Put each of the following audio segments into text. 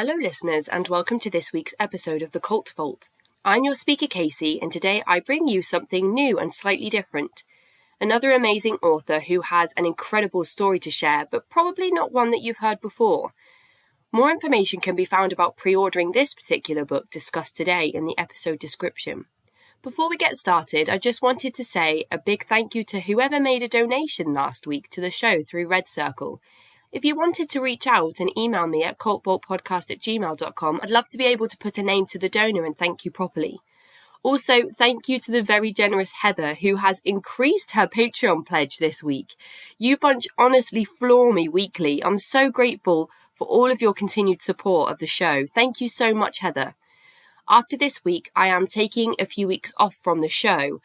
Hello listeners and welcome to this week's episode of The Cult Vault. I'm your speaker Casey and today I bring you something new and slightly different. Another amazing author who has an incredible story to share but probably not one that you've heard before. More information can be found about pre-ordering this particular book discussed today in the episode description. Before we get started, I just wanted to say a big thank you to whoever made a donation last week to the show through Red Circle. If you wanted to reach out and email me at cultvaultpodcast@gmail.com, I'd love to be able to put a name to the donor and thank you properly. Also, thank you to the very generous Heather, who has increased her Patreon pledge this week. You bunch honestly floor me weekly. I'm so grateful for all of your continued support of the show. Thank you so much, Heather. After this week, I am taking a few weeks off from the show,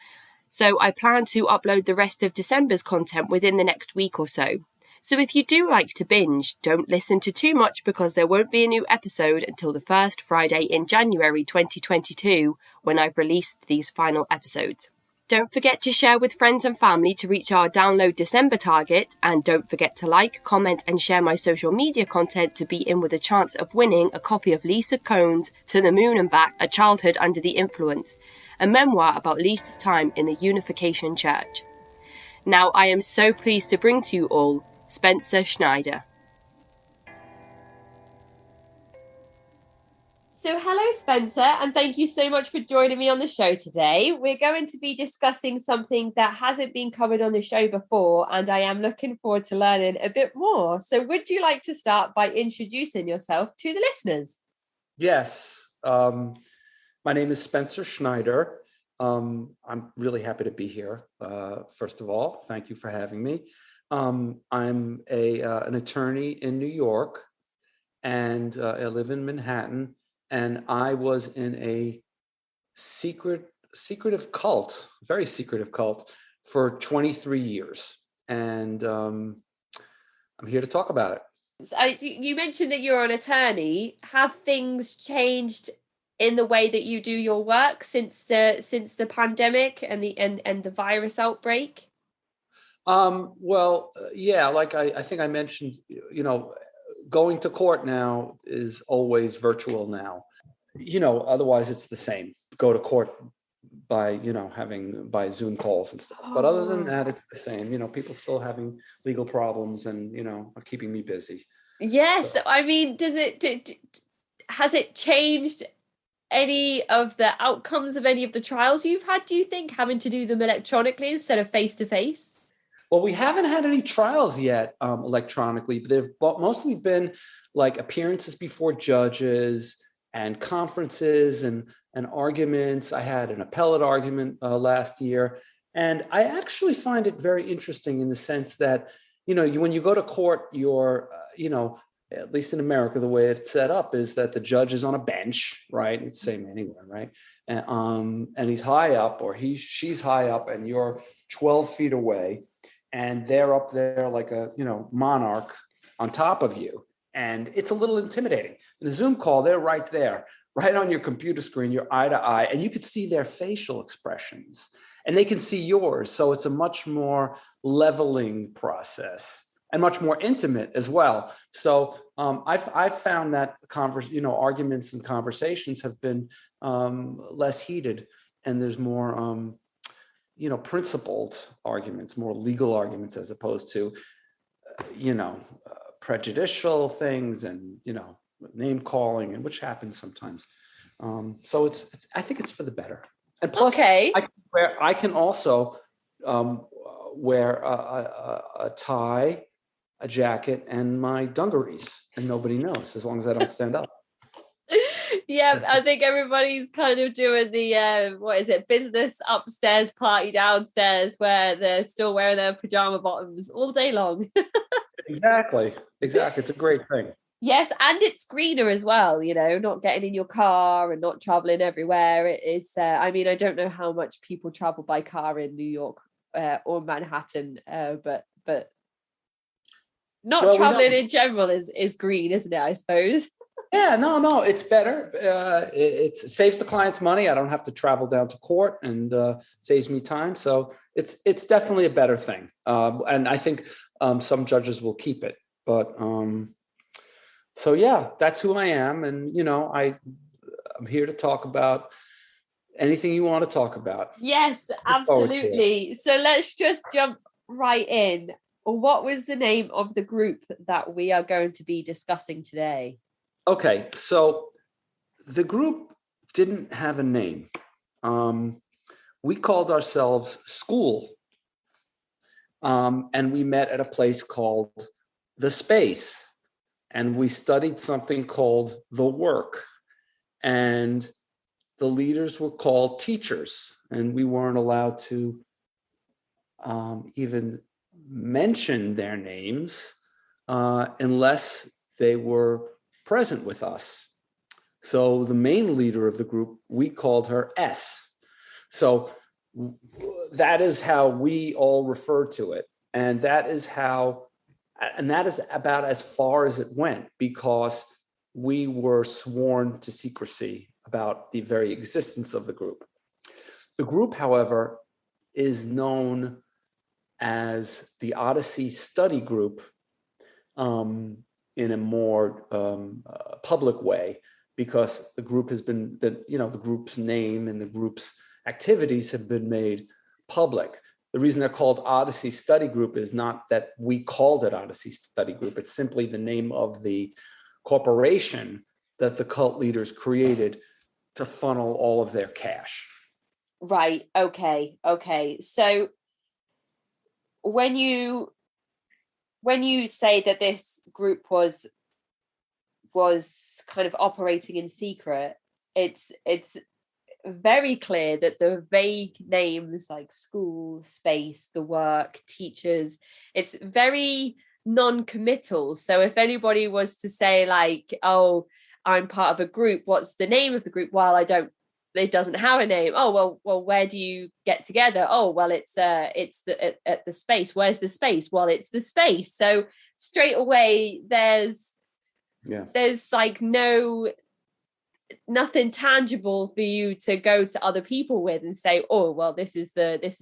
so I plan to upload the rest of December's content within the next week or so. So if you do like to binge, don't listen to too much because there won't be a new episode until the first Friday in January 2022 when I've released these final episodes. Don't forget to share with friends and family to reach our download December target, and don't forget to like, comment and share my social media content to be in with a chance of winning a copy of Lisa Cohn's To the Moon and Back, A Childhood Under the Influence, a memoir about Lisa's time in the Unification Church. Now I am so pleased to bring to you all Spencer Schneider. So hello Spencer, and thank you so much for joining me on the show today. We're going to be discussing something that hasn't been covered on the show before, and I am looking forward to learning a bit more. So would you like to start by introducing yourself to the listeners? Yes. My name is Spencer Schneider. I'm really happy to be here. First of all, thank you for having me. I'm an attorney in New York, and I live in Manhattan, and I was in a secretive cult, very secretive cult for 23 years. And I'm here to talk about it. So you mentioned that you're an attorney. Have things changed in the way that you do your work since the pandemic and the virus outbreak? Yeah, like I think I mentioned, going to court now is always virtual now. Otherwise it's the same. Go to court by Zoom calls and stuff. But other than that, it's the same. People still having legal problems and, are keeping me busy. Yes. So. I mean, has it changed any of the outcomes of any of the trials you've had, do you think, having to do them electronically instead of face-to-face? Well, we haven't had any trials yet electronically, but they've mostly been like appearances before judges and conferences and arguments. I had an appellate argument last year, and I actually find it very interesting in the sense that, when you go to court, you're, at least in America, the way it's set up is that the judge is on a bench, right? It's the same anywhere, right? And he's high up, or she's high up, and you're 12 feet away. And they're up there like a, monarch on top of you. And it's a little intimidating. In a Zoom call, they're right there, right on your computer screen, you're eye to eye, and you could see their facial expressions and they can see yours. So it's a much more leveling process and much more intimate as well. So I've found that arguments and conversations have been less heated, and there's more principled arguments, more legal arguments, as opposed to, prejudicial things and, name calling, and which happens sometimes. So I think it's for the better. And plus, okay. I can also wear a tie, a jacket, and my dungarees, and nobody knows as long as I don't stand up. Yeah, I think everybody's kind of doing the business upstairs, party downstairs, where they're still wearing their pajama bottoms all day long. Exactly. It's a great thing. Yes, and it's greener as well, not getting in your car and not traveling everywhere. It is, I don't know how much people travel by car in New York or Manhattan, but not traveling in general is green, isn't it, I suppose? Yeah, no, it's better. It saves the client's money. I don't have to travel down to court, and saves me time. So it's definitely a better thing. And I think some judges will keep it, but So yeah, that's who I am. And, I'm here to talk about anything you want to talk about. Yes, Look forward to it. absolutely. So let's just jump right in. What was the name of the group that we are going to be discussing today? Okay, so the group didn't have a name. We called ourselves School, and we met at a place called The Space, and we studied something called The Work, and the leaders were called teachers, and we weren't allowed to even mention their names unless they were present with us. So the main leader of the group, we called her S. So that is how we all refer to it. And that is about as far as it went, because we were sworn to secrecy about the very existence of the group. The group, however, is known as the Odyssey Study Group in a more public way, because the group has been, the group's name and the group's activities have been made public. The reason they're called Odyssey Study Group is not that we called it Odyssey Study Group. It's simply the name of the corporation that the cult leaders created to funnel all of their cash. Right. Okay. So when you say that this group was kind of operating in secret, it's very clear that the vague names like school, space, the work, teachers, it's very non-committal. So if anybody was to say like, oh, I'm part of a group, what's the name of the group? Well, it doesn't have a name. Oh, well, where do you get together? Oh, well, it's at the space. Where's the space? Well, it's the space. So straight away there's like nothing tangible for you to go to other people with and say, oh, well, this is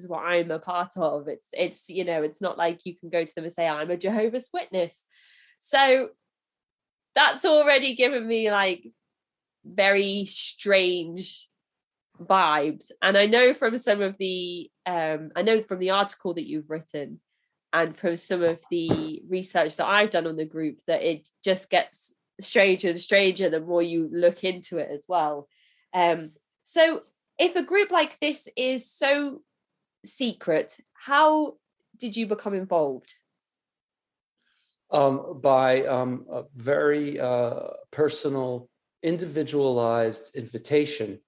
what I'm a part of. It's it's not like you can go to them and say, I'm a Jehovah's Witness. So that's already given me like very strange vibes. And I know from some of the from the article that you've written and from some of the research that I've done on the group that it just gets stranger and stranger the more you look into it as well. So if a group like this is so secret, how did you become involved? By a very personal, individualized invitation.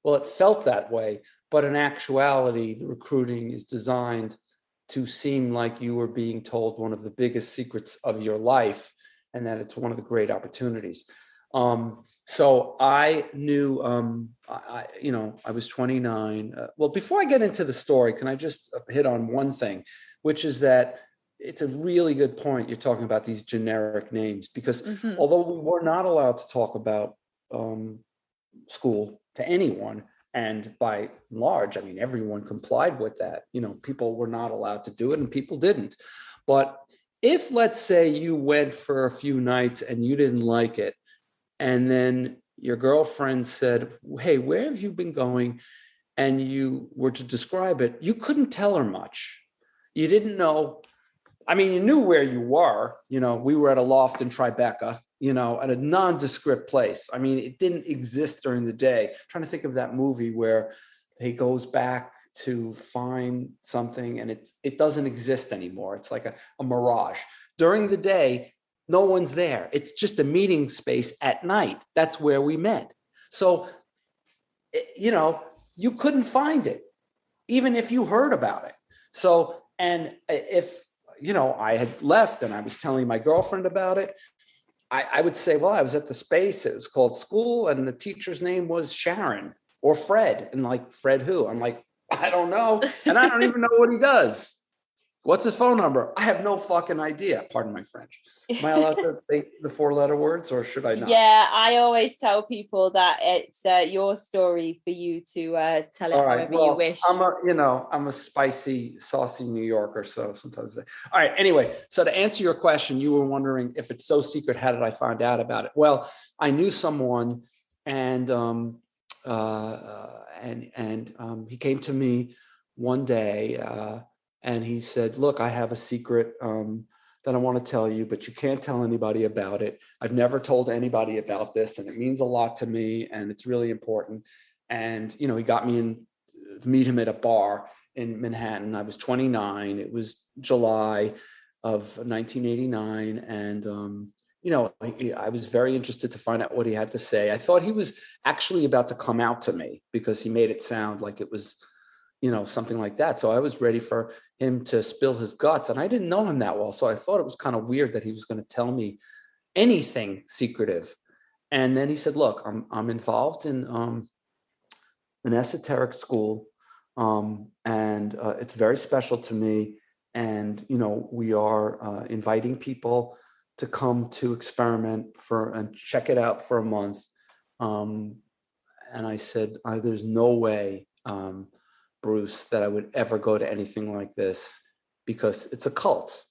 Well, it felt that way, but in actuality, the recruiting is designed to seem like you were being told one of the biggest secrets of your life, and that it's one of the great opportunities. So I knew, I was 29. Well, before I get into the story, can I just hit on one thing, which is that it's a really good point. You're talking about these generic names, because although we were not allowed to talk about school to anyone, and by and large, I mean, everyone complied with that. People were not allowed to do it and people didn't. But if, let's say, you went for a few nights and you didn't like it, and then your girlfriend said, hey, where have you been going? And you were to describe it, you couldn't tell her much. You didn't know. I mean, you knew where you were. We were at a loft in Tribeca, at a nondescript place. I mean, it didn't exist during the day. I'm trying to think of that movie where he goes back to find something and it doesn't exist anymore. It's like a mirage. During the day, no one's there. It's just a meeting space at night. That's where we met. So, you couldn't find it, even if you heard about it. So, and if, I had left and I was telling my girlfriend about it, I would say, well, I was at the space. It was called school. And the teacher's name was Sharon or Fred. And like, Fred who? I'm like, I don't know. And I don't even know what he does. What's his phone number? I have no fucking idea. Pardon my French. Am I allowed to say the 4-letter words, or should I not? Yeah, I always tell people that it's your story for you to tell it however you wish. I'm a spicy, saucy New Yorker, so sometimes. All right. Anyway, so to answer your question, you were wondering if it's so secret, how did I find out about it? Well, I knew someone, and he came to me one day, and he said, "Look, I have a secret that I want to tell you, but you can't tell anybody about it. I've never told anybody about this, and it means a lot to me, and it's really important." And, he got me in to meet him at a bar in Manhattan. I was 29. It was July of 1989. And, I was very interested to find out what he had to say. I thought he was actually about to come out to me because he made it sound like it was, something like that. So I was ready for him to spill his guts, and I didn't know him that well. So I thought it was kind of weird that he was going to tell me anything secretive. And then he said, "Look, I'm involved in an esoteric school, and it's very special to me. And, we are inviting people to come to experiment and check it out for a month." And I said, "There's no way, Bruce, that I would ever go to anything like this, because it's a cult.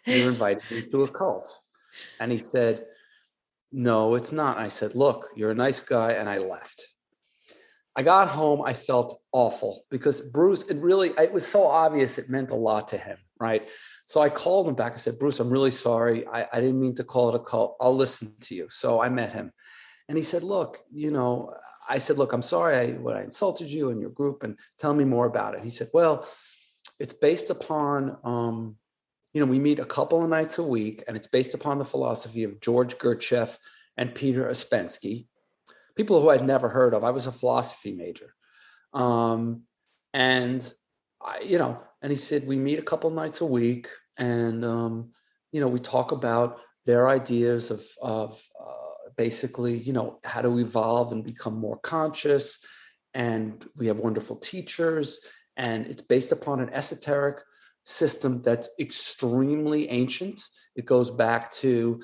You're inviting me to a cult." And he said, "No, it's not." I said, "Look, you're a nice guy." And I left. I got home. I felt awful because Bruce, it was so obvious. It meant a lot to him. Right. So I called him back. I said, "Bruce, I'm really sorry. I didn't mean to call it a cult. I'll listen to you." So I met him, and he said, "Look, I said, look, I'm sorry I insulted you and your group, and tell me more about it." He said, "Well, it's based upon, we meet a couple of nights a week, and it's based upon the philosophy of George Gurdjieff and Peter Ouspensky, people who I'd never heard of. I was a philosophy major. And he said, we meet a couple of nights a week, and, we talk about their ideas of basically, how to evolve and become more conscious. And we have wonderful teachers, and it's based upon an esoteric system that's extremely ancient. It goes back to,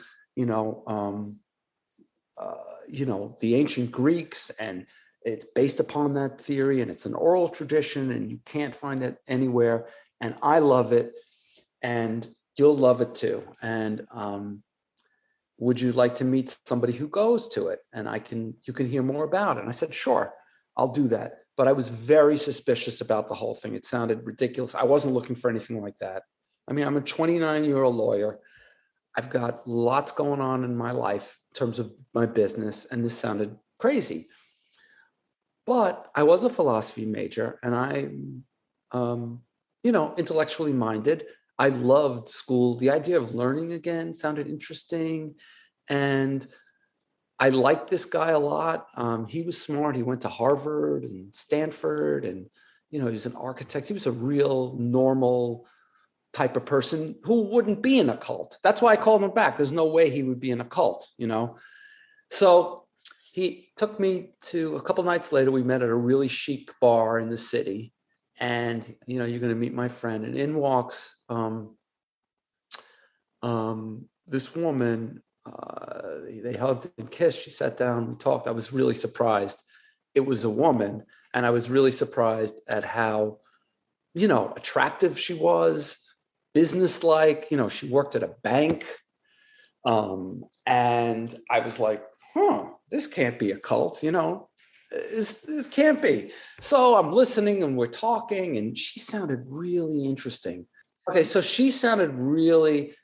the ancient Greeks, and it's based upon that theory, and it's an oral tradition, and you can't find it anywhere. And I love it, and you'll love it too. And would you like to meet somebody who goes to it? And you can hear more about it." And I said, "Sure, I'll do that." But I was very suspicious about the whole thing. It sounded ridiculous. I wasn't looking for anything like that. I mean, I'm a 29-year-old lawyer. I've got lots going on in my life in terms of my business, and this sounded crazy. But I was a philosophy major, and I, intellectually minded. I loved school. The idea of learning again sounded interesting. And I liked this guy a lot. He was smart. He went to Harvard and Stanford, and, he was an architect. He was a real normal type of person who wouldn't be in a cult. That's why I called him back. There's no way he would be in a cult, So he took me to, a couple nights later, we met at a really chic bar in the city. And, you're going to meet my friend. And in walks this woman. They hugged and kissed. She sat down. We talked. I was really surprised. It was a woman. And I was really surprised at how, attractive she was, businesslike. She worked at a bank. And I was like, this can't be a cult, this can't be. So I'm listening, and we're talking, and she sounded really interesting. Okay, so she sounded really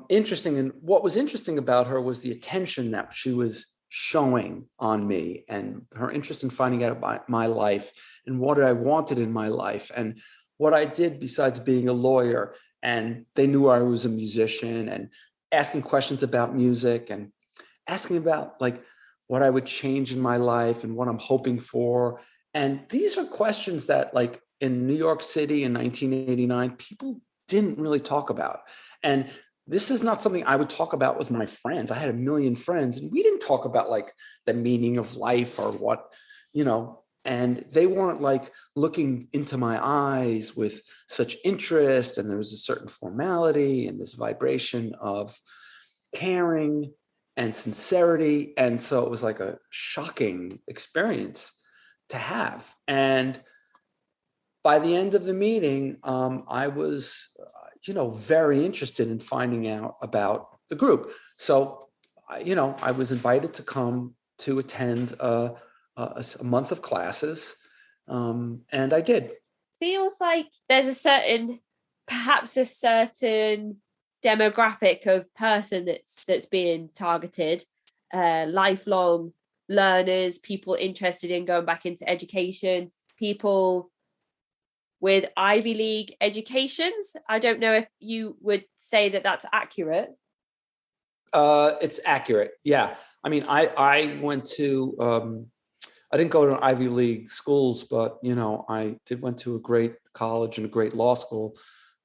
interesting. And what was interesting about her was the attention that she was showing on me, and her interest in finding out about my life and what I wanted in my life and what I did besides being a lawyer. And they knew I was a musician, and asking questions about music, and asking about like what I would change in my life and what I'm hoping for. And these are questions that, like, in New York City in 1989, people didn't really talk about. And this is not something I would talk about with my friends. I had a million friends, and we didn't talk about like the meaning of life or what, And they weren't like looking into my eyes with such interest. And there was a certain formality and this vibration of caring and sincerity. And so it was like a shocking experience to have. And by the end of the meeting, I was, very interested in finding out about the group. So, I was invited to come to attend a month of classes, and I did. Feels like there's perhaps a certain demographic of person that's being targeted, lifelong learners, people interested in going back into education, people with Ivy League educations. I don't know if you would say that that's accurate. It's accurate. Yeah. I mean, I went to, I didn't go to Ivy League schools, but, I went to a great college and a great law school,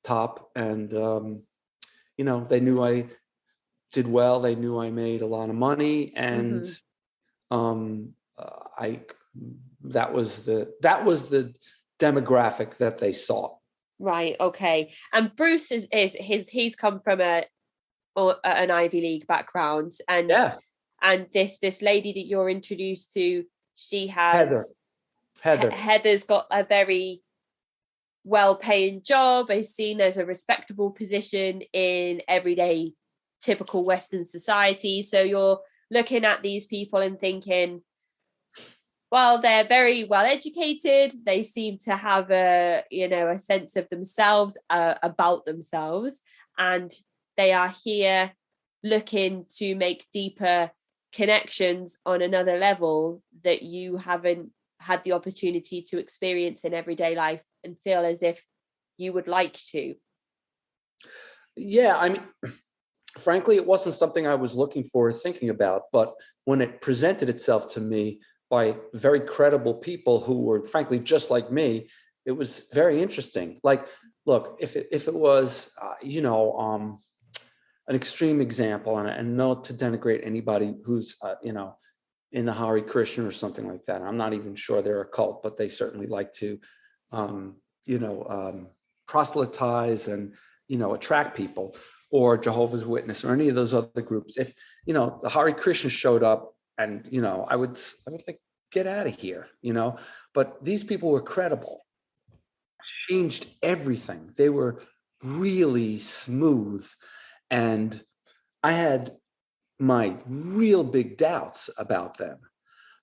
top. And, they knew I did well. They knew I made a lot of money. And that was the demographic that they saw. Right. Okay. And Bruce he's come from an Ivy League background, and this lady that you're introduced to, she has Heather's got a very well-paying job, is seen as a respectable position in everyday typical Western society. So you're looking at these people and thinking, well, they're very well educated. They seem to have a sense of themselves, about themselves, and they are here looking to make deeper connections on another level that you haven't had the opportunity to experience in everyday life and feel as if you would like to. Yeah, I mean, frankly, it wasn't something I was looking for or thinking about, but when it presented itself to me by very credible people who were frankly just like me, it was very interesting. Like, look, if it was, an extreme example, and not to denigrate anybody who's, in the Hare Krishna or something like that. I'm not even sure they're a cult, but they certainly like to, proselytize and, attract people, or Jehovah's Witness or any of those other groups. If, the Hare Krishna showed up, and, I would like, get out of here, but these people were credible, changed everything. They were really smooth. And I had my real big doubts about them.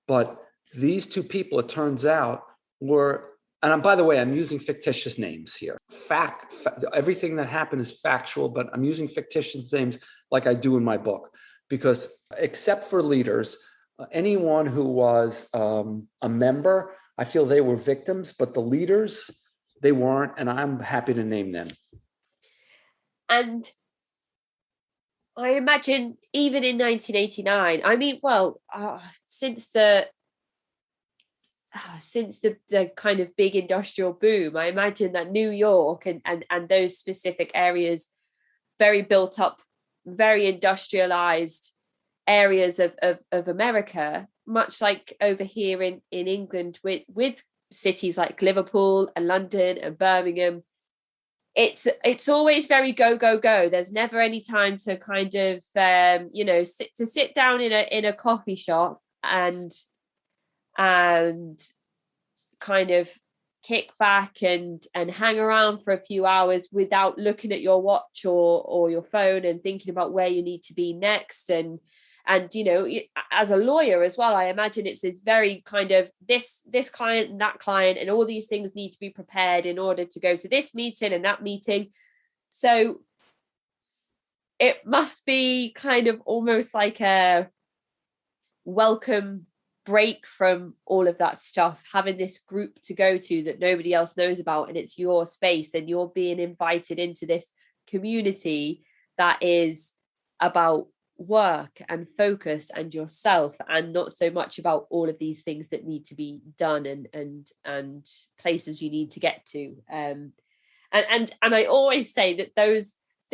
But these two people, it turns out, were, and by the way, I'm using fictitious names here. Everything that happened is factual, but I'm using fictitious names like I do in my book, because except for leaders, anyone who was a member, I feel they were victims, but the leaders, they weren't, and I'm happy to name them. And I imagine even in 1989, I mean, well, since the kind of big industrial boom, I imagine that New York and those specific areas, very built up, very industrialized areas of America, much like over here in England with cities like Liverpool and London and Birmingham, it's always very go go go. There's never any time to kind of sit down in a coffee shop and kind of kick back and hang around for a few hours without looking at your watch or your phone and thinking about where you need to be next. And as a lawyer as well, I imagine it's this very kind of this client and that client, and all these things need to be prepared in order to go to this meeting and that meeting. So it must be kind of almost like a welcome break from all of that stuff, having this group to go to that nobody else knows about, and it's your space, and you're being invited into this community that is about work and focus and yourself, and not so much about all of these things that need to be done and places you need to get to. And I always say that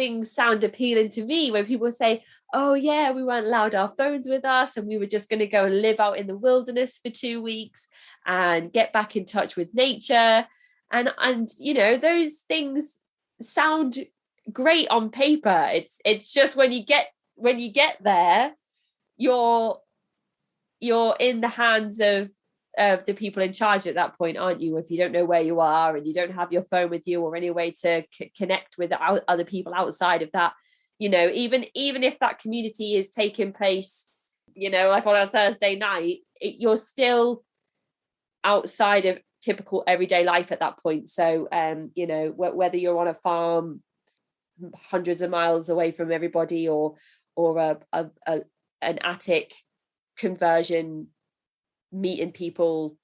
things sound appealing to me when people say, oh yeah, we weren't allowed our phones with us and we were just going to go and live out in the wilderness for 2 weeks and get back in touch with nature. And you know, those things sound great on paper. It's just when you get there, you're in the hands of the people in charge at that point, aren't you? If you don't know where you are and you don't have your phone with you or any way to connect with other people outside of that, you know, even if that community is taking place, you know, like on a Thursday night, you're still outside of typical everyday life at that point. So, you know, whether you're on a farm hundreds of miles away from everybody or an attic conversion, meeting people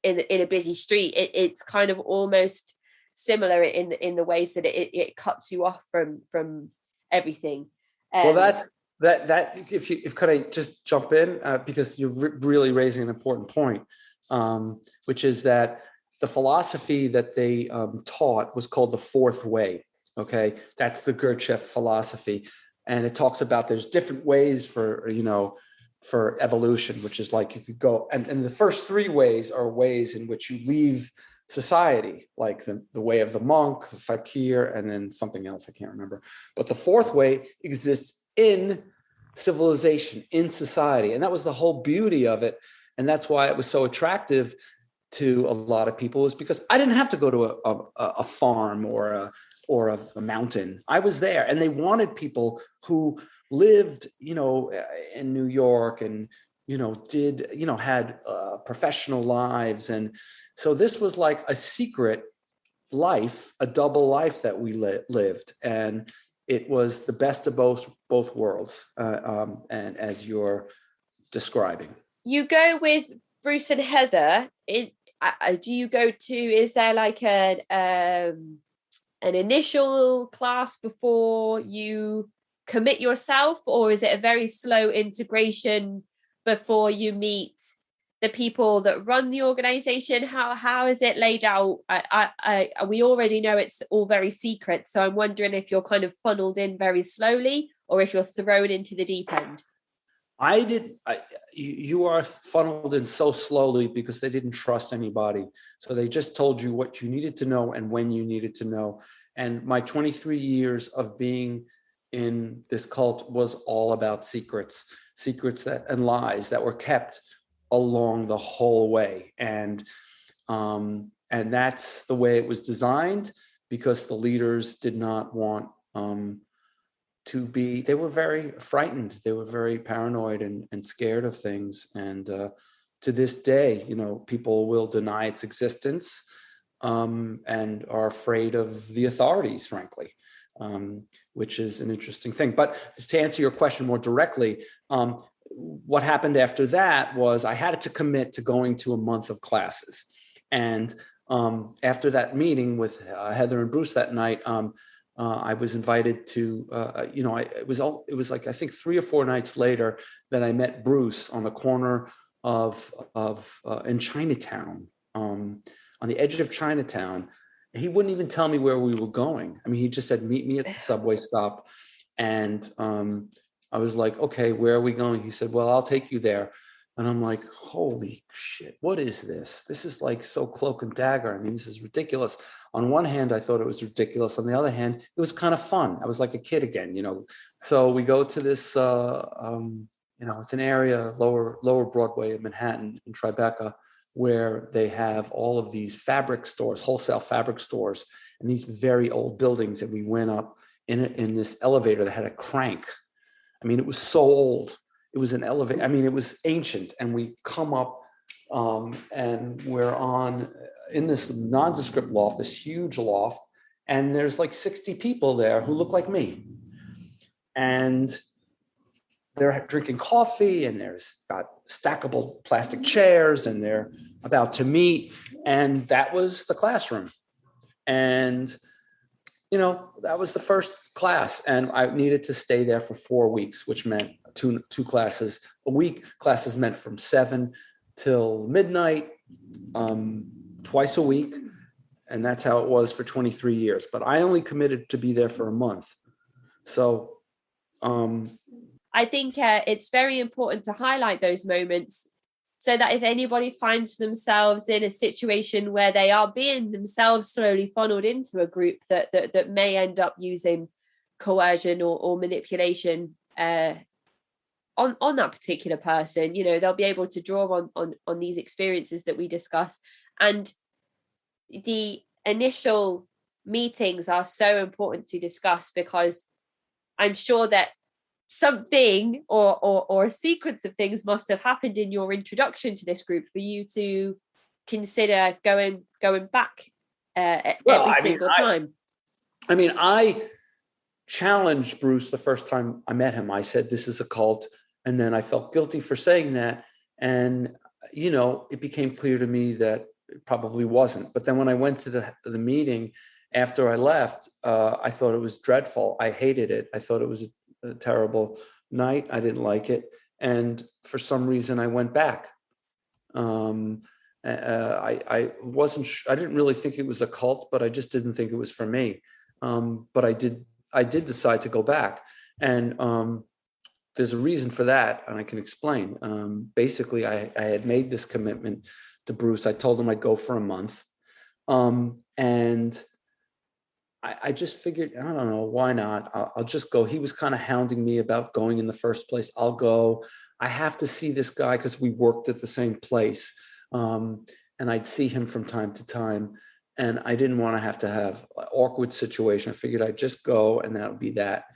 in a busy street, it's kind of almost similar in the ways that it cuts you off from everything. Well, that's that if could I just jump in, because you're really raising an important point, which is that the philosophy that they taught was called the fourth way. Okay, that's the Gurdjieff philosophy, and it talks about there's different ways for, you know, for evolution, which is like you could go, and the first three ways are ways in which you leave society, like the way of the monk, the fakir, and then something else I can't remember. But the fourth way exists in civilization, in society, and that was the whole beauty of it, and that's why it was so attractive to a lot of people, is because I didn't have to go to a farm or a mountain. I was there, and they wanted people who lived, you know, in New York and, you know, had professional lives. And so this was like a secret life, a double life that we lived. And it was the best of both worlds. And as you're describing. You go with Bruce and Heather. Do you go to, is there like an initial class before you commit yourself, or is it a very slow integration before you meet the people that run the organization? How is it laid out? We already know it's all very secret, so I'm wondering if you're kind of funneled in very slowly or if you're thrown into the deep end. You are funneled in so slowly because they didn't trust anybody. So they just told you what you needed to know and when you needed to know. And my 23 years of being in this cult was all about secrets and lies that were kept along the whole way. And that's the way it was designed, because the leaders did not want they were very frightened. They were very paranoid and scared of things. And to this day, you know, people will deny its existence and are afraid of the authorities, frankly, which is an interesting thing. But to answer your question more directly, what happened after that was I had to commit to going to a month of classes. And after that meeting with Heather and Bruce that night, I was invited to, it was like, I think 3 or 4 nights later that I met Bruce on the corner in Chinatown, on the edge of Chinatown. He wouldn't even tell me where we were going. I mean, he just said, meet me at the subway stop. And I was like, okay, where are we going? He said, well, I'll take you there. And I'm like, holy shit, what is this? This is like so cloak and dagger. I mean, this is ridiculous. On one hand, I thought it was ridiculous. On the other hand, it was kind of fun. I was like a kid again, you know. So we go to this, it's an area, lower Broadway in Manhattan, in Tribeca, where they have all of these fabric stores, wholesale fabric stores, and these very old buildings. And we went up in this elevator that had a crank. I mean, it was so old. It was an elevator. I mean, it was ancient. And we come up and we're in this nondescript loft, this huge loft. And there's like 60 people there who look like me. And they're drinking coffee, and there's got stackable plastic chairs, and they're about to meet. And that was the classroom. And, you know, that was the first class. And I needed to stay there for 4 weeks, which meant two classes a week. Classes meant from 7 till midnight, twice a week. And that's how it was for 23 years. But I only committed to be there for a month. So I think it's very important to highlight those moments so that if anybody finds themselves in a situation where they are being themselves slowly funneled into a group that may end up using coercion or manipulation on that particular person, they'll be able to draw on these experiences that we discuss. And the initial meetings are so important to discuss, because I'm sure that something or a sequence of things must have happened in your introduction to this group for you to consider going back every single time. I challenged Bruce the first time I met him. I said, this is a cult. And then I felt guilty for saying that. And, it became clear to me that it probably wasn't. But then when I went to the meeting after I left, I thought it was dreadful. I hated it. I thought it was a terrible night. I didn't like it. And for some reason I went back. I didn't really think it was a cult, but I just didn't think it was for me. But I did decide to go back. And there's a reason for that, and I can explain. Basically, I had made this commitment to Bruce. I told him I'd go for a month. And I just figured, I don't know, why not? I'll just go. He was kind of hounding me about going in the first place. I'll go. I have to see this guy because we worked at the same place. And I'd see him from time to time. And I didn't want to have an awkward situation. I figured I'd just go, and that would be that.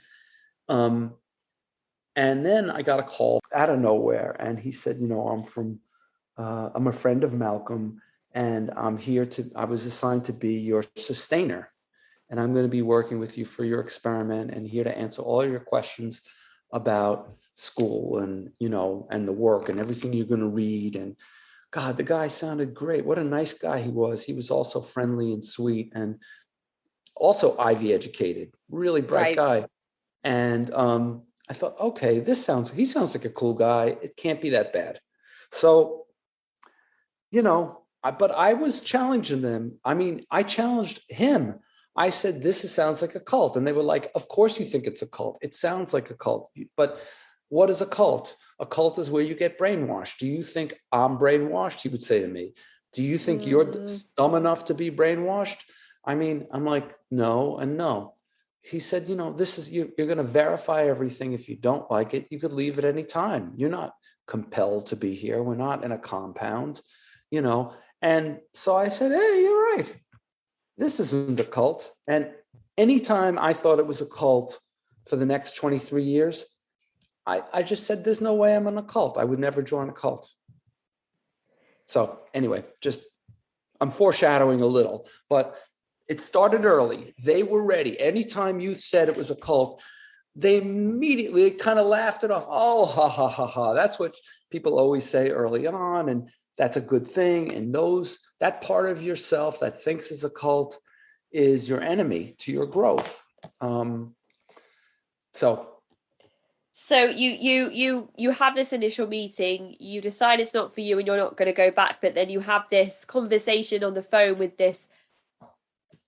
And then I got a call out of nowhere. And he said, I'm a friend of Malcolm, and I was assigned to be your sustainer. And I'm going to be working with you for your experiment and here to answer all your questions about school and, and the work and everything you're going to read. And God, the guy sounded great. What a nice guy he was. He was also friendly and sweet and also Ivy educated, really bright guy. And I thought, okay, he sounds like a cool guy. It can't be that bad. So, but I was challenging them. I challenged him. I said, this sounds like a cult. And they were like, of course you think it's a cult. It sounds like a cult. But what is a cult? A cult is where you get brainwashed. Do you think I'm brainwashed? He would say to me, do you think you're dumb enough to be brainwashed? I'm like, no and no. He said, you're going to verify everything. If you don't like it, you could leave at any time. You're not compelled to be here. We're not in a compound, And so I said, hey, you're right. This isn't a cult. And anytime I thought it was a cult for the next 23 years, I just said, there's no way I'm in a cult. I would never join a cult. So anyway, I'm foreshadowing a little, but it started early. They were ready. Anytime you said it was a cult, they immediately kind of laughed it off. Oh, ha, ha, ha, ha. That's what people always say early on. And that's a good thing. And that part of yourself that thinks is a cult is your enemy to your growth. So you have this initial meeting, you decide it's not for you and you're not going to go back, but then you have this conversation on the phone with this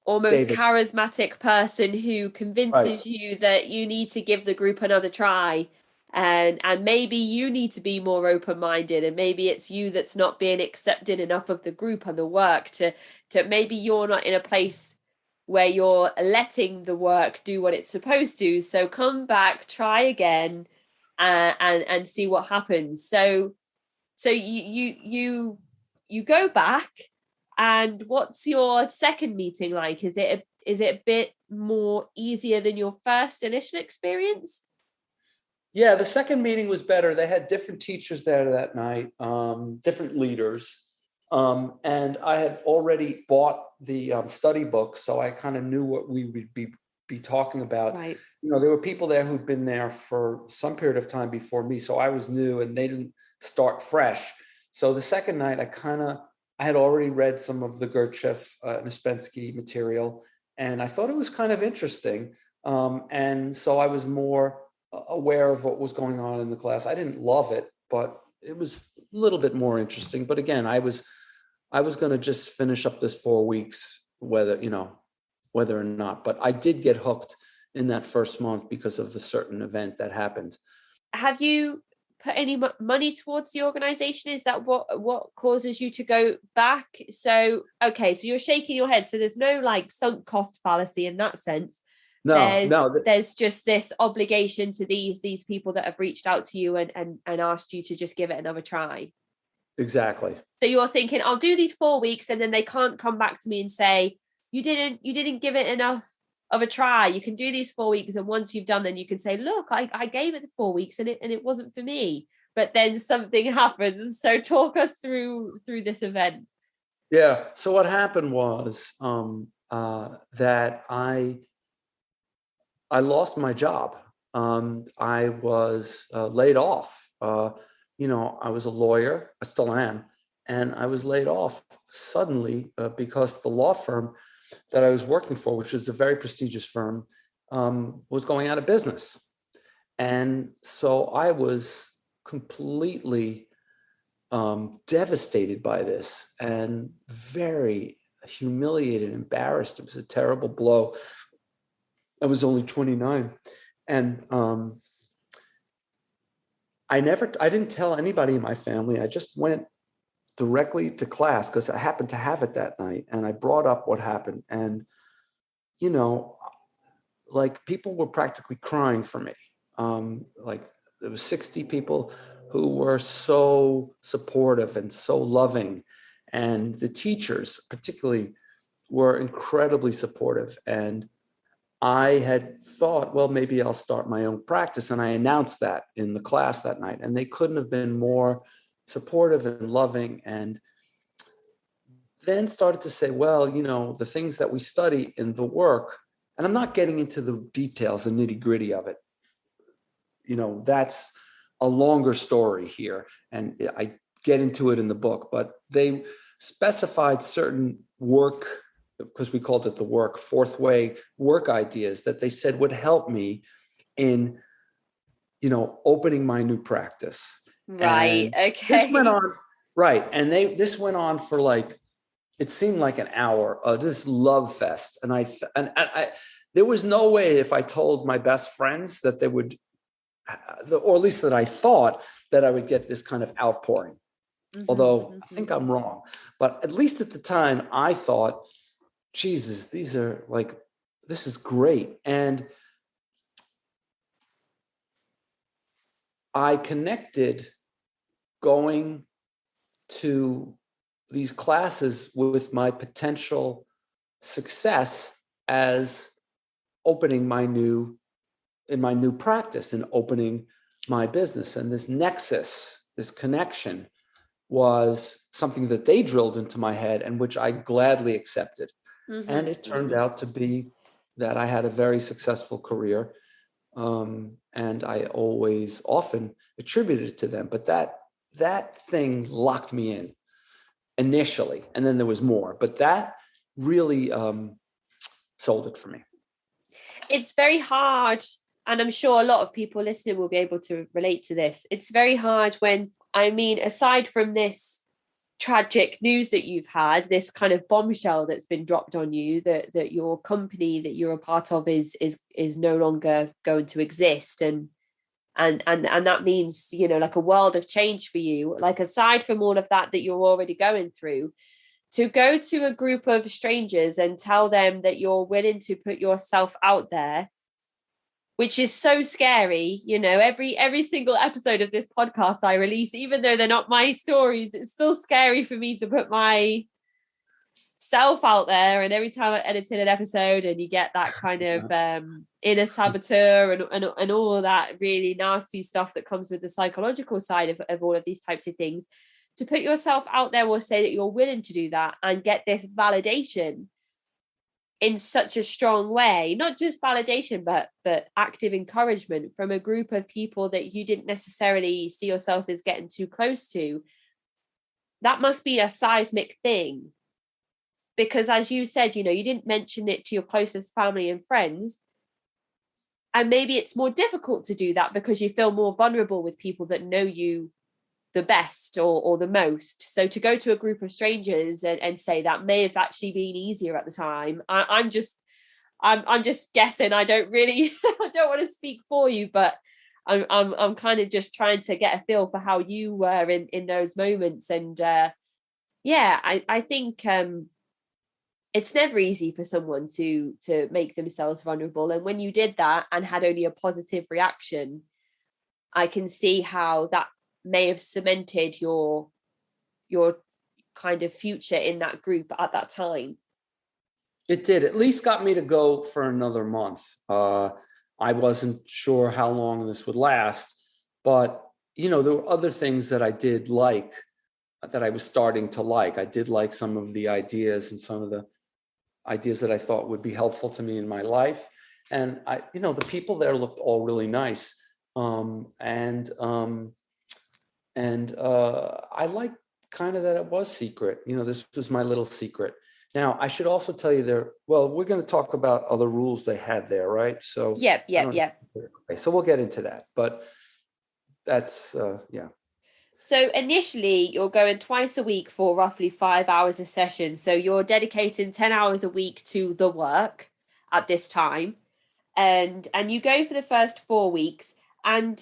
almost David, charismatic person who convinces you that you need to give the group another try. And maybe you need to be more open-minded, and maybe it's you that's not being accepted enough of the group and the work to maybe you're not in a place where you're letting the work do what it's supposed to. So come back, try again, and see what happens. So you go back, and what's your second meeting like? Is it a bit more easier than your first initial experience? Yeah, the second meeting was better. They had different teachers there that night, different leaders. And I had already bought the study book, so I kind of knew what we would be talking about. Right. There were people there who'd been there for some period of time before me, so I was new and they didn't start fresh. So the second night, I had already read some of the Gurdjieff and Ouspensky material, and I thought it was kind of interesting. And so I was more aware of what was going on in the class. I didn't love it, but it was a little bit more interesting. But again, I was going to just finish up this 4 weeks whether or not. But I did get hooked in that first month because of a certain event that happened. Have you put any money towards the organization? Is that what causes you to go back? So, okay, so you're shaking your head. So there's no like sunk cost fallacy in that sense. There's just this obligation to these people that have reached out to you and asked you to just give it another try. Exactly. So you're thinking, I'll do these 4 weeks, and then they can't come back to me and say, you didn't give it enough of a try. You can do these 4 weeks, and once you've done, then you can say, look, I gave it the 4 weeks and it wasn't for me. But then something happens. So talk us through this event. Yeah. So what happened was that I lost my job. I was laid off. I was a lawyer. I still am. And I was laid off suddenly because the law firm that I was working for, which was a very prestigious firm, was going out of business. And so I was completely devastated by this and very humiliated, embarrassed. It was a terrible blow. I was only 29. And I didn't tell anybody in my family. I just went directly to class because I happened to have it that night. And I brought up what happened. And, like people were practically crying for me. Like there was 60 people who were so supportive and so loving. And the teachers particularly were incredibly supportive. And I had thought, well, maybe I'll start my own practice. And I announced that in the class that night. And they couldn't have been more supportive and loving. And then started to say, well, the things that we study in the work, and I'm not getting into the details, the nitty gritty of it. That's a longer story here. And I get into it in the book, but they specified certain work, because we called it the work, fourth way work ideas that they said would help me in, opening my new practice. Right. And okay. This went on. Right. And this went on for it seemed like an hour of this love fest. And I there was no way if I told my best friends that they would, or at least that I thought that I would get this kind of outpouring. Although I think I'm wrong, but at least at the time I thought, Jesus, this is great. And I connected going to these classes with my potential success as opening my new practice and opening my business. And this nexus, this connection was something that they drilled into my head and which I gladly accepted. And it turned out to be that I had a very successful career. And I always often attributed it to them. But that thing locked me in initially. And then there was more. But that really sold it for me. It's very hard. And I'm sure a lot of people listening will be able to relate to this. It's very hard when, aside from this tragic news that you've had, this kind of bombshell that's been dropped on you, that your company that you're a part of is no longer going to exist, and that means like a world of change for you. Like aside from all of that you're already going through, to go to a group of strangers and tell them that you're willing to put yourself out there, which is so scary. Every single episode of this podcast I release, even though they're not my stories, it's still scary for me to put myself out there. And every time I edited an episode and you get that kind of inner saboteur and all of that really nasty stuff that comes with the psychological side of all of these types of things, to put yourself out there will say that you're willing to do that and get this validation in such a strong way, not just validation, but active encouragement from a group of people that you didn't necessarily see yourself as getting too close to. That must be a seismic thing, because as you said, you didn't mention it to your closest family and friends. And maybe it's more difficult to do that because you feel more vulnerable with people that know you the best or the most. So to go to a group of strangers and say that may have actually been easier at the time. I'm just guessing. I don't really I don't want to speak for you, but I'm kind of just trying to get a feel for how you were in those moments. And I think it's never easy for someone to make themselves vulnerable. And when you did that and had only a positive reaction, I can see how that may have cemented your kind of future in that group at that time. It did. At least got me to go for another month. I wasn't sure how long this would last, but there were other things that I did like, that I was starting to like. I did like some of the ideas and some of the ideas that I thought would be helpful to me in my life. And the people there looked all really nice. I liked kind of that it was secret. This was my little secret. Now, I should also tell you we're going to talk about other rules they had there, right? So Yep. Okay, so we'll get into that, but that's, yeah. So initially you're going twice a week for roughly 5 hours a session. So you're dedicating 10 hours a week to the work at this time. And you go for the first 4 weeks. And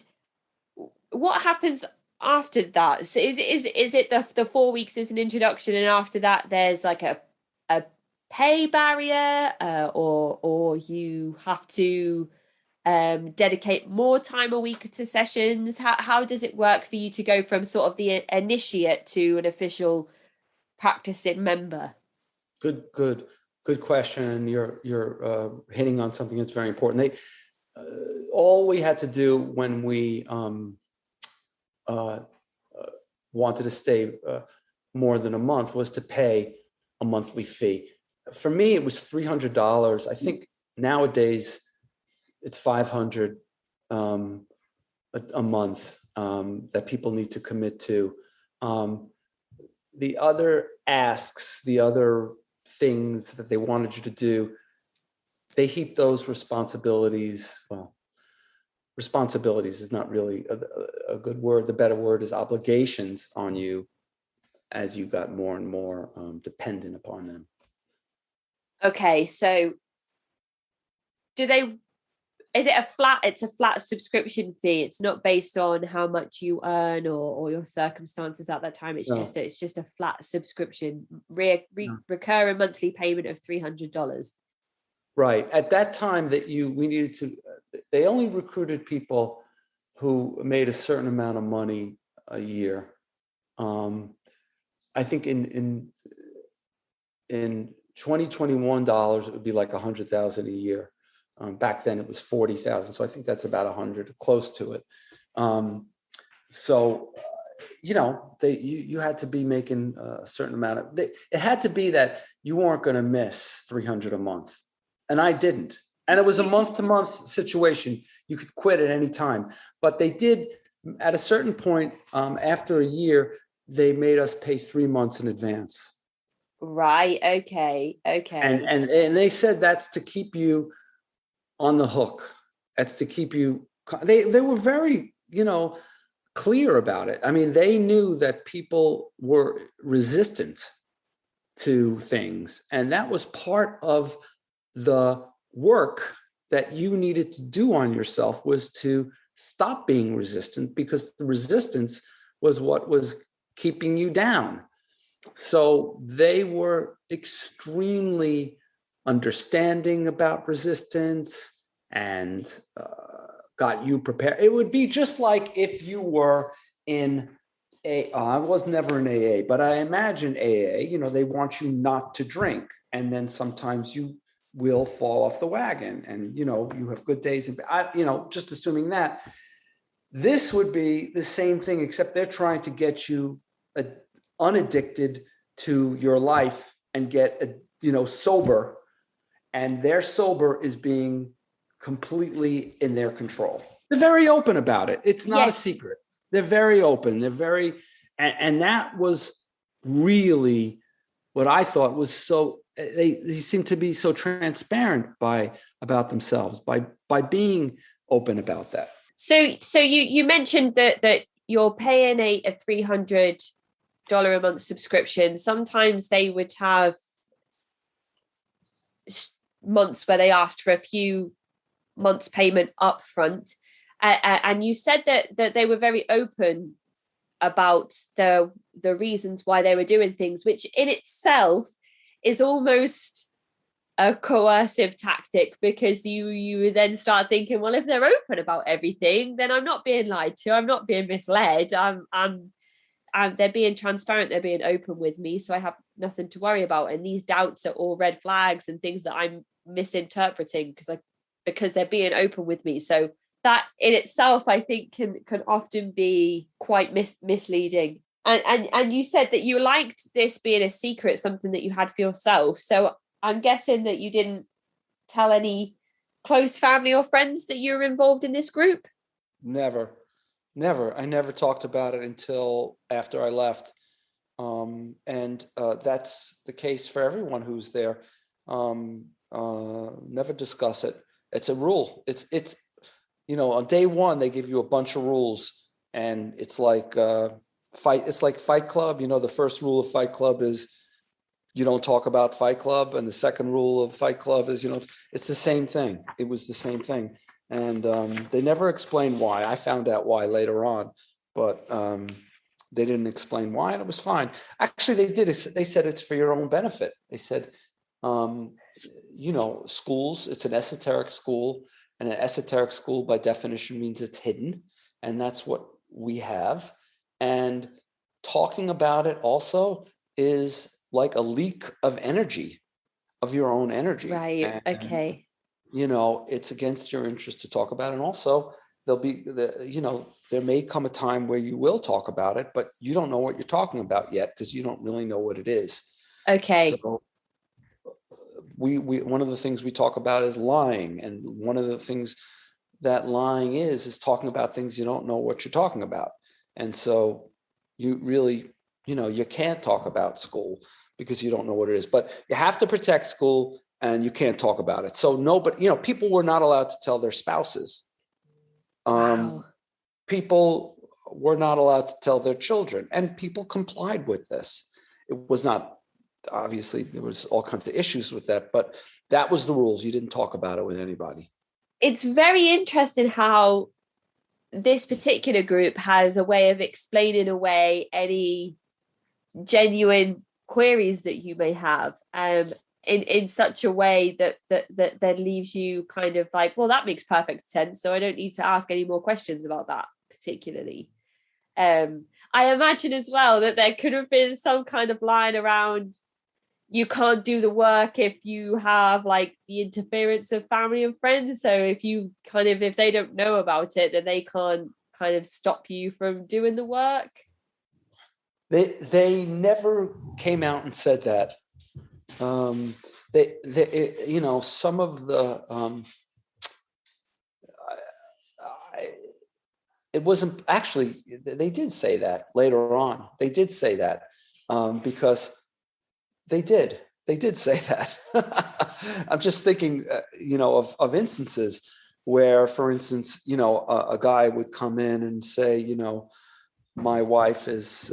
what happens after that? So is it the 4 weeks is an introduction, and after that there's like a pay barrier, or you have to dedicate more time a week to sessions? How does it work for you to go from sort of the initiate to an official practicing member? Good question. You're hitting on something that's very important. All we had to do when we wanted to stay more than a month was to pay a monthly fee. For me, it was $300. I think nowadays it's $500 a month that people need to commit to. The other asks, the other things that they wanted you to do, they heap those responsibilities. Well, responsibilities is not really a good word. The better word is obligations on you as you got more and more dependent upon them. Okay, so is it it's a flat subscription fee? It's not based on how much you earn or your circumstances at that time. It's just a flat subscription, recurring monthly payment of $300. Right. At that time they only recruited people who made a certain amount of money a year. I think in 2021 dollars, it would be like $100,000 a year. Back then it was 40,000. So I think that's about 100, close to it. You had to be making a certain amount it had to be that you weren't going to miss 300 a month. And I didn't. And it was a month to month situation. You could quit at any time, but they did at a certain point, after a year, they made us pay 3 months in advance. Right. Okay. And they said that's to keep you on the hook. That's to keep you. They were very, clear about it. I mean, they knew that people were resistant to things, and that was part of the work that you needed to do on yourself, was to stop being resistant, because the resistance was what was keeping you down. So they were extremely understanding about resistance and got you prepared. It would be just like if you were in I was never in AA, but I imagine AA, they want you not to drink. And then sometimes you will fall off the wagon, and, you have good days. And just assuming that this would be the same thing, except they're trying to get you unaddicted to your life and get, sober. And their sober is being completely in their control. They're very open about it. It's not a secret. They're very open. They're very, and that was really what I thought was so, they seem to be so transparent about themselves by being open about that. So you mentioned that you're paying a $300 a month subscription. Sometimes they would have months where they asked for a few months payment up front. And you said that they were very open about the reasons why they were doing things, which in itself is almost a coercive tactic, because you then start thinking, well, if they're open about everything, then I'm not being lied to, I'm not being misled, they're being transparent, they're being open with me, so I have nothing to worry about. And these doubts are all red flags and things that I'm misinterpreting because they're being open with me. So that in itself, I think, can often be quite misleading. And you said that you liked this being a secret, something that you had for yourself. So I'm guessing that you didn't tell any close family or friends that you were involved in this group? Never. I never talked about it until after I left. And that's the case for everyone who's there. Never discuss it. It's a rule. It's on day one, they give you a bunch of rules, and it's like Fight Club. The first rule of Fight Club is you don't talk about Fight Club. And the second rule of Fight Club is, it's the same thing. It was the same thing. And they never explained why. I found out why later on, but they didn't explain why, and it was fine. Actually, they did. They said it's for your own benefit. They said, schools, it's an esoteric school, and an esoteric school by definition means it's hidden. And that's what we have. And talking about it also is like a leak of energy, of your own energy. Right. And, okay. It's against your interest to talk about it. And also there may come a time where you will talk about it, but you don't know what you're talking about yet, because you don't really know what it is. Okay. So we one of the things we talk about is lying. And one of the things that lying is talking about things you don't know what you're talking about. And so you really, you can't talk about school because you don't know what it is, but you have to protect school, and you can't talk about it. So people were not allowed to tell their spouses. Wow. People were not allowed to tell their children, and people complied with this. It was not, obviously there was all kinds of issues with that, but that was the rules. You didn't talk about it with anybody. It's very interesting how this particular group has a way of explaining away any genuine queries that you may have, in such a way that then leaves you kind of like, well, that makes perfect sense, so I don't need to ask any more questions about that particularly. I imagine as well that there could have been some kind of line around, you can't do the work if you have like the interference of family and friends. So if they don't know about it, then they can't kind of stop you from doing the work. They never came out and said that. Some of the it wasn't actually. They did say that later on. They did say that because they did say that. I'm just thinking, of instances where, for instance, a guy would come in and say, my wife is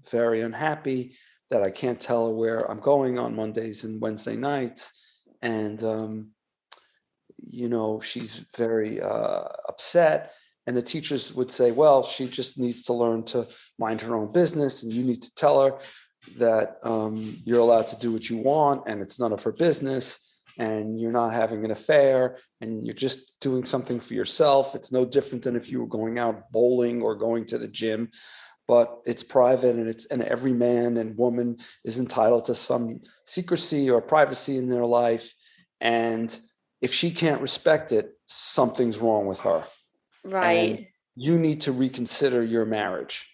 very unhappy that I can't tell her where I'm going on Mondays and Wednesday nights. And, she's very upset. And the teachers would say, well, she just needs to learn to mind her own business. And you need to tell her that you're allowed to do what you want, and it's none of her business. And you're not having an affair, and you're just doing something for yourself. It's no different than if you were going out bowling or going to the gym, but it's private, and every man and woman is entitled to some secrecy or privacy in their life. And if she can't respect it, something's wrong with her. Right. And you need to reconsider your marriage.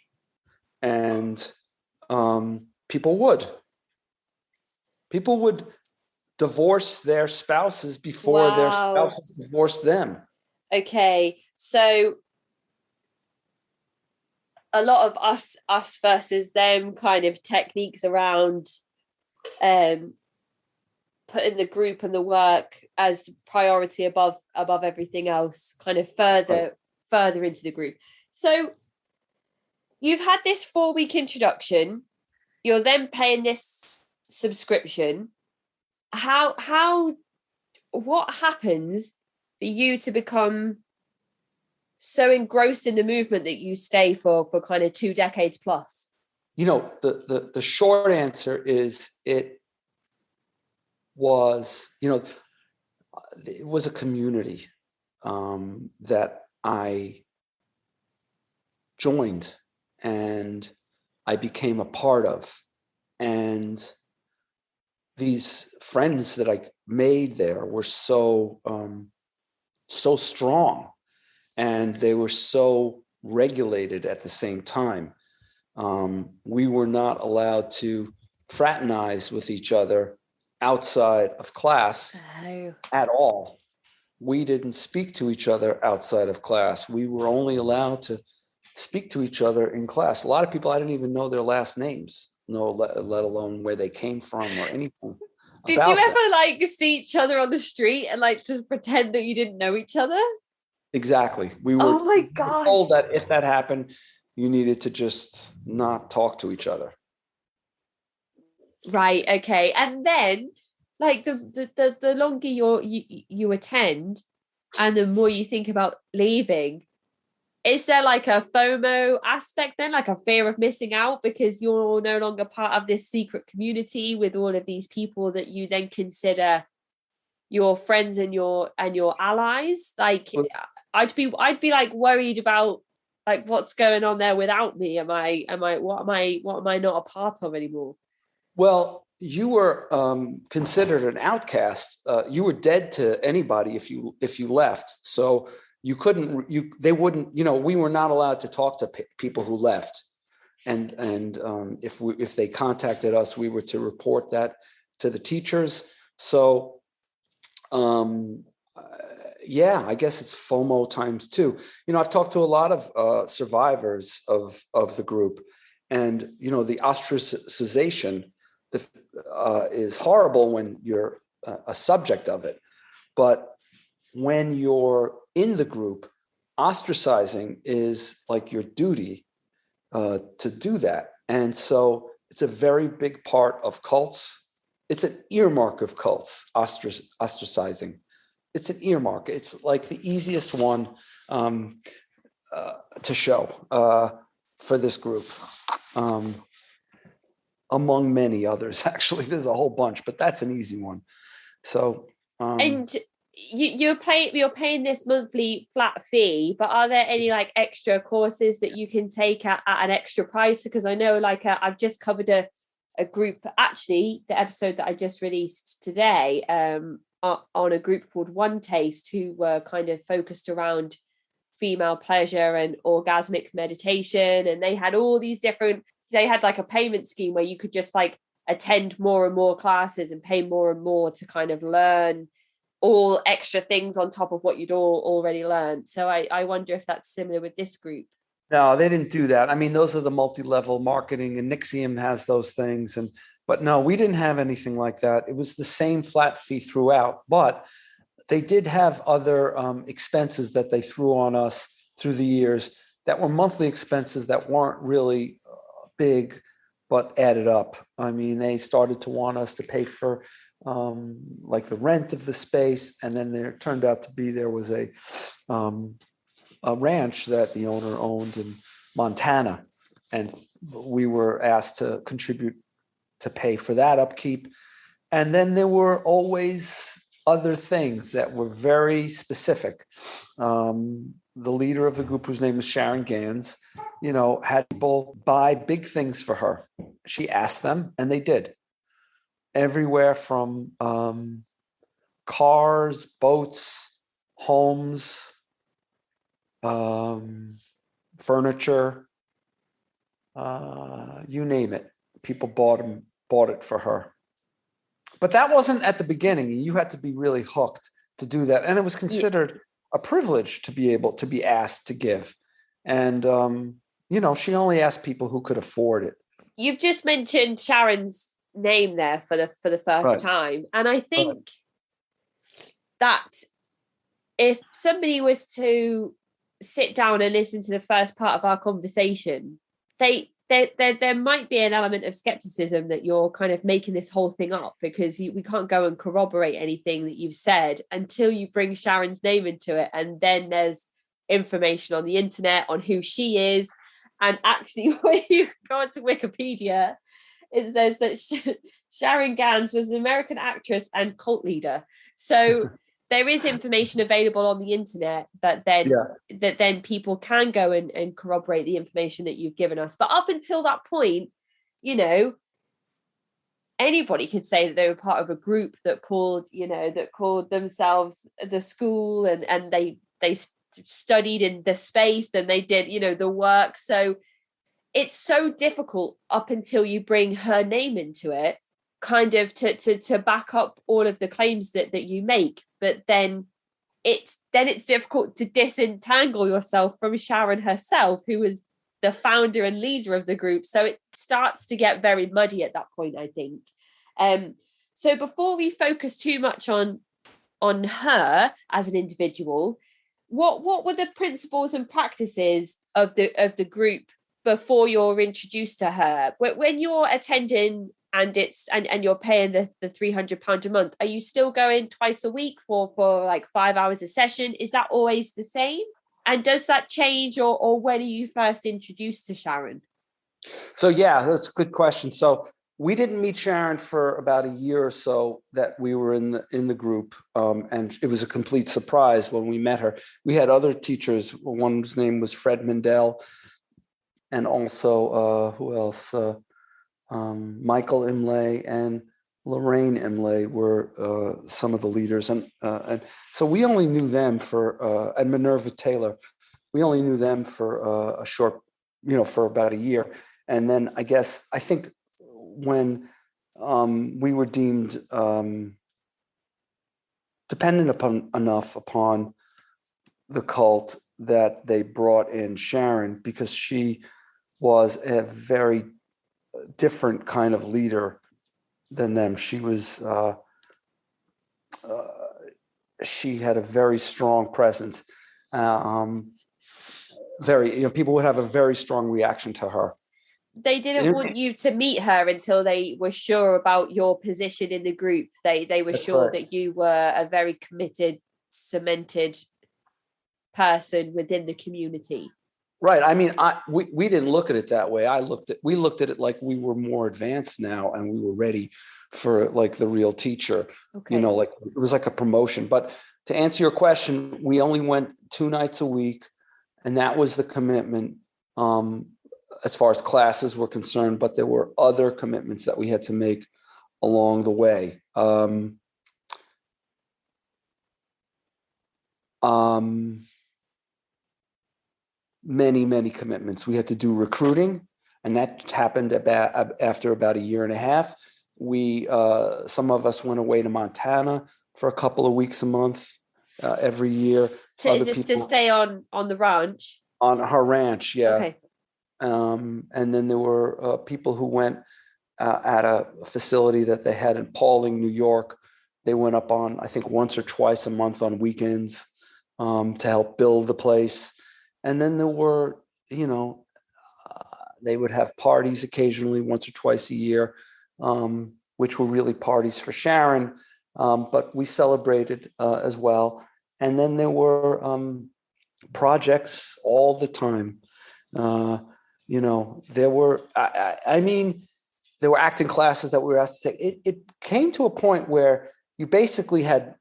And people would divorce their spouses before their spouses divorce them. Okay, so a lot of us versus them kind of techniques around putting the group and the work as priority above everything else, kind of further into the group. So you've had this 4-week introduction. You're then paying this subscription. What happens for you to become so engrossed in the movement that you stay for kind of 2 decades plus? The short answer is it was a community that I joined and I became a part of. And these friends that I made there were so strong, and they were so regulated at the same time. We were not allowed to fraternize with each other outside of class at all. We didn't speak to each other outside of class. We were only allowed to speak to each other in class. A lot of people, I didn't even know their last names, let alone where they came from or anything. Did you ever see each other on the street and just pretend that you didn't know each other? Exactly. We were, oh my gosh, told that if that happened, you needed to just not talk to each other. Right. Okay. And then the longer you attend and the more you think about leaving, is there a FOMO aspect then, a fear of missing out because you're no longer part of this secret community with all of these people that you then consider your friends and your allies? I'd be worried about what's going on there without me. What am I not a part of anymore? Well, you were considered an outcast. You were dead to anybody if you left. So they wouldn't, we were not allowed to talk to people who left. And if they contacted us, we were to report that to the teachers. So, I guess it's FOMO times 2. I've talked to a lot of survivors of the group, and, the ostracization is horrible when you're a subject of it. But when you're in the group, ostracizing is your duty to do that. And so it's a very big part of cults. It's an earmark of cults, ostracizing. It's an earmark. It's the easiest one to show for this group. Among many others, actually, there's a whole bunch, but that's an easy one. So, and you're paying this monthly flat fee, but are there any extra courses that you can take at an extra price? Because I know I've just covered a group, actually the episode that I just released today on a group called One Taste, who were kind of focused around female pleasure and orgasmic meditation, and they had all these different. They had a payment scheme where you could just attend more and more classes and pay more and more to kind of learn all extra things on top of what you'd already learned. So I wonder if that's similar with this group. No, they didn't do that. I mean, those are the multi-level marketing, and Nixium has those things. But no, we didn't have anything like that. It was the same flat fee throughout, but they did have other expenses that they threw on us through the years that were monthly expenses that weren't really big, but added up. I mean, they started to want us to pay for the rent of the space. And then there turned out to be, there was a ranch that the owner owned in Montana. And we were asked to contribute to pay for that upkeep. And then there were always other things that were very specific. The leader of the group, whose name was Sharon Gans, had people buy big things for her. She asked them, and they did. Everywhere from cars, boats, homes, furniture, you name it. People bought it for her. But that wasn't at the beginning. You had to be really hooked to do that. And it was considered a privilege to be able to be asked to give. And, she only asked people who could afford it. You've just mentioned Sharon's name there for the first time. And I think that if somebody was to sit down and listen to the first part of our conversation, there might be an element of skepticism that you're kind of making this whole thing up, because we can't go and corroborate anything that you've said until you bring Sharon's name into it. And then there's information on the internet on who she is. And actually, when you go onto Wikipedia, it says that Sharon Gans was an American actress and cult leader. So there is information available on the internet that then people can go and corroborate the information that you've given us. But up until that point, you know, anybody could say that they were part of a group that called themselves the school, and they studied in the space and they did, you know, the work. So it's so difficult up until you bring her name into it, kind of to back up all of the claims that you make. But then it's difficult to disentangle yourself from Sharon herself, who was the founder and leader of the group. So it starts to get very muddy at that point, I think. So before we focus too much on her as an individual, what were the principles and practices of the group before you're introduced to her? When you're attending and you're paying the £300 a month, are you still going twice a week for like 5 hours a session? Is that always the same? And does that change, or when are you first introduced to Sharon? So yeah, that's a good question. So we didn't meet Sharon for about a year or so that we were in the group, and it was a complete surprise when we met her. We had other teachers. One's name was Fred Mindell, and also who else? Michael Imlay and Lorraine Imlay were some of the leaders, and so we only knew them for and Minerva Taylor. We only knew them for a short, for about a year, and then I think when we were deemed dependent upon the cult, that they brought in Sharon, because she was a very different kind of leader than them. She was she had a very strong presence. People would have a very strong reaction to her. They didn't want you to meet her until they were sure about your position in the group. They were sure that you were a very committed, cemented person within the community. Right. I mean, we didn't look at it that way. We looked at it like we were more advanced now, and we were ready for like the real teacher. Okay. Like it was like a promotion. But to answer your question, we only went 2 nights a week, and that was the commitment as far as classes were concerned. But there were other commitments that we had to make along the way. Many commitments. We had to do recruiting, and that happened after about a year and a half. We some of us went away to Montana for a couple of weeks a month every year. Is this to stay on the ranch? On her ranch, yeah. Okay. And then there were people who went at a facility that they had in Paulding, New York. They went up on, I think, once or twice a month on weekends to help build the place. And then there were, they would have parties occasionally, once or twice a year, which were really parties for Sharon, but we celebrated as well. And then there were projects all the time. There were, there were acting classes that we were asked to take. It came to a point where you basically had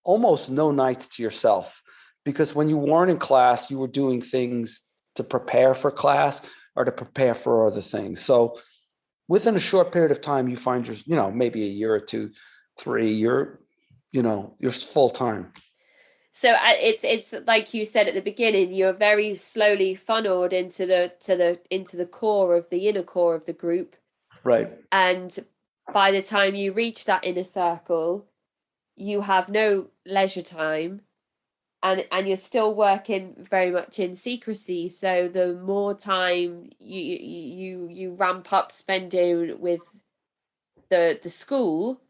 almost no nights to yourself, because when you weren't in class, you were doing things to prepare for class or to prepare for other things. So within a short period of time, you find maybe a year or 2, 3, you're full time. So it's like you said at the beginning, you're very slowly funneled into the core of the inner core of the group. Right. And by the time you reach that inner circle, you have no leisure time, and you're still working very much in secrecy. So the more time you ramp up spending with the school,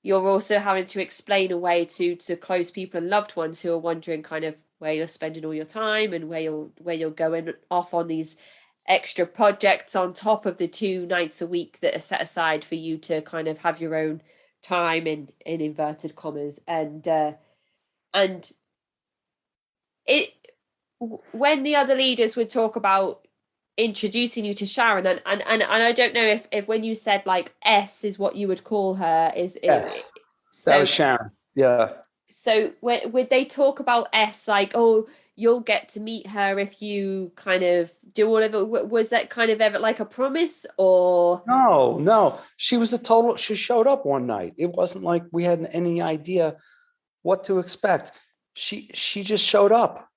you're also having to explain away to close people and loved ones who are wondering kind of where you're spending all your time and where you're going off on these extra projects on top of the 2 nights a week that are set aside for you to kind of have your own time in inverted commas. And it, when the other leaders would talk about introducing you to Sharon, and I don't know if when you said like S is what you would call her, Yes, so that was Sharon. Yeah. so would they talk about S like, oh, you'll get to meet her if you kind of do whatever? Was that kind of ever like a promise, or No. She showed up one night. It wasn't like we had any idea what to expect. She just showed up.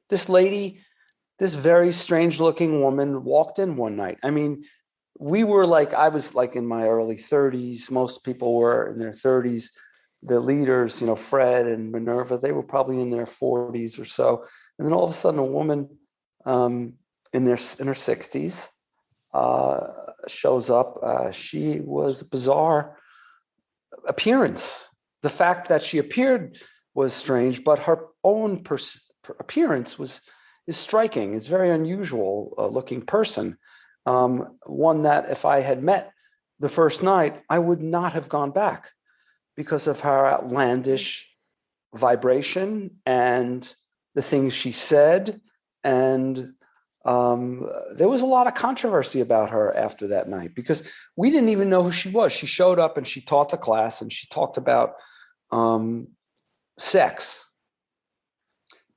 This lady, this very strange looking woman walked in one night. I mean, I was like in my early 30s. Most people were in their 30s. The leaders, Fred and Minerva, they were probably in their 40s or so. And then all of a sudden, a woman in her 60s shows up. She was a bizarre appearance. The fact that she appeared was strange, but her own appearance is striking. It's a very unusual looking person. One that if I had met the first night, I would not have gone back because of her outlandish vibration and the things she said. And there was a lot of controversy about her after that night because we didn't even know who she was. She showed up and she taught the class and she talked about sex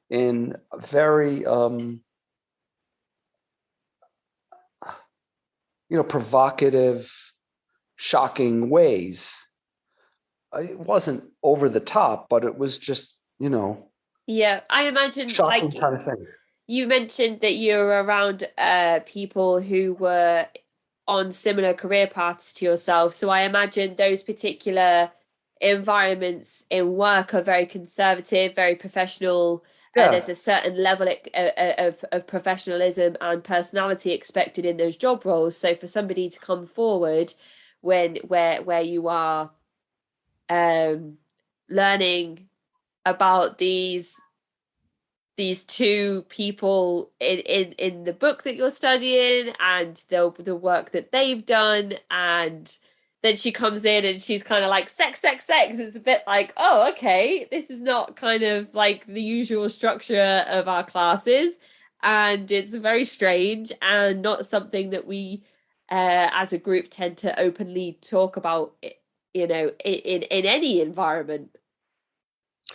in very, provocative, shocking ways. It wasn't over the top, but it was just, yeah, I imagine shocking like kind of thing. you mentioned that you were around people who were on similar career paths to yourself. So I imagine those particular environments in work are very conservative, very professional. Yeah. There's a certain level of professionalism and personality expected in those job roles. So for somebody to come forward where you are learning about these 2 people in the book that you're studying and the work that they've done, and then she comes in and she's kind of like sex. It's a bit like, oh, okay, this is not kind of like the usual structure of our classes, and it's very strange and not something that we as a group tend to openly talk about, in any environment.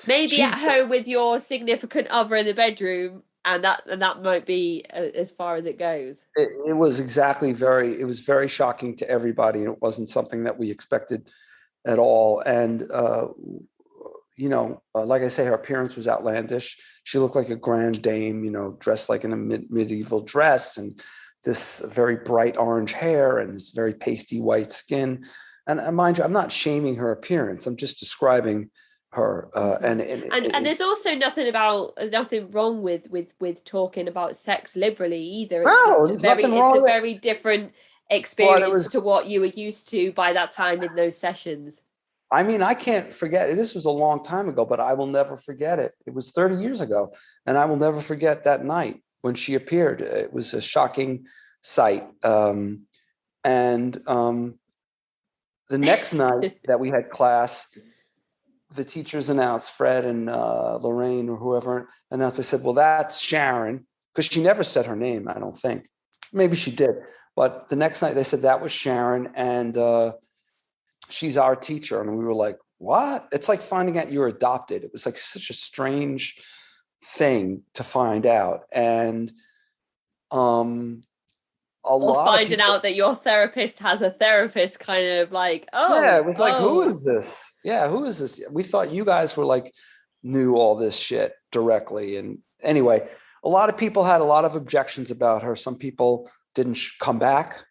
Maybe at home with your significant other in the bedroom, and that might be as far as it goes. It was very shocking to everybody, and it wasn't something that we expected at all. And like I say, her appearance was outlandish. She looked like a grand dame, dressed like in a medieval dress, and this very bright orange hair, and this very pasty white skin. And mind you, I'm not shaming her appearance. I'm just describing her. And there's also nothing wrong with talking about sex liberally either. It's a very different experience to what you were used to by that time in those sessions. I mean, I can't forget it. This was a long time ago, but I will never forget it. It was 30 years ago, and I will never forget that night when she appeared. It was a shocking sight. The next night that we had class, the teachers announced, Fred and Lorraine or whoever announced, they said, well, that's Sharon, because she never said her name, I don't think. Maybe she did. But the next night they said that was Sharon, and she's our teacher. And we were like, what? It's like finding out you're adopted. It was like such a strange thing to find out. And finding out that your therapist has a therapist, kind of like, oh yeah, it was like, who is this? Yeah, who is this? We thought you guys were like knew all this shit directly. And anyway, a lot of people had a lot of objections about her. Some people didn't come back.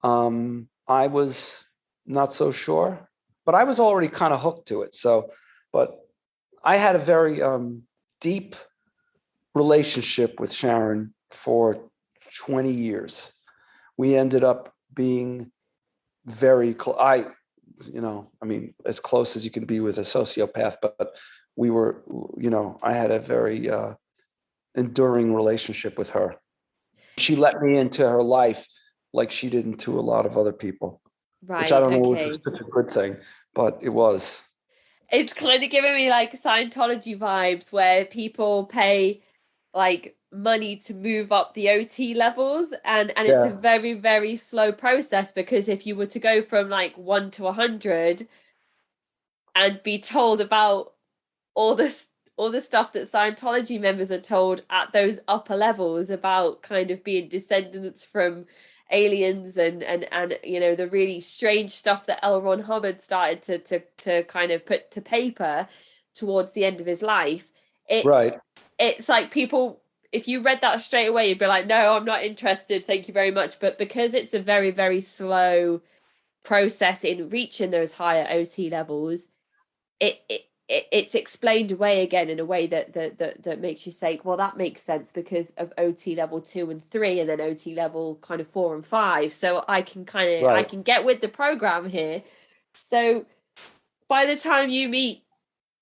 I was not so sure, but I was already kind of hooked to it. So, but I had a very deep relationship with Sharon for 20 years. We ended up being very close. I mean, as close as you can be with a sociopath, but we were, I had a very enduring relationship with her. She let me into her life like she didn't to a lot of other people, which I Right. don't know Okay. was such a good thing, but it was. It's kind of giving me like Scientology vibes where people pay like money to move up the OT levels, and it's a Yeah, very, very slow process, because if you were to go from like 1 to 100 and be told about all this all the stuff that Scientology members are told at those upper levels about kind of being descendants from aliens, and the really strange stuff that L. Ron Hubbard started to kind of put to paper towards the end of his life. It's right. it's like people, if you read that straight away, you'd be like, no, I'm not interested, thank you very much. But because it's a very, very slow process in reaching those higher OT levels, it's explained away again in a way that makes you say, well, that makes sense because of OT level 2 and 3, and then OT level kind of 4 and 5. So I Right. can get with the program here. So by the time you meet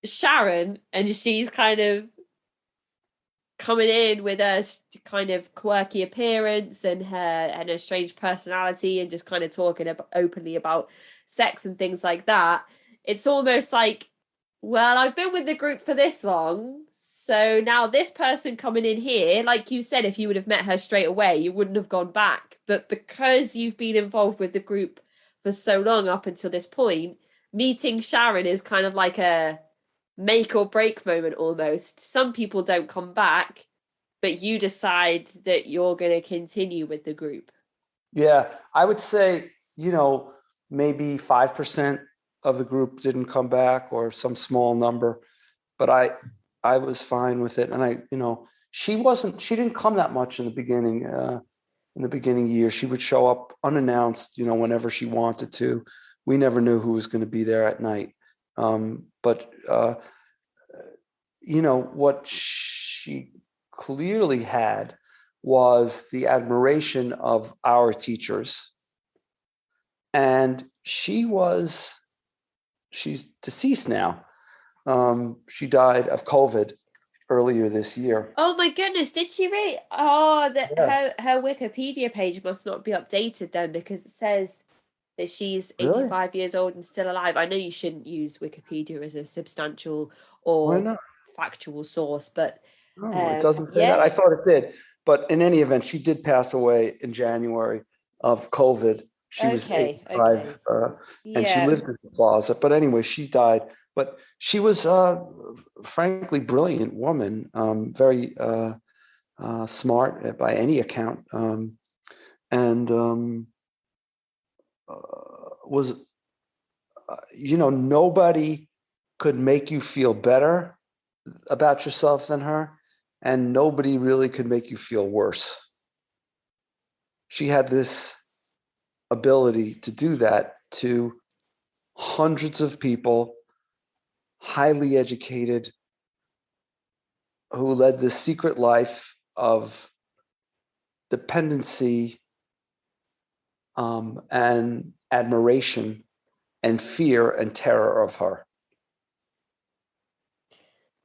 Sharon, and she's kind of coming in with a kind of quirky appearance and her strange personality, and just kind of talking openly about sex and things like that, it's almost like, well, I've been with the group for this long, so now this person coming in here, like you said, if you would have met her straight away, you wouldn't have gone back. But because you've been involved with the group for so long up until this point, meeting Sharon is kind of like a make or break moment almost. Some people don't come back, but you decide that you're going to continue with the group. Yeah, I would say, maybe 5% of the group didn't come back, or some small number, but I was fine with it. And she didn't come that much in the beginning years. She would show up unannounced, whenever she wanted to. We never knew who was going to be there at night. But what she clearly had was the admiration of our teachers. And she's deceased now. She died of COVID earlier this year. Oh my goodness, did she really? Oh, Yeah. her Wikipedia page must not be updated then, because it says that she's Really? 85 years old and still alive. I know you shouldn't use Wikipedia as a substantial Why or not? factual source, but Oh, it doesn't say that. yeah. I thought it did. But in any event, she did pass away in January of COVID. She was Okay, 85, and she yeah. lived in the closet. But anyway, she died. But she was frankly brilliant woman, very smart by any account, and was, nobody could make you feel better about yourself than her, and nobody really could make you feel worse. She had this ability to do that to hundreds of people, highly educated, who led this secret life of dependency, and admiration and fear and terror of her.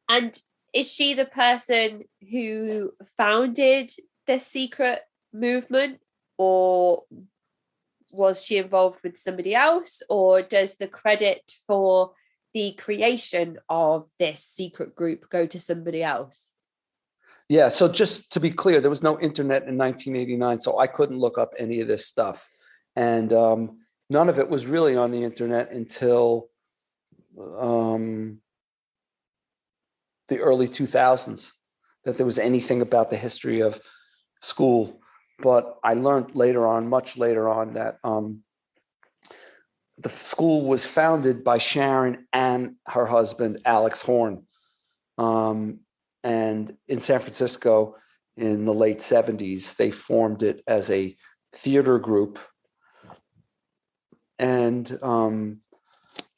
And is she the person who founded the secret movement, or was she involved with somebody else, or does the credit for the creation of this secret group go to somebody else? Yeah, so just to be clear, there was no internet in 1989, so I couldn't look up any of this stuff. And none of it was really on the internet until the early 2000s, that there was anything about the history of school. But I learned later on, much later on, that the school was founded by Sharon and her husband, Alex Horn. And in San Francisco in the late 70s, they formed it as a theater group. And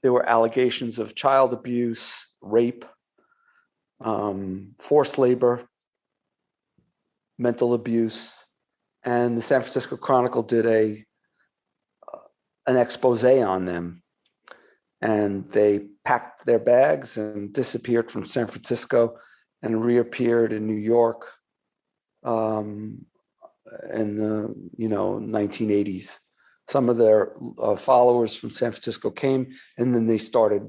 there were allegations of child abuse, rape, forced labor, mental abuse. And the San Francisco Chronicle did an expose on them. and they packed their bags and disappeared from San Francisco and reappeared in New York in the 1980s. Some of their followers from San Francisco came, and then they started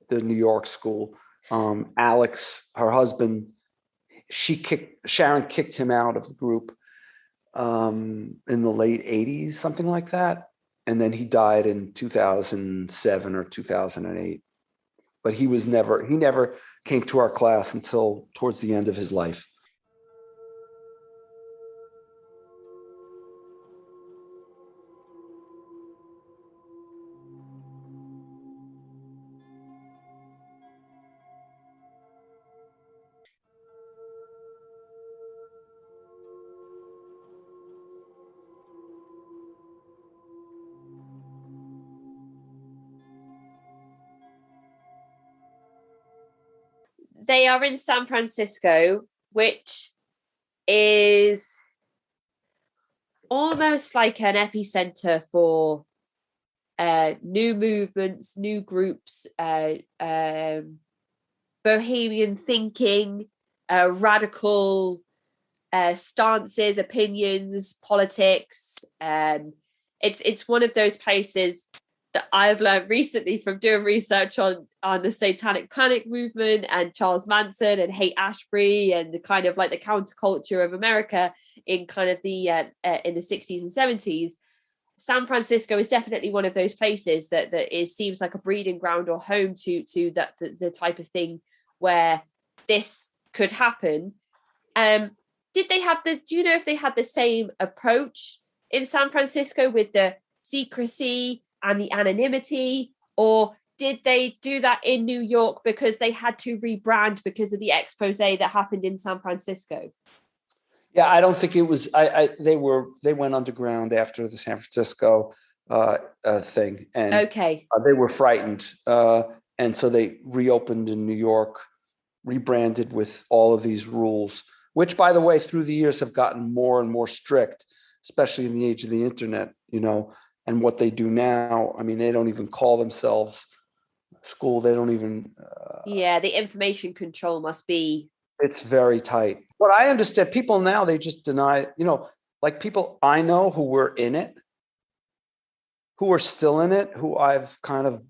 the New York school. Alex, her husband, Sharon kicked him out of the group in the late 80s, something like that. And then he died in 2007 or 2008. But he never came to our class until towards the end of his life. They are in San Francisco, which is almost like an epicenter for new movements, new groups, bohemian thinking, radical stances, opinions, politics. It's one of those places that I've learned recently from doing research on the Satanic Panic movement and Charles Manson and Haight-Ashbury and the kind of like the counterculture of America in kind of the in the 60s and 70s. San Francisco is definitely one of those places that seems like a breeding ground or home to that the type of thing where this could happen. Do you know if they had the same approach in San Francisco with the secrecy and the anonymity, or did they do that in New York because they had to rebrand because of the expose that happened in San Francisco? Yeah, I don't think it was. They went underground after the San Francisco thing, and okay, they were frightened, and so they reopened in New York, rebranded with all of these rules, which, by the way, through the years have gotten more and more strict, especially in the age of the internet. And what they do now, I mean, they don't even call themselves school. They don't even. The information control must be. It's very tight. What I understand, people now, they just deny, like people I know who were in it, who are still in it, who I've kind of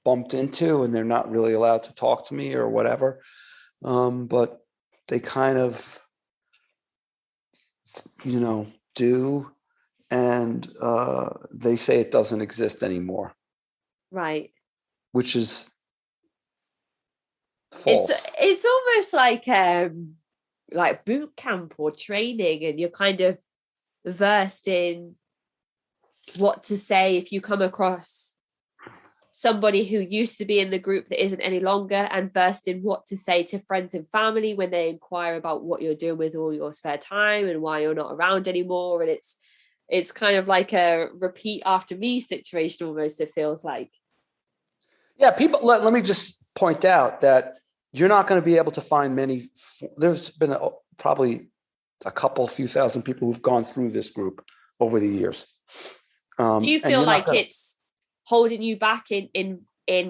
bumped into, and they're not really allowed to talk to me or whatever. But they kind of, do. And they say it doesn't exist anymore. Right. Which is false. It's almost like boot camp or training, and you're kind of versed in what to say if you come across somebody who used to be in the group that isn't any longer, and versed in what to say to friends and family when they inquire about what you're doing with all your spare time and why you're not around anymore. And it's kind of like a repeat after me situation almost, it feels like. Yeah, people, let me just point out that you're not going to be able to find many. There's been probably a few thousand people who've gone through this group over the years. Do you feel like it's holding you back in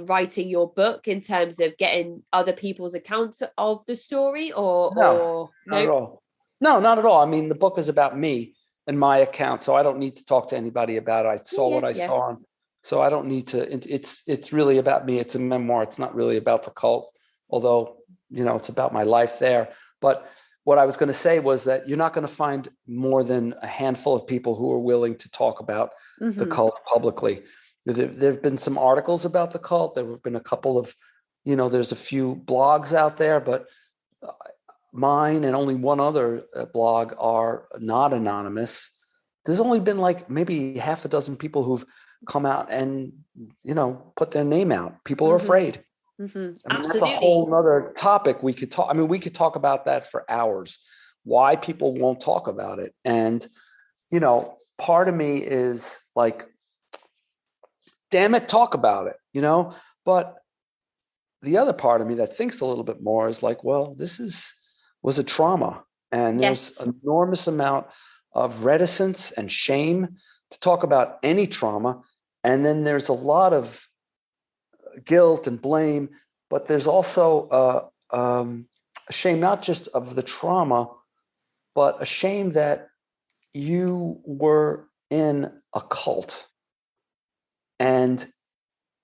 writing your book in terms of getting other people's accounts of the story, or no? Not at all. No, not at all. I mean, the book is about me and my account, so I don't need to talk to anybody about it. I saw what I saw, so I don't need to. It's really about me. It's a memoir. It's not really about the cult, although it's about my life there. But what I was going to say was that you're not going to find more than a handful of people who are willing to talk about the cult publicly. There've been some articles about the cult. There have been a couple of, there's a few blogs out there, but mine and only one other blog are not anonymous. There's only been like maybe half a dozen people who've come out and, put their name out. People are afraid. Mm-hmm. I mean, Absolutely. that's a whole other topic we could talk. I mean, we could talk about that for hours, why people won't talk about it. And, part of me is like, damn it, talk about it, but the other part of me that thinks a little bit more is like, well, this was a trauma, and there's an enormous amount of reticence and shame to talk about any trauma. And then there's a lot of guilt and blame, but there's also a shame, not just of the trauma, but a shame that you were in a cult. And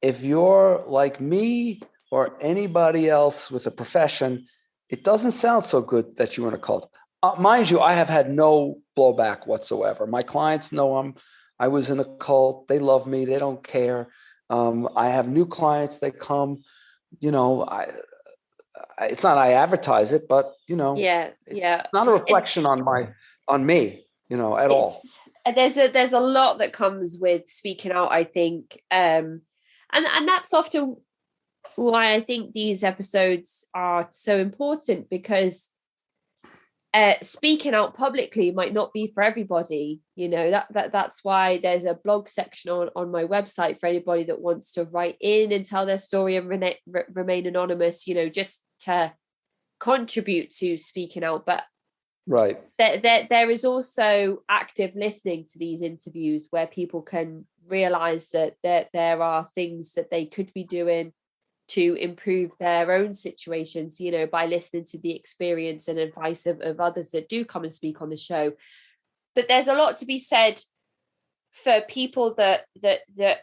if you're like me or anybody else with a profession, it doesn't sound so good that you were in a cult. Mind you, I have had no blowback whatsoever. My clients know I was in a cult. They love me. They don't care. I have new clients. They come, it's not, I advertise it, but it's not a reflection on me, at all. There's a lot that comes with speaking out, I think. And that's often why I think these episodes are so important, because speaking out publicly might not be for everybody. That's why there's a blog section on my website for anybody that wants to write in and tell their story and remain anonymous, just to contribute to speaking out. But right, there is also active listening to these interviews where people can realize that there are things that they could be doing to improve their own situations, by listening to the experience and advice of others that do come and speak on the show. But there's a lot to be said for people that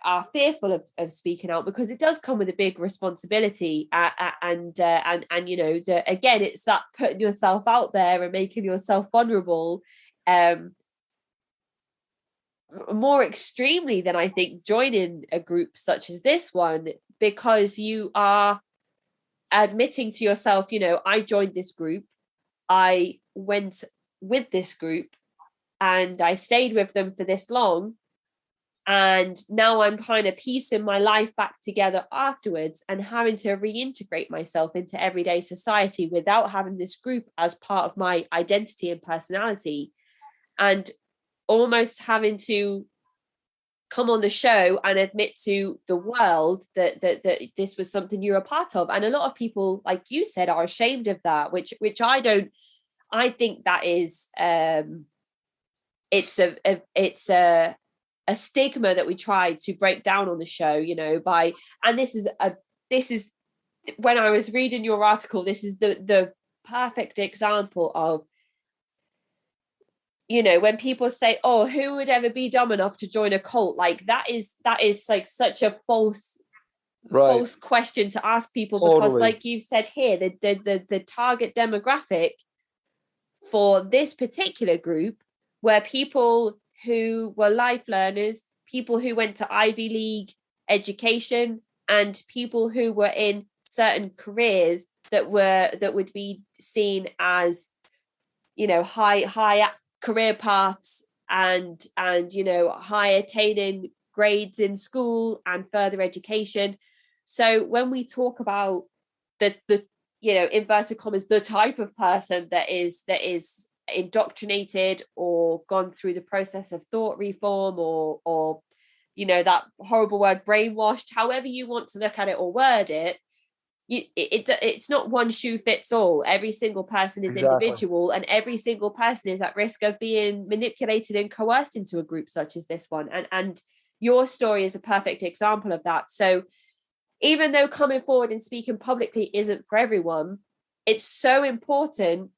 are fearful of speaking out, because it does come with a big responsibility, and again, it's that putting yourself out there and making yourself vulnerable more extremely than I think joining a group such as this one, because you are admitting to yourself, I joined this group, I went with this group, and I stayed with them for this long, and now I'm kind of piecing my life back together afterwards and having to reintegrate myself into everyday society without having this group as part of my identity and personality, and almost having to come on the show and admit to the world that this was something you're a part of. And a lot of people, like you said, are ashamed of that, which I don't. I think that is it's a stigma that we try to break down on the show, and this is when I was reading your article, this is the perfect example of, when people say, oh, who would ever be dumb enough to join a cult? Like that is like such a false question to ask people. Totally. Because like you've said here, the target demographic for this particular group were people who were life learners, people who went to Ivy League education, and people who were in certain careers that would be seen as, high career paths and high attaining grades in school and further education. So when we talk about the inverted commas, the type of person that is indoctrinated or gone through the process of thought reform or that horrible word brainwashed, however you want to look at it or word it, it's not one shoe fits all. Every single person is individual, and every single person is at risk of being manipulated and coerced into a group such as this one. And your story is a perfect example of that. So even though coming forward and speaking publicly isn't for everyone, it's so important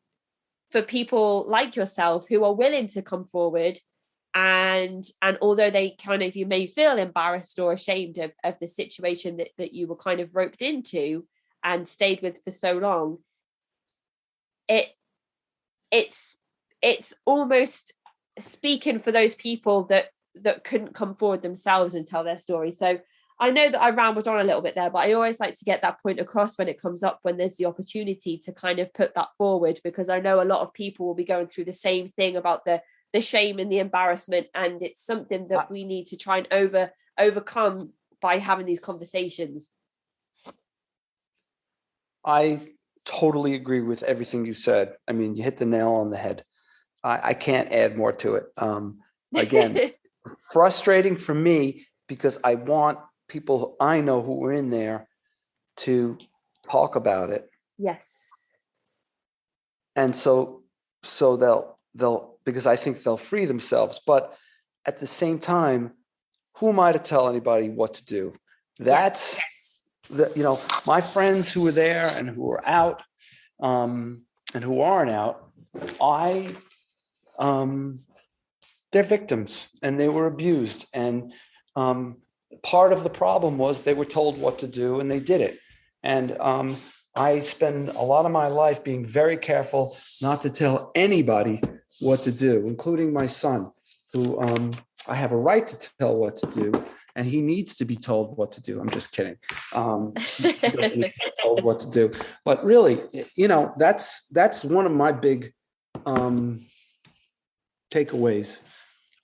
for people like yourself who are willing to come forward, and although you may feel embarrassed or ashamed of the situation that you were kind of roped into and stayed with for so long, it's almost speaking for those people that couldn't come forward themselves and tell their story. So I know that I rambled on a little bit there, but I always like to get that point across when it comes up, when there's the opportunity to kind of put that forward, because I know a lot of people will be going through the same thing about the shame and the embarrassment, and it's something that we need to try and overcome by having these conversations. I totally agree with everything you said. I mean, you hit the nail on the head. I can't add more to it. Again, frustrating for me, because I want people I know who were in there to talk about it. Yes. And so they'll because I think they'll free themselves. But at the same time, who am I to tell anybody what to do? That's my friends who were there and who were out, and who aren't out, they're victims and they were abused. And part of the problem was they were told what to do and they did it. And I spend a lot of my life being very careful not to tell anybody what to do, including my son, who I have a right to tell what to do, and he needs to be told what to do. I'm just kidding. He doesn't need to be told what to do. But really, that's one of my big takeaways.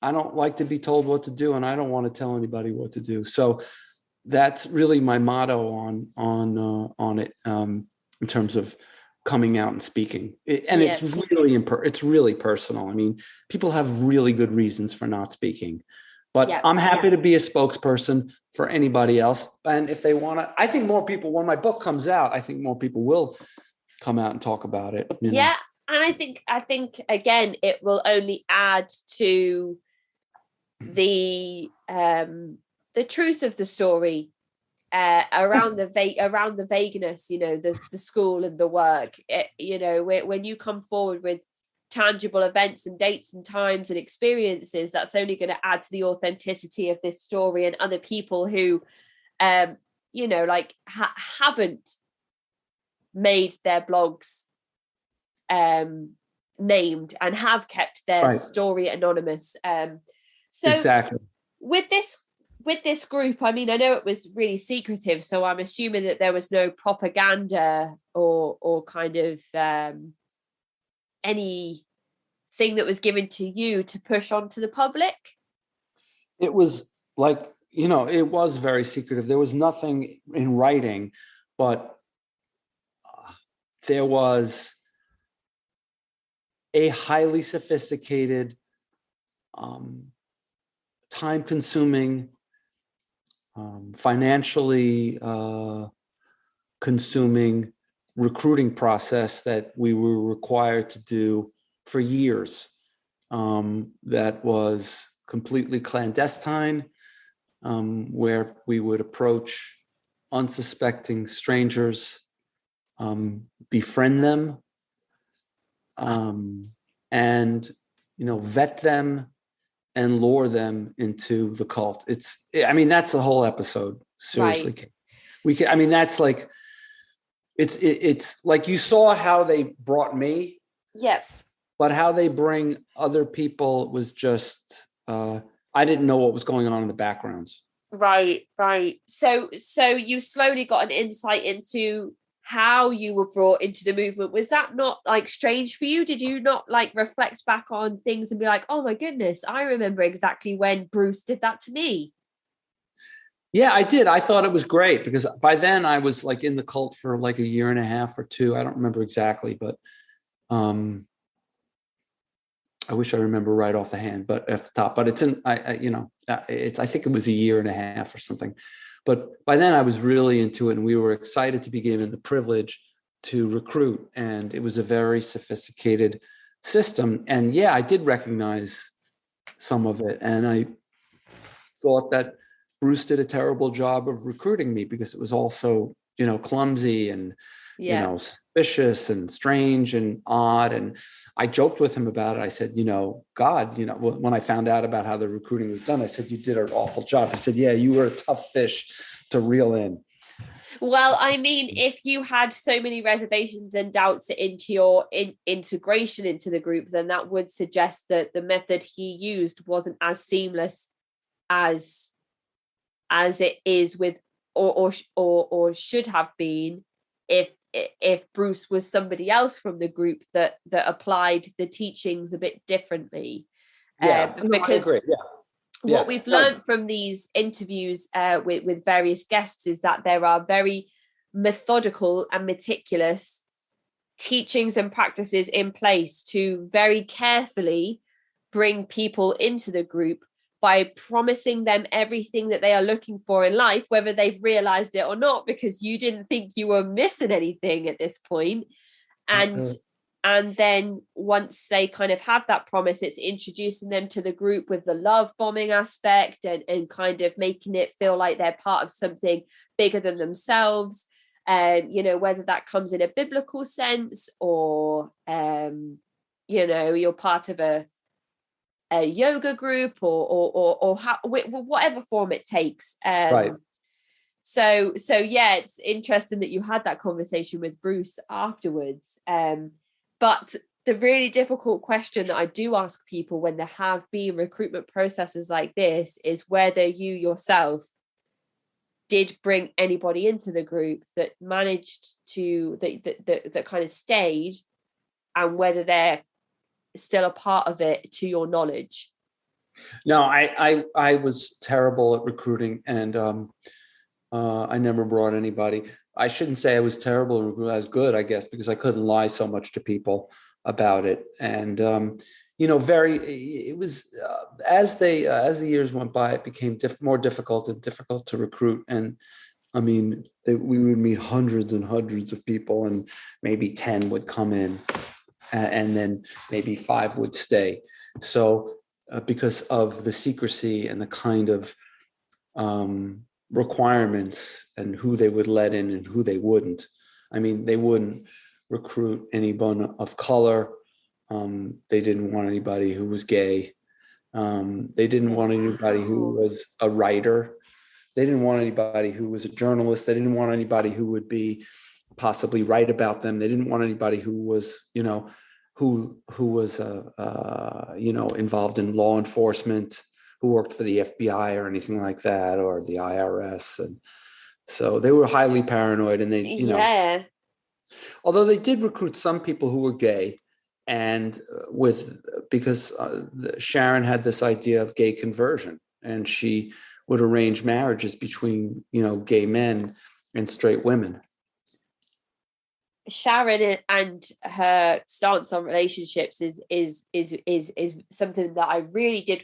I don't like to be told what to do, and I don't want to tell anybody what to do. So that's really my motto on it, in terms of coming out and speaking. Yes. It's really personal. I mean, people have really good reasons for not speaking, but I'm happy to be a spokesperson for anybody else. And if they want to, I think more people, when my book comes out, I think more people will come out and talk about it. Yeah. And I think again, it will only add to the truth of the story, around the vagueness, the school and the work. When you come forward with tangible events and dates and times and experiences, that's only going to add to the authenticity of this story, and other people who haven't made their blogs named and have kept their story anonymous. So exactly. With this group, I mean, I know it was really secretive, so I'm assuming that there was no propaganda or kind of anything that was given to you to push onto the public. It was it was very secretive. There was nothing in writing, but there was a highly sophisticated, time-consuming, financially consuming recruiting process that we were required to do for years, that was completely clandestine, where we would approach unsuspecting strangers, befriend them, and vet them and lure them into the cult. That's the whole episode. Seriously. Right. That's like, it's like, you saw how they brought me. Yep. But how they bring other people was just, I didn't know what was going on in the backgrounds. Right. So you slowly got an insight into how you were brought into the movement. Was that not strange for you? Did you not reflect back on things and be like, oh my goodness, I remember exactly when Bruce did that to me? Yeah, I did. I thought it was great because by then I was in the cult for a year and a half or two. I don't remember exactly, but I wish I remember right off the hand, but at the top, but it's in, I think it was a year and a half or something. But by then I was really into it, and we were excited to be given the privilege to recruit. And it was a very sophisticated system. And yeah, I did recognize some of it. And I thought that Bruce did a terrible job of recruiting me because it was also, clumsy and, suspicious and strange and odd. And I joked with him about it. I said, God, when I found out about how the recruiting was done, I said, you did an awful job. He said, yeah, you were a tough fish to reel in. Well, if you had so many reservations and doubts into your integration into the group, then that would suggest that the method he used wasn't as seamless as it is with, or should have been, if Bruce was somebody else from the group that applied the teachings a bit differently. Yeah, because I agree. Yeah. What we've learned from these interviews with various guests is that there are very methodical and meticulous teachings and practices in place to very carefully bring people into the group by promising them everything that they are looking for in life, whether they've realized it or not, because you didn't think you were missing anything at this point. And And then once they kind of have that promise, it's introducing them to the group with the love bombing aspect, and kind of making it feel like they're part of something bigger than themselves. Whether that comes in a biblical sense, or, you're part of a yoga group, or whatever form it takes. Right. So yeah, it's interesting that you had that conversation with Bruce afterwards. But the really difficult question that I do ask people when there have been recruitment processes like this is whether you yourself did bring anybody into the group that managed to, that kind of stayed, and whether they're still a part of it to your knowledge. No, I was terrible at recruiting, and I never brought anybody. I shouldn't say I was terrible at recruiting. I was good, I guess, because I couldn't lie so much to people about it. And it was as the years went by, it became more difficult to recruit. And I mean, we would meet hundreds and hundreds of people, and maybe 10 would come in, and then maybe 5 would stay. So because of the secrecy and the kind of requirements and who they would let in and who they wouldn't. I mean, they wouldn't recruit anyone of color. They didn't want anybody who was gay. They didn't want anybody who was a writer. They didn't want anybody who was a journalist. They didn't want anybody who would be possibly right about them. They didn't want anybody who was, who was involved in law enforcement, who worked for the FBI or anything like that, or the IRS. And so they were highly paranoid, and they, although they did recruit some people who were gay, and because Sharon had this idea of gay conversion, and she would arrange marriages between, gay men and straight women. Sharon and her stance on relationships is something that I really did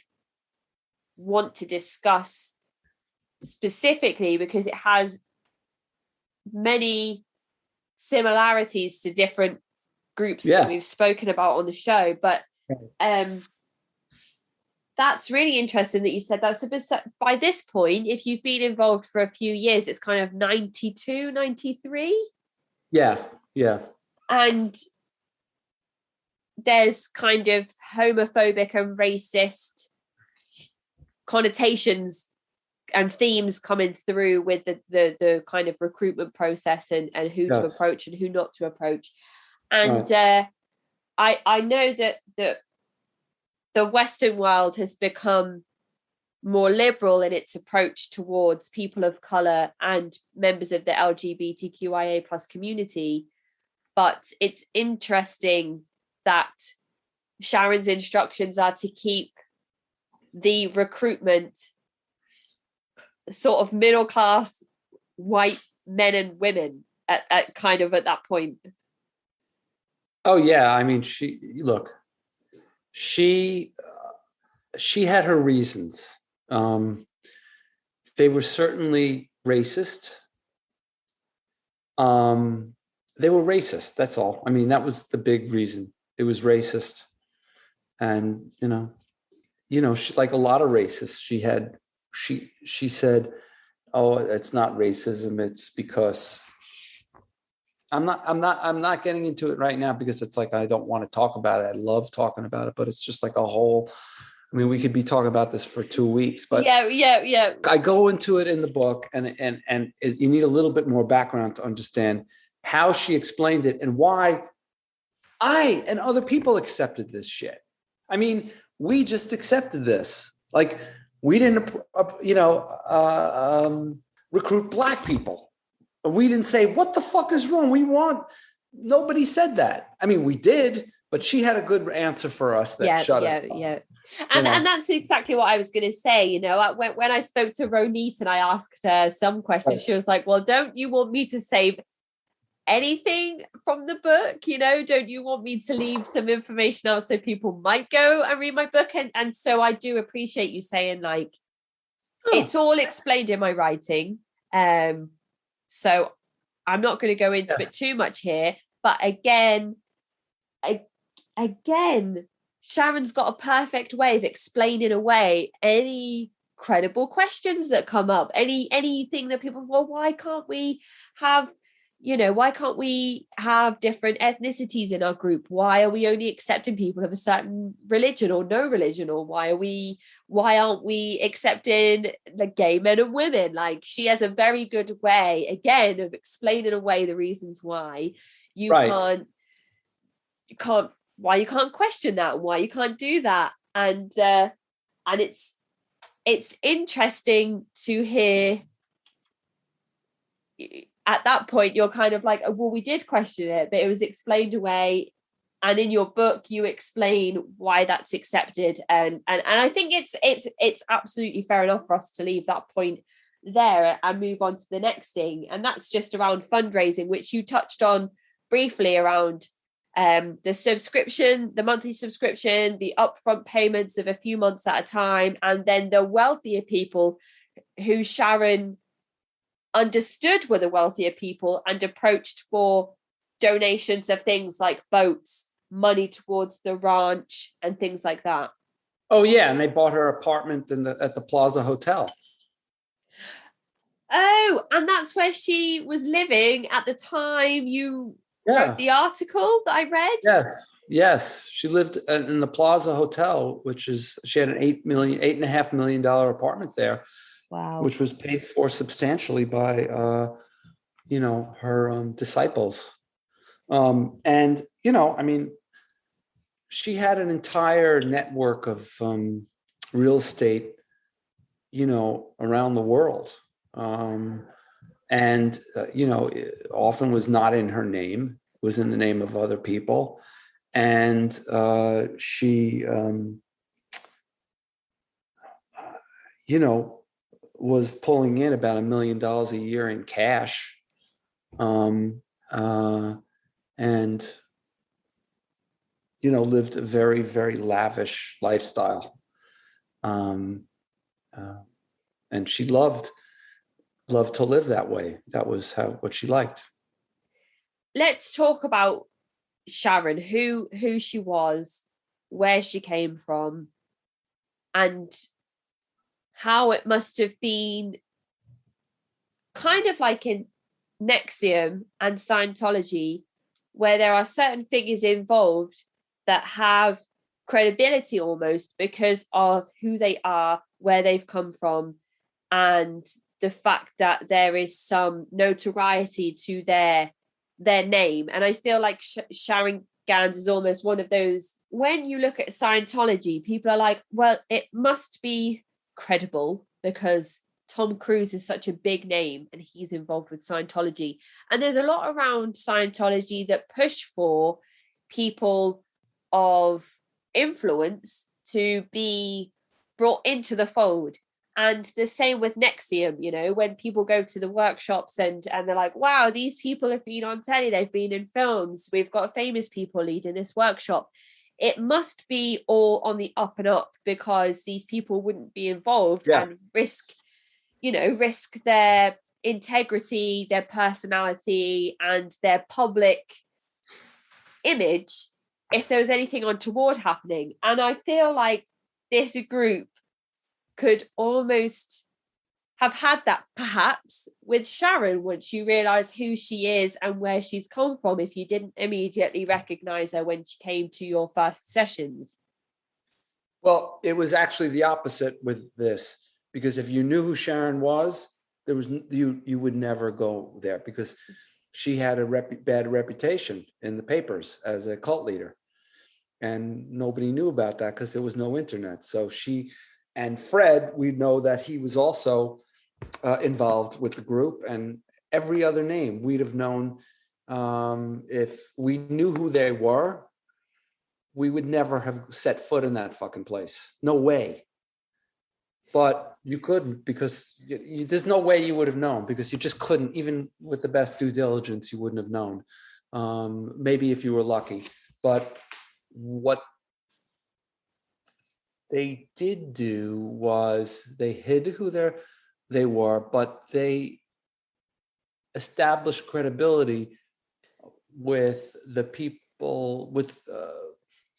want to discuss specifically, because it has many similarities to different groups that we've spoken about on the show. But that's really interesting that you said that. So by this point, if you've been involved for a few years, it's kind of 92, 93. Yeah. And there's kind of homophobic and racist connotations and themes coming through with the kind of recruitment process, and who to approach and who not to approach. And I know that the Western world has become more liberal in its approach towards people of color and members of the LGBTQIA plus community. But it's interesting that Sharon's instructions are to keep the recruitment sort of middle class white men and women at that point. Oh yeah, I mean, she had her reasons. They were certainly racist. They were racist. That's all. I mean, that was the big reason. It was racist, and she, like a lot of racists, she said, "Oh, it's not racism. It's because." I'm not getting into it right now, because it's like, I don't want to talk about it. I love talking about it, but it's just like a whole, I mean, we could be talking about this for 2 weeks, but yeah. I go into it in the book, and you need a little bit more background to understand how she explained it and why I and other people accepted this shit. I mean, we just accepted this. Like, we didn't, recruit Black people. We didn't say, what the fuck is wrong? Nobody said that. I mean, we did, but she had a good answer for us that shut us up. Yeah. And that's exactly what I was going to say. When I spoke to Ronit and I asked her some questions, she was like, well, don't you want me to save anything from the book? Don't you want me to leave some information out so people might go and read my book? And so I do appreciate you saying, like, it's all explained in my writing. So I'm not going to go into it too much here. But again, again, Sharon's got a perfect way of explaining away any credible questions that come up, anything that people, well, why can't we have different ethnicities in our group? Why are we only accepting people of a certain religion or no religion? Or why aren't we accepting the gay men and women? Like, she has a very good way, again, of explaining away the reasons why you can't why you can't question that, and why you can't do that. And it's interesting to hear. At that point, you're kind of like, oh, well, we did question it, but it was explained away. And in your book, you explain why that's accepted. And I think it's absolutely fair enough for us to leave that point there and move on to the next thing. And that's just around fundraising, which you touched on briefly, around the monthly subscription, the upfront payments of a few months at a time, and then the wealthier people who Sharon understood were the wealthier people and approached for donations of things like boats, money towards the ranch, and things like that. Oh yeah, and they bought her apartment at the Plaza Hotel. Oh, and that's where she was living at the time you wrote the article that I read? Yes. She lived in the Plaza Hotel, she had an $8.5 million apartment there. Wow. Which was paid for substantially by, her disciples. And, she had an entire network of real estate, around the world. It often was not in her name, was in the name of other people. And she, was pulling in about $1 million a year in cash. Lived a very, very lavish lifestyle. And she loved to live that way. That was what she liked. Let's talk about Sharon, who she was, where she came from, and how it must have been kind of like in NXIVM and Scientology, where there are certain figures involved that have credibility almost because of who they are, where they've come from, and the fact that there is some notoriety to their name. And I feel like Sharon Gans is almost one of those. When you look at Scientology, people are like, well, it must be credible because Tom Cruise is such a big name and he's involved with Scientology. And there's a lot around Scientology that push for people of influence to be brought into the fold. And the same with NXIVM, when people go to the workshops and they're like, wow, these people have been on telly, they've been in films, we've got famous people leading this workshop. It must be all on the up and up because these people wouldn't be involved and risk their integrity, their personality, and their public image if there was anything untoward happening. And I feel like this group could almost have had that perhaps with Sharon once you realise who she is and where she's come from, if you didn't immediately recognise her when she came to your first sessions. Well, it was actually the opposite with this, because if you knew who Sharon was, you would never go there because she had a bad reputation in the papers as a cult leader. And nobody knew about that because there was no internet. So she and Fred, we know that he was also involved with the group, and every other name we'd have known. If we knew who they were, we would never have set foot in that fucking place. No way. But you couldn't because there's no way you would have known because you just couldn't. Even with the best due diligence, you wouldn't have known. Maybe if you were lucky. But what they did do was they hid who they were, but they established credibility with the people, with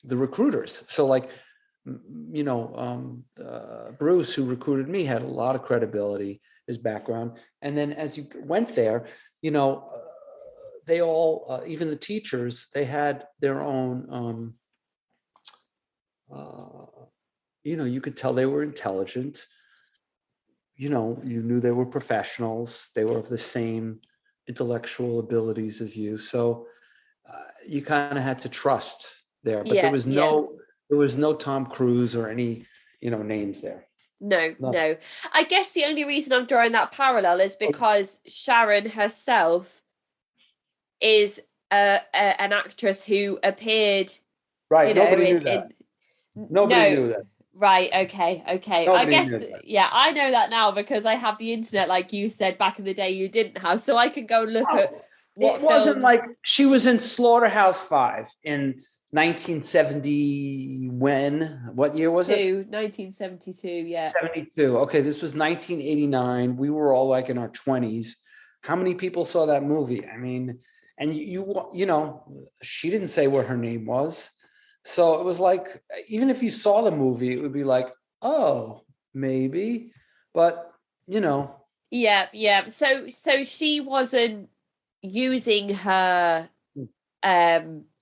the recruiters. So like, Bruce, who recruited me, had a lot of credibility, his background. And then as you went there, they all, even the teachers, they had their own, you could tell they were intelligent. You knew they were professionals. They were of the same intellectual abilities as you. So you kind of had to trust there, but there was no Tom Cruise or any, names there. No. I guess the only reason I'm drawing that parallel is because Sharon herself is an actress who appeared. Right. Nobody knew that. Nobody knew that. Right. Okay. Nobody I guess, knew that. yeah, I know that now because I have the internet, like you said, back in the day you didn't have. So I can go and look at what it wasn't films. Like she was in Slaughterhouse-Five in 1970. What year was it? 1972. Yeah. 72. Okay. This was 1989. We were all like in our 20s. How many people saw that movie? I mean, and she didn't say what her name was. So it was like, even if you saw the movie, it would be like, oh, maybe, but Yeah. So she wasn't using her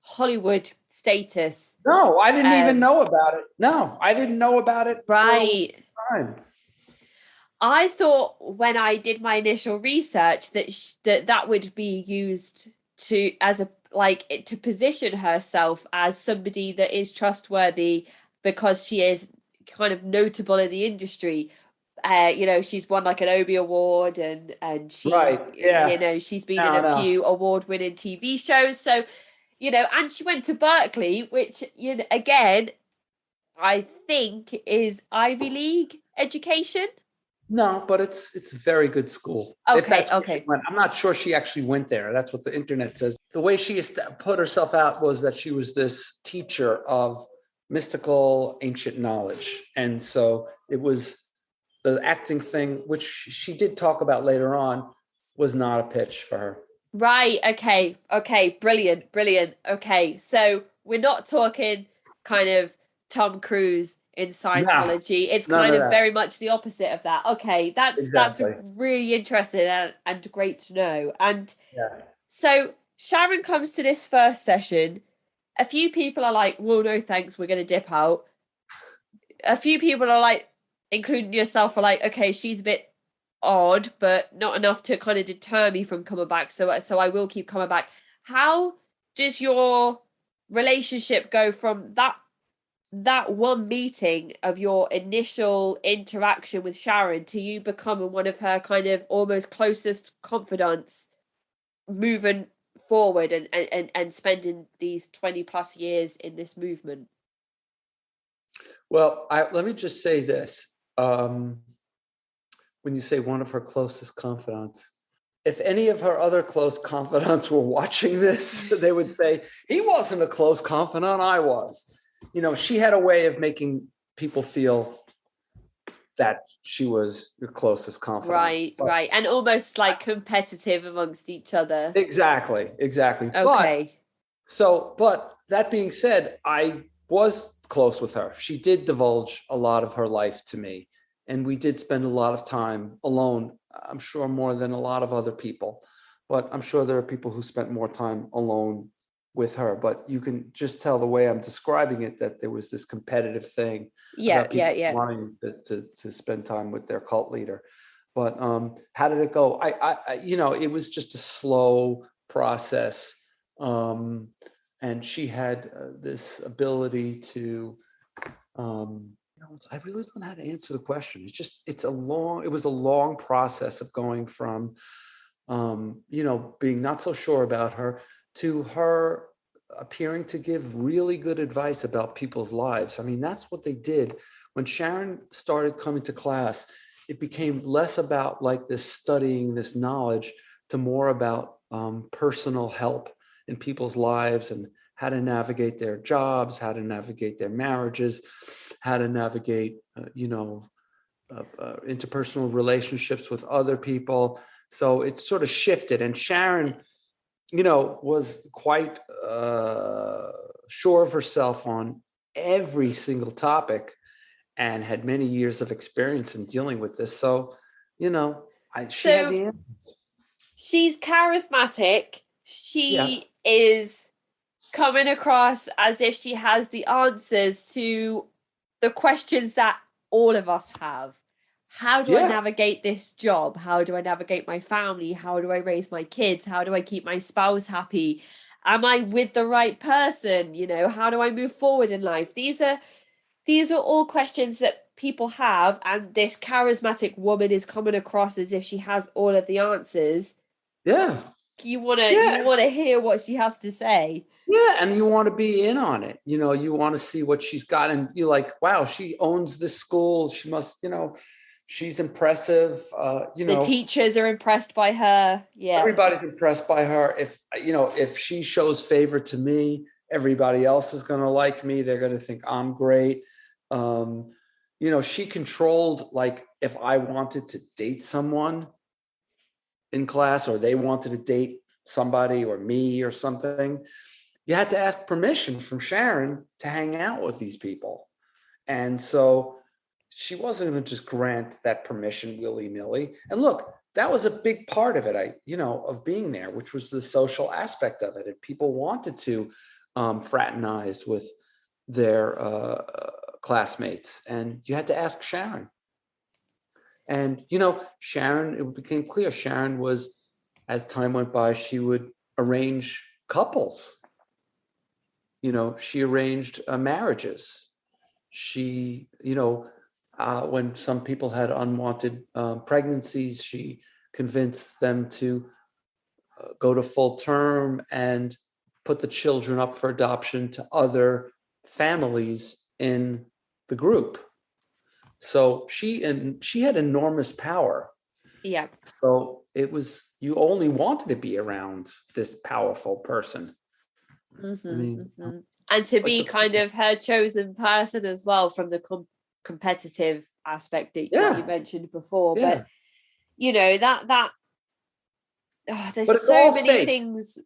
Hollywood status. No, I didn't even know about it. No, I didn't know about it. Right. For a long time. I thought when I did my initial research that would be used to position herself as somebody that is trustworthy because she is kind of notable in the industry. She's won like an Obie Award and she, right. Yeah. she's been in a few award-winning TV shows. So, and she went to Berkeley, which, again, I think is Ivy League education. No, but it's a very good school. Okay. I'm not sure she actually went there. That's what the internet says. The way she put herself out was that she was this teacher of mystical ancient knowledge. And so it was the acting thing, which she did talk about later on, was not a pitch for her. Right. Okay. Brilliant. Okay. So we're not talking kind of Tom Cruise in Scientology. It's kind of very much the opposite of that. Okay, that's really interesting and great to know. And so Sharon comes to this first session. A few people are like, well, no thanks, we're going to dip out. A few people are like, including yourself, are like, okay, she's a bit odd, but not enough to kind of deter me from coming back. So I will keep coming back. How does your relationship go from that one meeting of your initial interaction with Sharon to you becoming one of her kind of almost closest confidants moving forward and spending these 20 plus years in this movement? Well, let me just say this. When you say one of her closest confidants, if any of her other close confidants were watching this, they would say, he wasn't a close confidant, I was. She had a way of making people feel that she was your closest confidant. Right. And almost like competitive amongst each other. Exactly. Okay. But that being said, I was close with her. She did divulge a lot of her life to me. And we did spend a lot of time alone. I'm sure more than a lot of other people. But I'm sure there are people who spent more time alone with her, but you can just tell the way I'm describing it that there was this competitive thing. Wanting to spend time with their cult leader. But how did it go? I it was just a slow process. And she had this ability to, I really don't know how to answer the question. It was a long process of going from, being not so sure about her to her appearing to give really good advice about people's lives. I mean, that's what they did. When Sharon started coming to class, it became less about like this studying this knowledge to more about personal help in people's lives and how to navigate their jobs, how to navigate their marriages, how to navigate, interpersonal relationships with other people. So it sort of shifted. And Sharon, was quite sure of herself on every single topic and had many years of experience in dealing with this. So, she had So the answers. she's charismatic. Yeah. She is coming across as if she has the answers to the questions that all of us have. How do I Yeah. navigate this job? How do I navigate my family? How do I raise my kids? How do I keep my spouse happy? Am I with the right person? How do I move forward in life? These are all questions that people have, and this charismatic woman is coming across as if she has all of the answers. Yeah. You want to hear what she has to say. Yeah, and you want to be in on it. You want to see what she's got, and you're like, wow, she owns this school. She must, she's impressive. The teachers are impressed by her. Yeah. Everybody's impressed by her. If she shows favor to me, everybody else is going to like me. They're going to think I'm great. She controlled, like, if I wanted to date someone in class, or they wanted to date somebody or me or something, you had to ask permission from Sharon to hang out with these people. And so she wasn't going to just grant that permission willy-nilly. And look, that was a big part of it, of being there, which was the social aspect of it. And people wanted to fraternize with their classmates. And you had to ask Sharon. And, Sharon, it became clear, Sharon was, as time went by, she would arrange couples. She arranged marriages. She, when some people had unwanted pregnancies, she convinced them to go to full term and put the children up for adoption to other families in the group. So she had enormous power. Yeah. So you only wanted to be around this powerful person. Mm-hmm, and to be kind of her chosen person as well, from the competitive aspect that you mentioned before. But there's so many fake things.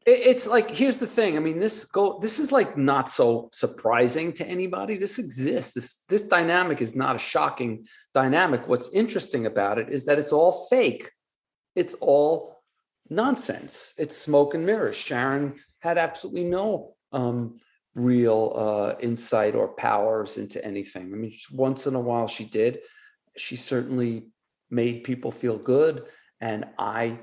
It's like, here's the thing. This is like not so surprising to anybody. This exists. This dynamic is not a shocking dynamic. What's interesting about it is that it's all fake. It's all nonsense. It's smoke and mirrors. Sharon had absolutely no real insight or powers into anything. Once in a while she did. She certainly made people feel good. And I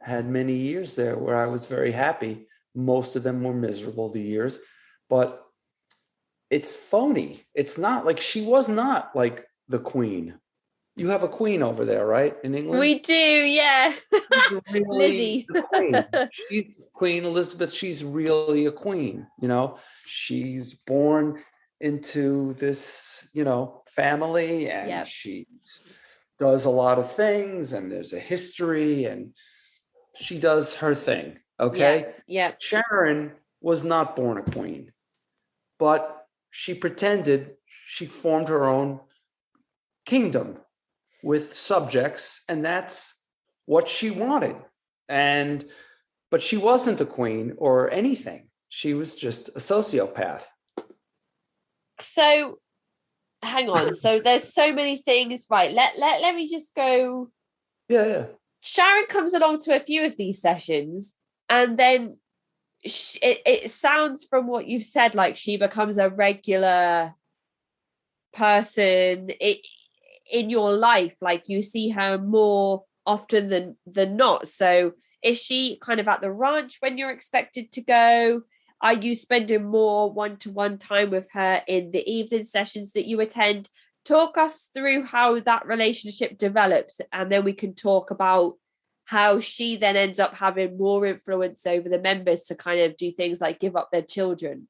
had many years there where I was very happy. Most of them were miserable, the years, but it's phony. It's not like, she was not like the queen. You have a queen over there, right? In England? We do, yeah. She's really Lizzie. the queen. She's Queen Elizabeth. She's really a queen. She's born into this, family, and she does a lot of things, and there's a history, and she does her thing. Okay. Yeah. Sharon was not born a queen, but she pretended she formed her own kingdom with subjects, and that's what she wanted. But she wasn't a queen or anything. She was just a sociopath. So hang on. So there's so many things, right? Let me just go. Yeah. Sharon comes along to a few of these sessions, and then it sounds from what you've said like she becomes a regular person in your life. Like, you see her more often than not. So is she kind of at the ranch when you're expected to go? Are you spending more one-to-one time with her in the evening sessions that you attend? Talk us through how that relationship develops, and then we can talk about how she then ends up having more influence over the members to kind of do things like give up their children.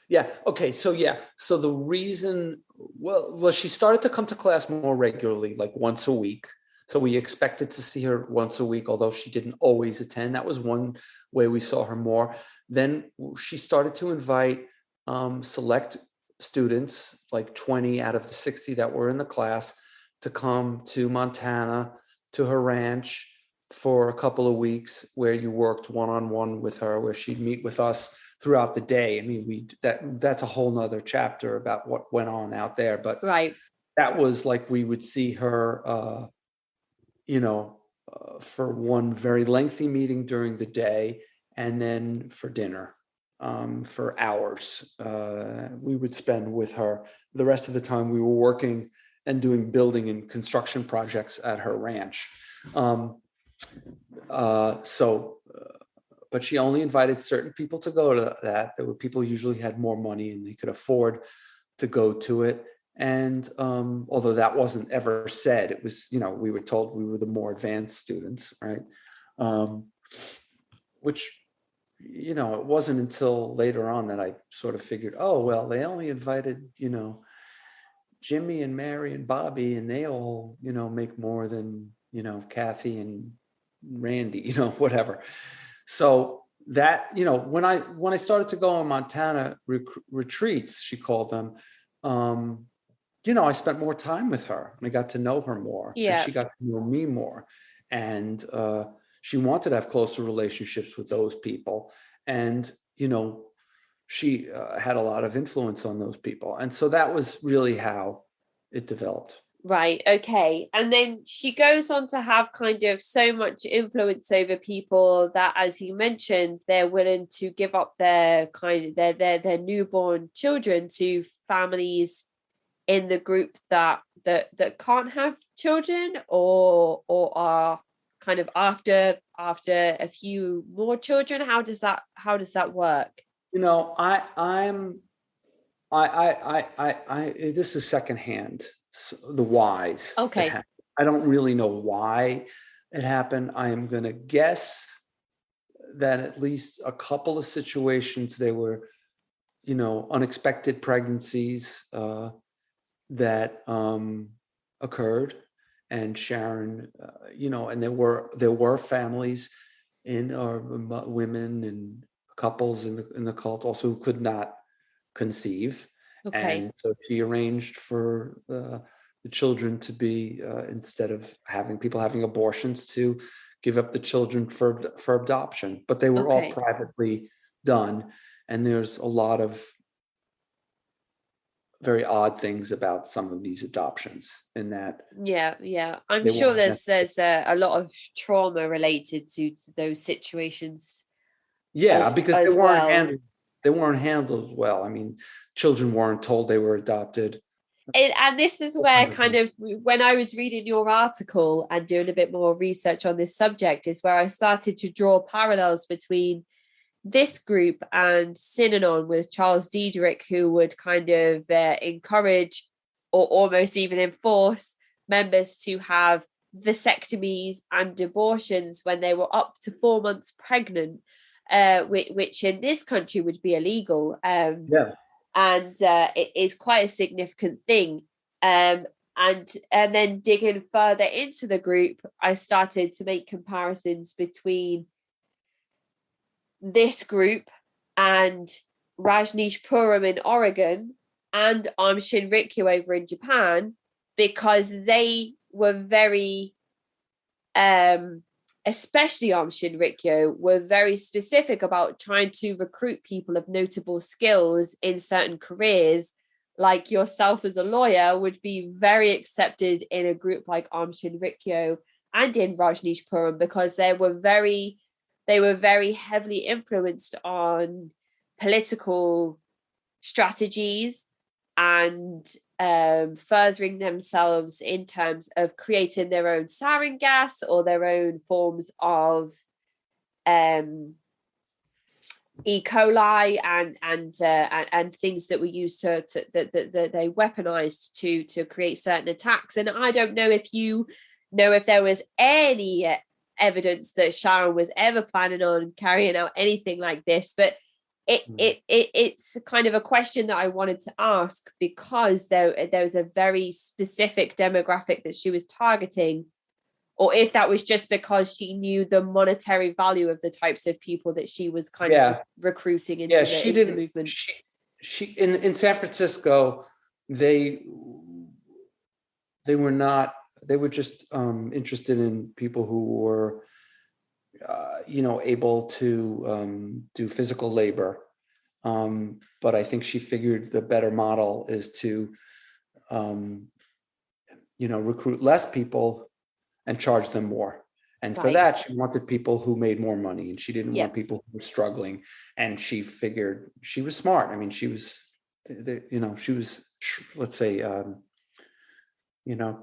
Yeah. Okay. So the reason, well, she started to come to class more regularly, like once a week. So we expected to see her once a week, although she didn't always attend. That was one way we saw her more. Then she started to invite select students, like 20 out of the 60 that were in the class, to come to Montana, to her ranch for a couple of weeks, where you worked one-on-one with her, where she'd meet with us throughout the day. I mean, that's a whole nother chapter about what went on out there. But Right. that was like, we would see her, for one very lengthy meeting during the day, and then for dinner, for hours. We would spend with her. The rest of the time we were working and doing building and construction projects at her ranch. But she only invited certain people to go to that. There were people who usually had more money and they could afford to go to it. And although that wasn't ever said, it was, we were told we were the more advanced students, right? Which, it wasn't until later on that I sort of figured, oh, well, they only invited, Jimmy and Mary and Bobby, and they all, make more than, Kathy and Randy, whatever. So that, when I started to go on Montana retreats, she called them, I spent more time with her and I got to know her more. Yeah. And she got to know me more. And she wanted to have closer relationships with those people. And, she had a lot of influence on those people. And so that was really how it developed. Right. Okay. And then she goes on to have kind of so much influence over people that, as you mentioned, they're willing to give up their their newborn children to families in the group that can't have children, or are kind of after a few more children. How does that work? This is secondhand. The whys. Okay. I don't really know why it happened. I am going to guess that at least a couple of situations, they were, unexpected pregnancies that occurred. And Sharon, and there were families women and couples in the cult also who could not conceive. Okay. And so she arranged for the children to be, instead of people having abortions, to give up the children for adoption. But they were all privately done. And there's a lot of very odd things about some of these adoptions in that. Yeah. I'm sure there's a lot of trauma related to those situations. Yeah, because they weren't handled well. I mean, children weren't told they were adopted. And this is where kind of, when I was reading your article and doing a bit more research on this subject, is where I started to draw parallels between this group and Synanon with Charles Diederich, who would kind of encourage or almost even enforce members to have vasectomies and abortions when they were up to 4 months pregnant. Which in this country would be illegal. And it is quite a significant thing. And then digging further into the group, I started to make comparisons between this group and Rajneeshpuram in Oregon and Aum Shinrikyo over in Japan, because they were very especially Aum Shinrikyo, were very specific about trying to recruit people of notable skills in certain careers. Like yourself as a lawyer would be very accepted in a group like Aum Shinrikyo and in Rajneeshpuram, because they were very heavily influenced on political strategies and furthering themselves in terms of creating their own sarin gas or their own forms of E. coli and things that were used that they weaponized to create certain attacks. And I don't know if you know if there was any evidence that Sharon was ever planning on carrying out anything like this, but it's kind of a question that I wanted to ask, because there was a very specific demographic that she was targeting, or if that was just because she knew the monetary value of the types of people that she was kind of recruiting into the movement. She in San Francisco, they were not. They were just interested in people who were, able to do physical labor, But I think she figured the better model is to, recruit less people and charge them more. And for Right. that, she wanted people who made more money, and she didn't Yeah. want people who were struggling. And she figured she was smart. I mean, she was, let's say,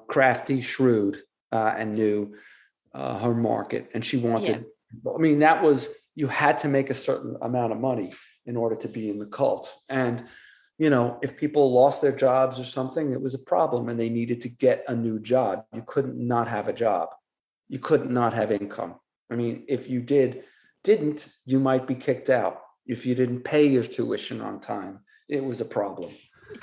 crafty, shrewd, and knew her market. And she wanted, I mean, you had to make a certain amount of money in order to be in the cult. And, if people lost their jobs or something, it was a problem, and they needed to get a new job. You couldn't not have a job. You couldn't not have income. I mean, if you didn't, you might be kicked out. If you didn't pay your tuition on time, it was a problem.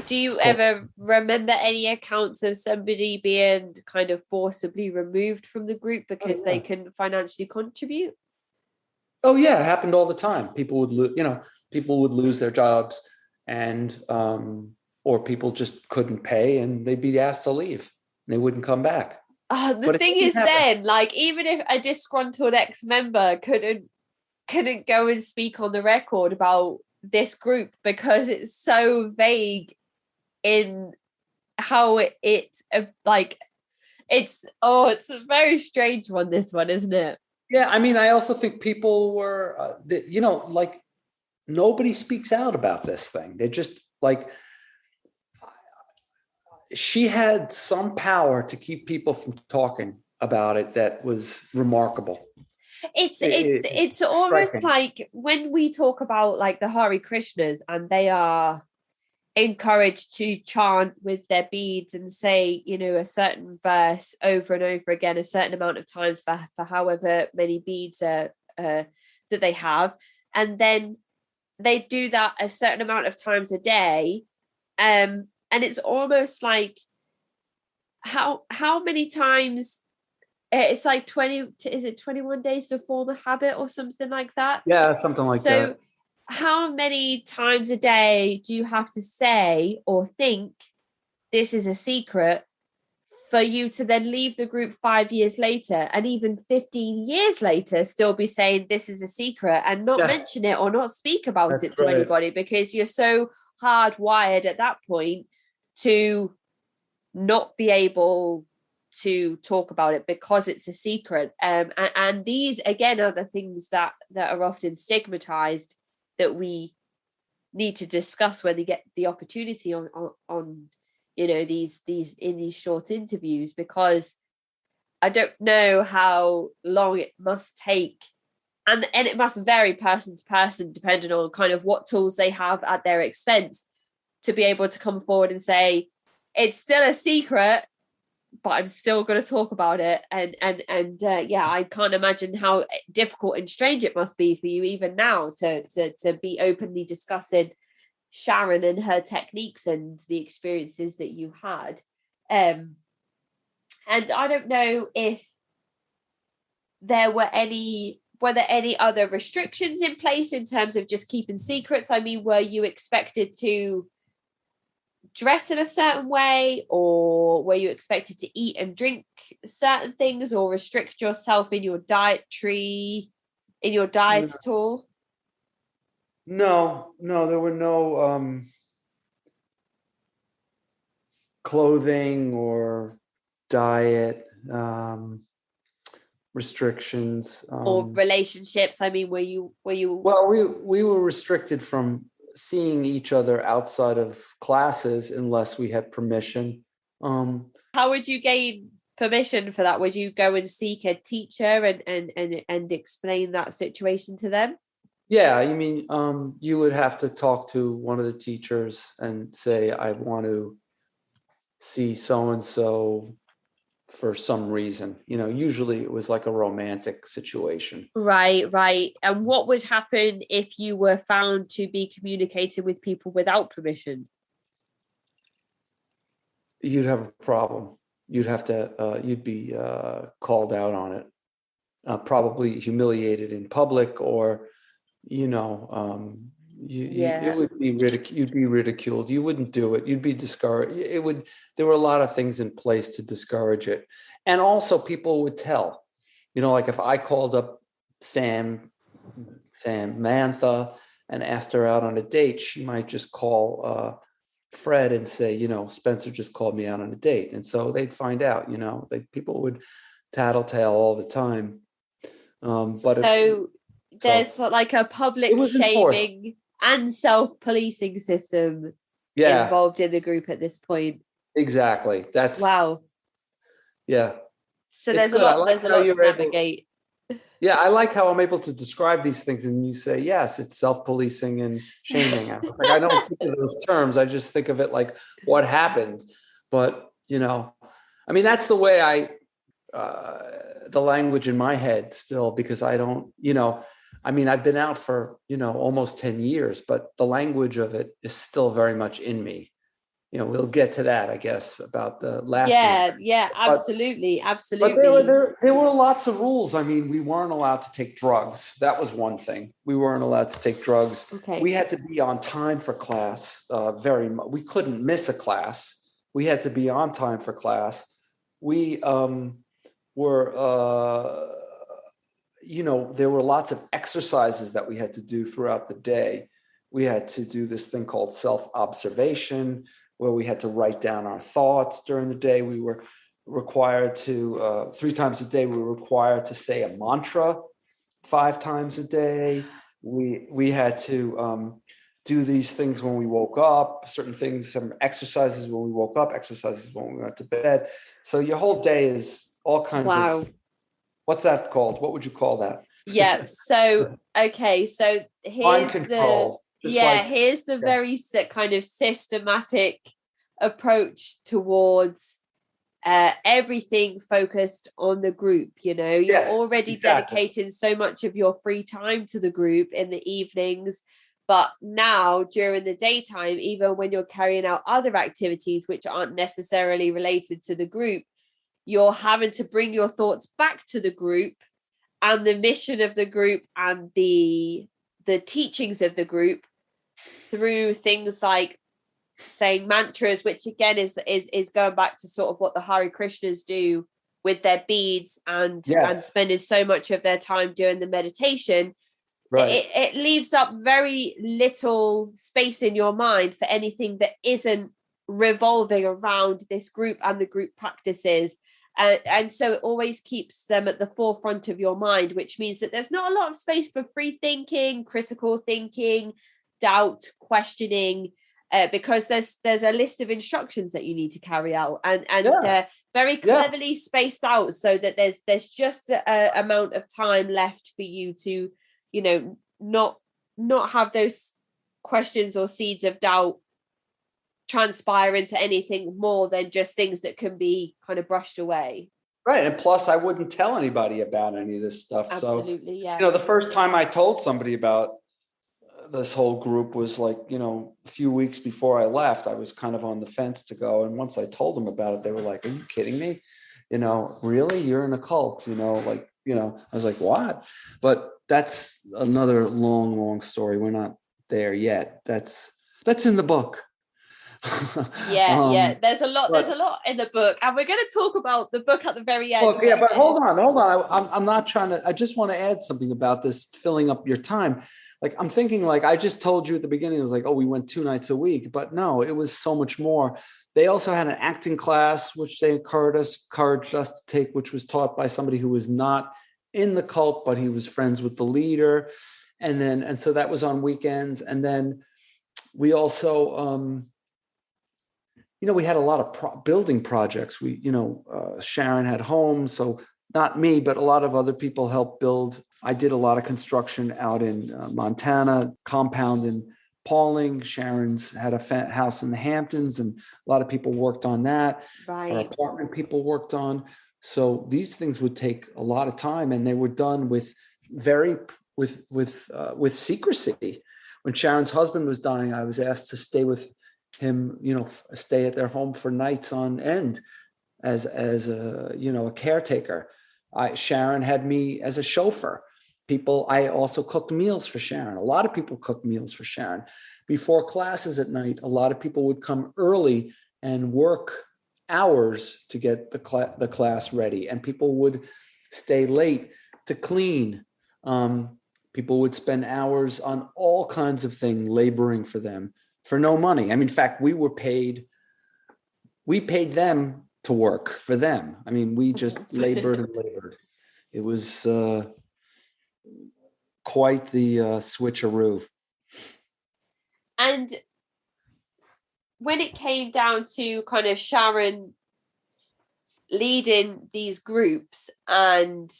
Do you ever remember any accounts of somebody being kind of forcibly removed from the group because they couldn't financially contribute? Oh yeah, it happened all the time. People would lose their jobs, and or people just couldn't pay, and they'd be asked to leave. They wouldn't come back. The thing is, then, like, even if a disgruntled ex-member couldn't go and speak on the record about this group because it's so vague in how it's a very strange one, this one, isn't it? Yeah, I mean, I also think people were, nobody speaks out about this thing. They're just like, she had some power to keep people from talking about it. That was remarkable. It's almost striking. Like when we talk about like the Hare Krishnas, and they are encouraged to chant with their beads and say, a certain verse over and over again, a certain amount of times for however many beads that they have. And then they do that a certain amount of times a day. And it's almost like how many times it's like 21 days to form a habit or something like that? Yeah, something like that. So how many times a day do you have to say or think this is a secret for you to then leave the group 5 years later, and even 15 years later still be saying this is a secret and not mention it or not speak about it to anybody, because you're so hardwired at that point to not be able to talk about it because it's a secret. And these again are the things that are often stigmatized, that we need to discuss when they get the opportunity on these in these short interviews, because I don't know how long it must take, and it must vary person to person depending on kind of what tools they have at their expense to be able to come forward and say it's still a secret, but I'm still going to talk about it. And I can't imagine how difficult and strange it must be for you even now to be openly discussing Sharon and her techniques and the experiences that you had. And I don't know if were there any other restrictions in place in terms of just keeping secrets? I mean, were you expected to dress in a certain way, or were you expected to eat and drink certain things, or restrict yourself in your diet at all? No, there were no clothing or diet restrictions or relationships. I mean, were you well, we were restricted from seeing each other outside of classes unless we had permission. How would you gain permission for that? Would you go and seek a teacher and explain that situation to them? Yeah, I mean, you would have to talk to one of the teachers and say, I want to see so-and-so for some reason. Usually it was like a romantic situation. Right. And what would happen if you were found to be communicating with people without permission? You'd have a problem. You'd have to, you'd be called out on it, probably humiliated in public, or, it would be you'd be ridiculed. You wouldn't do it. You'd be discouraged. There were a lot of things in place to discourage it. And also people would tell, like if I called up Samantha and asked her out on a date, she might just call Fred and say, Spencer just called me out on a date. And so they'd find out, people would tattletale all the time. There's like a public shaming and self-policing system involved in the group at this point. Exactly. That's wow. Yeah. So there's a lot to navigate. Yeah, I like how I'm able to describe these things and you say, yes, it's self-policing and shaming. Like, I don't think of those terms. I just think of it like what happened. But, that's the way the language in my head still, because I don't, I've been out for, almost 10 years, but the language of it is still very much in me. We'll get to that, I guess, about the last. Yeah, absolutely. But there were lots of rules. We weren't allowed to take drugs. That was one thing. We weren't allowed to take drugs. Okay. We had to be on time for class. We couldn't miss a class. We had to be on time for class. We were, there were lots of exercises that we had to do throughout the day. We had to do this thing called self-observation, where we had to write down our thoughts during the day. We were required to, 3 times a day, we were required to say a mantra 5 times a day. We had to do these things when we woke up, certain things, some exercises when we woke up, exercises when we went to bed. So your whole day is all kinds of, what's that called? What would you call that? Yeah. So, okay. So here's here's the very kind of systematic approach towards everything focused on the group. You're already dedicating so much of your free time to the group in the evenings, but now during the daytime, even when you're carrying out other activities which aren't necessarily related to the group, you're having to bring your thoughts back to the group and the mission of the group and the teachings of the group through things like saying mantras, which again is going back to sort of what the Hare Krishnas do with their beads and spending so much of their time doing the meditation. Right. It leaves up very little space in your mind for anything that isn't revolving around this group and the group practices. And so it always keeps them at the forefront of your mind, which means that there's not a lot of space for free thinking, critical thinking, doubt, questioning, because there's a list of instructions that you need to carry out and very cleverly spaced out so that there's just a amount of time left for you to, not have those questions or seeds of doubt transpire into anything more than just things that can be kind of brushed away. Right. And plus I wouldn't tell anybody about any of this stuff. Absolutely, so, the first time I told somebody about this whole group was like, a few weeks before I left. I was kind of on the fence to go. And once I told them about it, they were like, are you kidding me? Really? You're in a cult, I was like, what? But that's another long story. We're not there yet. That's in the book. There's a lot in the book, and we're going to talk about the book at the very end. But hold on. I'm not trying to. I just want to add something about this filling up your time. Like I'm thinking, like I just told you at the beginning, it was like, oh, we went 2 nights a week, but no, it was so much more. They also had an acting class, which they encouraged us to take, which was taught by somebody who was not in the cult, but he was friends with the leader, and so that was on weekends, and then we also. We had a lot of building projects. Sharon had homes, so not me, but a lot of other people helped build. I did a lot of construction out in Montana, compound in Pauling. Sharon's had a house in the Hamptons, and a lot of people worked on that. Right. Our apartment people worked on. So these things would take a lot of time, and they were done with secrecy. When Sharon's husband was dying, I was asked to stay with him, stay at their home for nights on end as a caretaker. Sharon had me as a chauffeur. I also cooked meals for Sharon. A lot of people cooked meals for Sharon. Before classes at night, a lot of people would come early and work hours to get the class ready. And people would stay late to clean. People would spend hours on all kinds of things, laboring for them for no money. I mean, in fact, we paid them to work for them. I mean, we just labored and labored. It was quite the switcheroo. And when it came down to kind of Sharon leading these groups and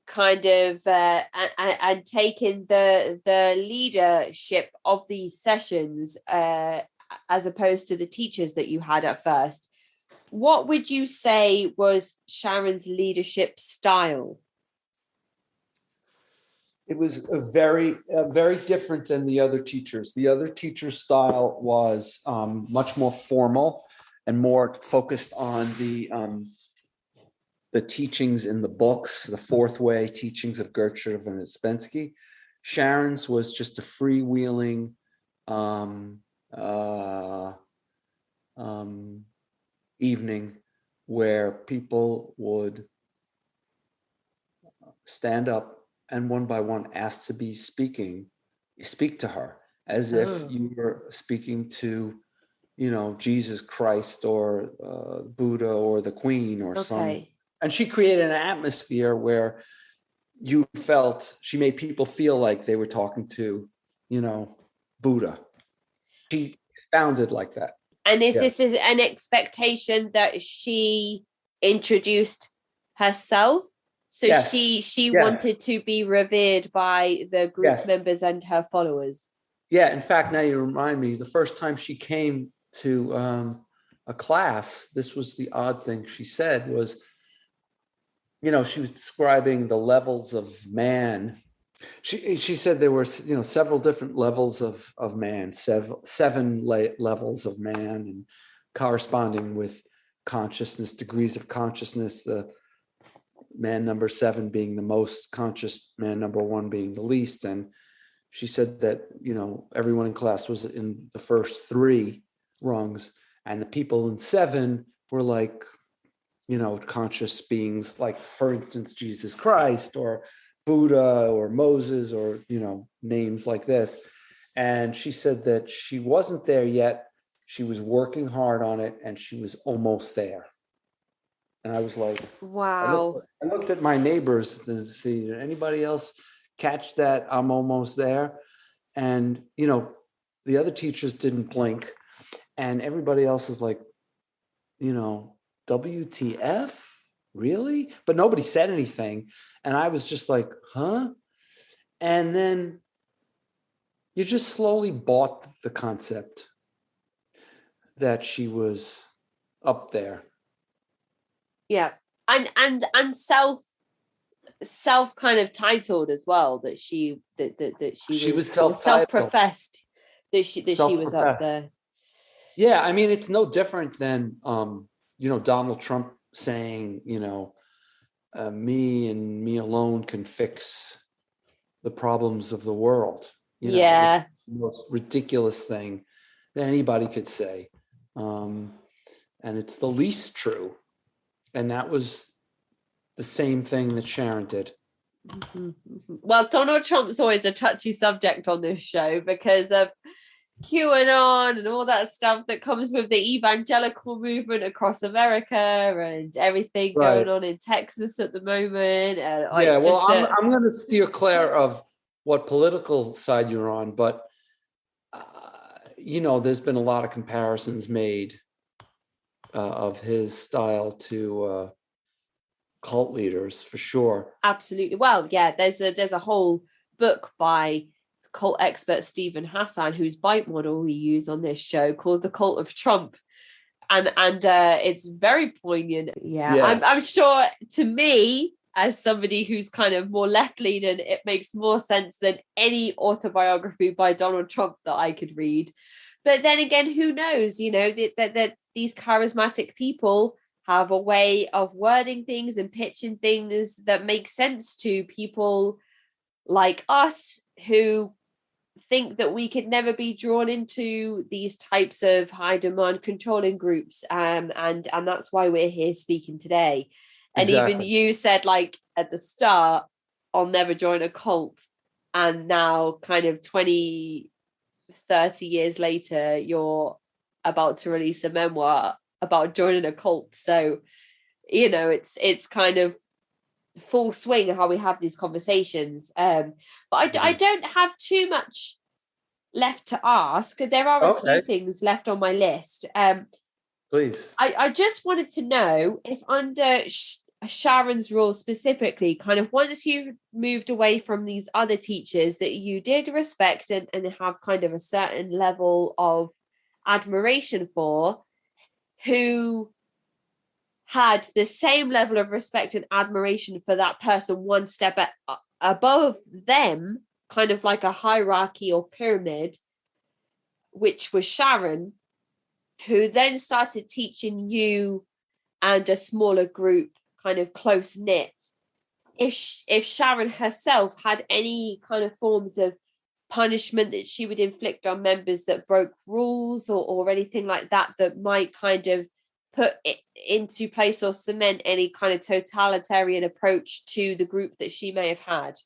kind of and taking the leadership of these sessions as opposed to the teachers that you had at first, what would you say was Sharon's leadership style? It was very different than the other teachers. The other teachers' style was much more formal and more focused on the teachings in the books, the Fourth Way teachings of Gertrude and Ouspensky. Sharon's was just a freewheeling evening where people would stand up and one by one ask to speak to her as if you were speaking to, Jesus Christ or Buddha or the Queen or some. And she created an atmosphere where you felt, she made people feel like they were talking to, Buddha. She sounded like that. And is this an expectation that she introduced herself? So yes. she wanted to be revered by the group members and her followers. Yeah. In fact, now you remind me, the first time she came to a class, this was the odd thing she said was, she was describing the levels of man. She said there were, several different levels of man, seven levels of man, and corresponding with consciousness, degrees of consciousness, the man number 7 being the most conscious, man number 1 being the least. And she said that, everyone in class was in the first 3 rungs, and the people in 7 were like, conscious beings, like, for instance, Jesus Christ or Buddha or Moses or, names like this. And she said that she wasn't there yet. She was working hard on it and she was almost there. And I was like, wow. I looked at my neighbors to see, did anybody else catch that I'm almost there? And, the other teachers didn't blink and everybody else is like, WTF? Really? But nobody said anything. And I was just like, huh? And then you just slowly bought the concept that she was up there. Yeah. And self kind of titled as well, that she was self-professed that she was up there. Yeah, I mean, it's no different than Donald Trump saying, me and me alone can fix the problems of the world. The most ridiculous thing that anybody could say. And it's the least true. And that was the same thing that Sharon did. Mm-hmm. Well, Donald Trump's always a touchy subject on this show because of QAnon and all that stuff that comes with the evangelical movement across America and everything going on in Texas at the moment. I'm going to steer clear of what political side you're on, but there's been a lot of comparisons made of his style to cult leaders, for sure. Absolutely. Well, yeah, there's a whole book by cult expert Stephen Hassan, whose bite model we use on this show, called The Cult of Trump, and it's very poignant. I'm sure, to me, as somebody who's kind of more left-leaning, it makes more sense than any autobiography by Donald Trump that I could read. But then again, who knows? That these charismatic people have a way of wording things and pitching things that make sense to people like us who think that we could never be drawn into these types of high demand controlling groups, and that's why we're here speaking today. And exactly. Even you said, like, at the start, I'll never join a cult. And now kind of 20, 30 years later, you're about to release a memoir about joining a cult. So, you know, it's kind of full swing how we have these conversations. But I don't have too much left to ask. There are a few things left on my list. Please. I just wanted to know if under Sharon's rule specifically, kind of once you've moved away from these other teachers that you did respect and have kind of a certain level of admiration for, who had the same level of respect and admiration for that person one step above them, kind of like a hierarchy or pyramid, which was Sharon, who then started teaching you and a smaller group, kind of close knit. If Sharon herself had any kind of forms of punishment that she would inflict on members that broke rules or anything like that might kind of put it into place or cement any kind of totalitarian approach to the group that she may have had.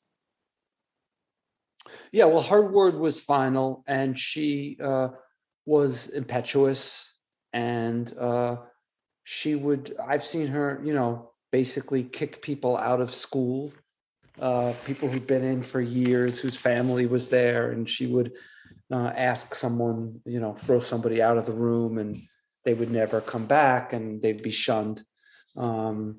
Yeah, well, her word was final, and she was impetuous, and I've seen her, you know, basically kick people out of school, people who'd been in for years, whose family was there, and she would ask someone, you know, throw somebody out of the room, and they would never come back, and they'd be shunned. You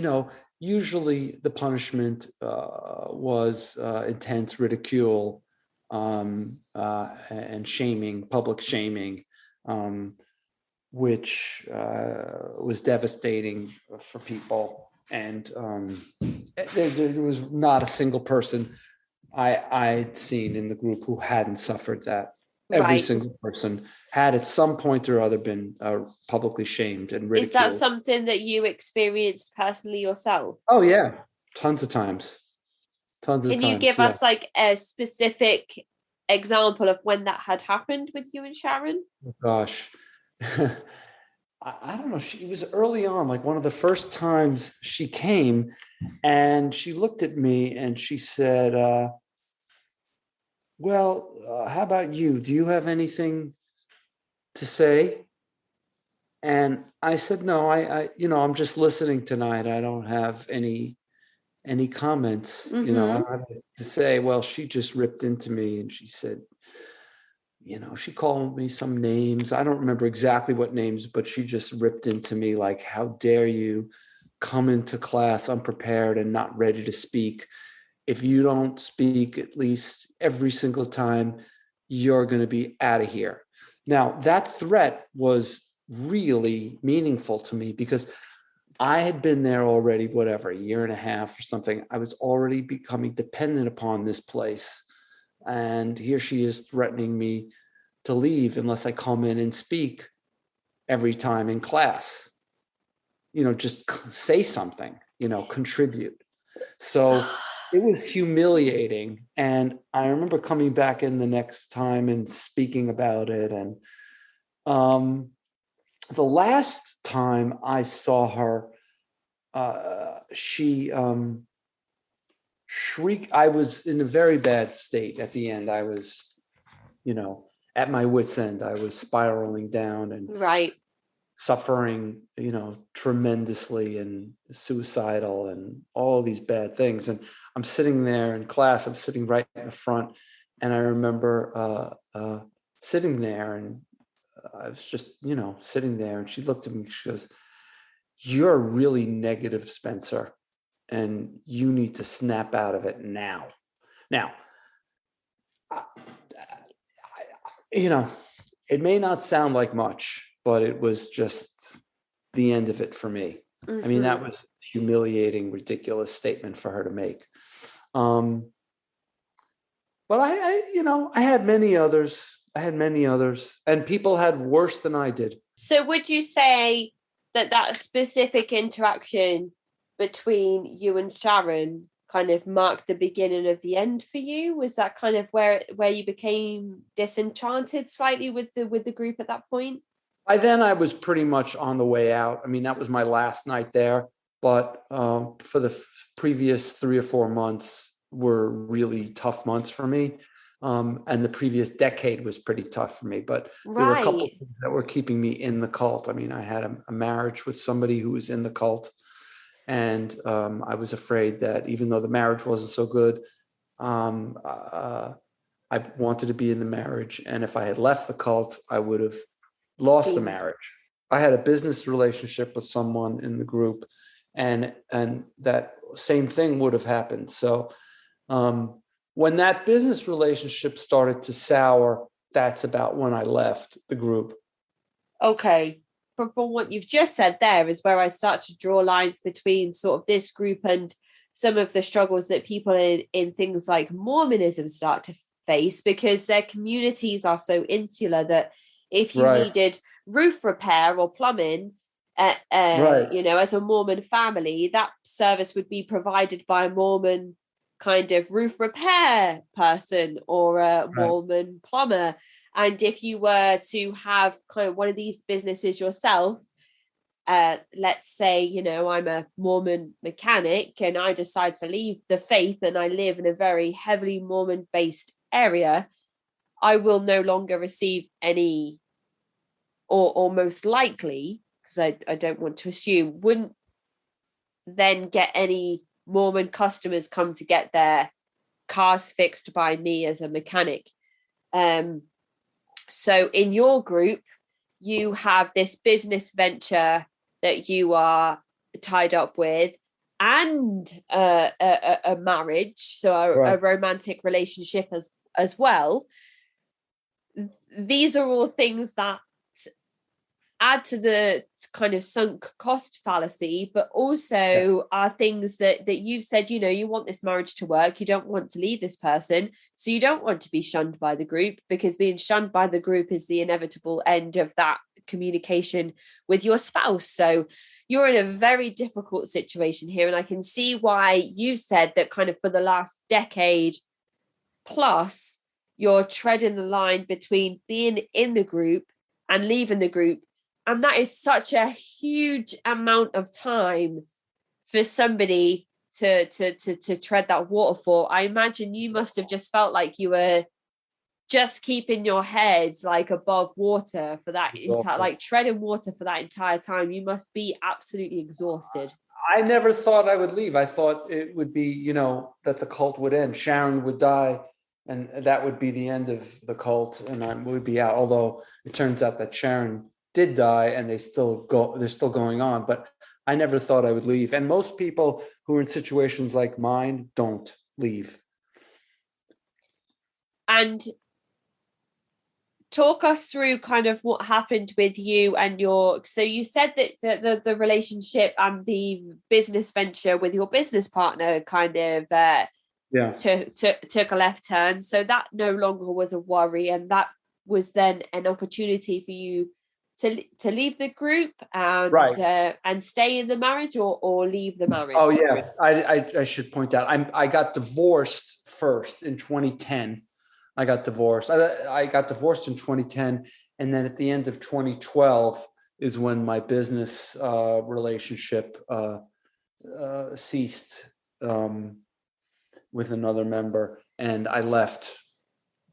know, usually the punishment was intense ridicule and shaming, public shaming, which was devastating for people. And there was not a single person I'd seen in the group who hadn't suffered that. Every single person had at some point or other been publicly shamed and ridiculed. Is that something that you experienced personally yourself? Oh, yeah. Tons of times. Can you give us like a specific example of when that had happened with you and Sharon? Oh, gosh. I don't know. She was early on, like one of the first times she came, and she looked at me and she said, how about you? Do you have anything to say? And I said, no, I'm just listening tonight. I don't have any comments, I don't have to say. Well, she just ripped into me and she said, she called me some names. I don't remember exactly what names, but she just ripped into me like, how dare you come into class unprepared and not ready to speak? If you don't speak at least every single time, you're going to be out of here. Now, that threat was really meaningful to me because I had been there already, a year and a half or something. I was already becoming dependent upon this place. And here she is threatening me to leave unless I come in and speak every time in class. Just say something, contribute. So it was humiliating. And I remember coming back in the next time and speaking about it. And the last time I saw her, she shrieked. I was in a very bad state at the end. I was, at my wit's end. I was spiraling down and suffering, tremendously and suicidal and all these bad things. And I'm sitting there in class. I'm sitting right in the front. And I remember sitting there, and I was just, sitting there, and she looked at me. She goes, "You're really negative, Spencer, and you need to snap out of it now." Now, it may not sound like much, but it was just the end of it for me. Mm-hmm. I mean, that was a humiliating, ridiculous statement for her to make. But I had many others. And people had worse than I did. So would you say that specific interaction between you and Sharon kind of marked the beginning of the end for you? Was that kind of where you became disenchanted slightly with the group at that point? By then I was pretty much on the way out. I mean, that was my last night there. but for the previous 3 or 4 months were really tough months for me. And the previous decade was pretty tough for me, but there were a couple of things that were keeping me in the cult. I mean, I had a marriage with somebody who was in the cult, and I was afraid that even though the marriage wasn't so good, I wanted to be in the marriage. And if I had left the cult, I would have lost the marriage. I had a business relationship with someone in the group, and that same thing would have happened. So when that business relationship started to sour, that's about when I left the group. Okay. From what you've just said there is where I start to draw lines between sort of this group and some of the struggles that people in things like Mormonism start to face, because their communities are so insular that if you needed roof repair or plumbing, as a Mormon family, that service would be provided by a Mormon kind of roof repair person or a Mormon plumber. And if you were to have kind of one of these businesses yourself, let's say, I'm a Mormon mechanic and I decide to leave the faith and I live in a very heavily Mormon-based area, I will no longer receive any, or most likely, because I don't want to assume, wouldn't then get any Mormon customers come to get their cars fixed by me as a mechanic. So in your group, you have this business venture that you are tied up with, and a marriage, so a romantic relationship as well. These are all things that add to the kind of sunk cost fallacy, but also are things that you've said, you want this marriage to work, you don't want to leave this person, so you don't want to be shunned by the group, because being shunned by the group is the inevitable end of that communication with your spouse. So you're in a very difficult situation here, and I can see why you've said that kind of for the last decade plus, you're treading the line between being in the group and leaving the group. And that is such a huge amount of time for somebody to tread that waterfall. I imagine you must have just felt like you were just keeping your head like above water for that entire, like treading water for that entire time. You must be absolutely exhausted. I never thought I would leave. I thought it would be, that the cult would end. Sharon would die, and that would be the end of the cult, and I would be out. Although it turns out that Sharon did die, and they're still going on. But I never thought I would leave. And most people who are in situations like mine don't leave. And talk us through kind of what happened with you and so you said that the relationship and the business venture with your business partner kind of took a left turn. So that no longer was a worry, and that was then an opportunity for you to leave the group and stay in the marriage or leave the marriage. Oh yeah, I should point out I got divorced first in 2010. I got divorced. I got divorced in 2010, and then at the end of 2012 is when my business relationship ceased with another member, and I left.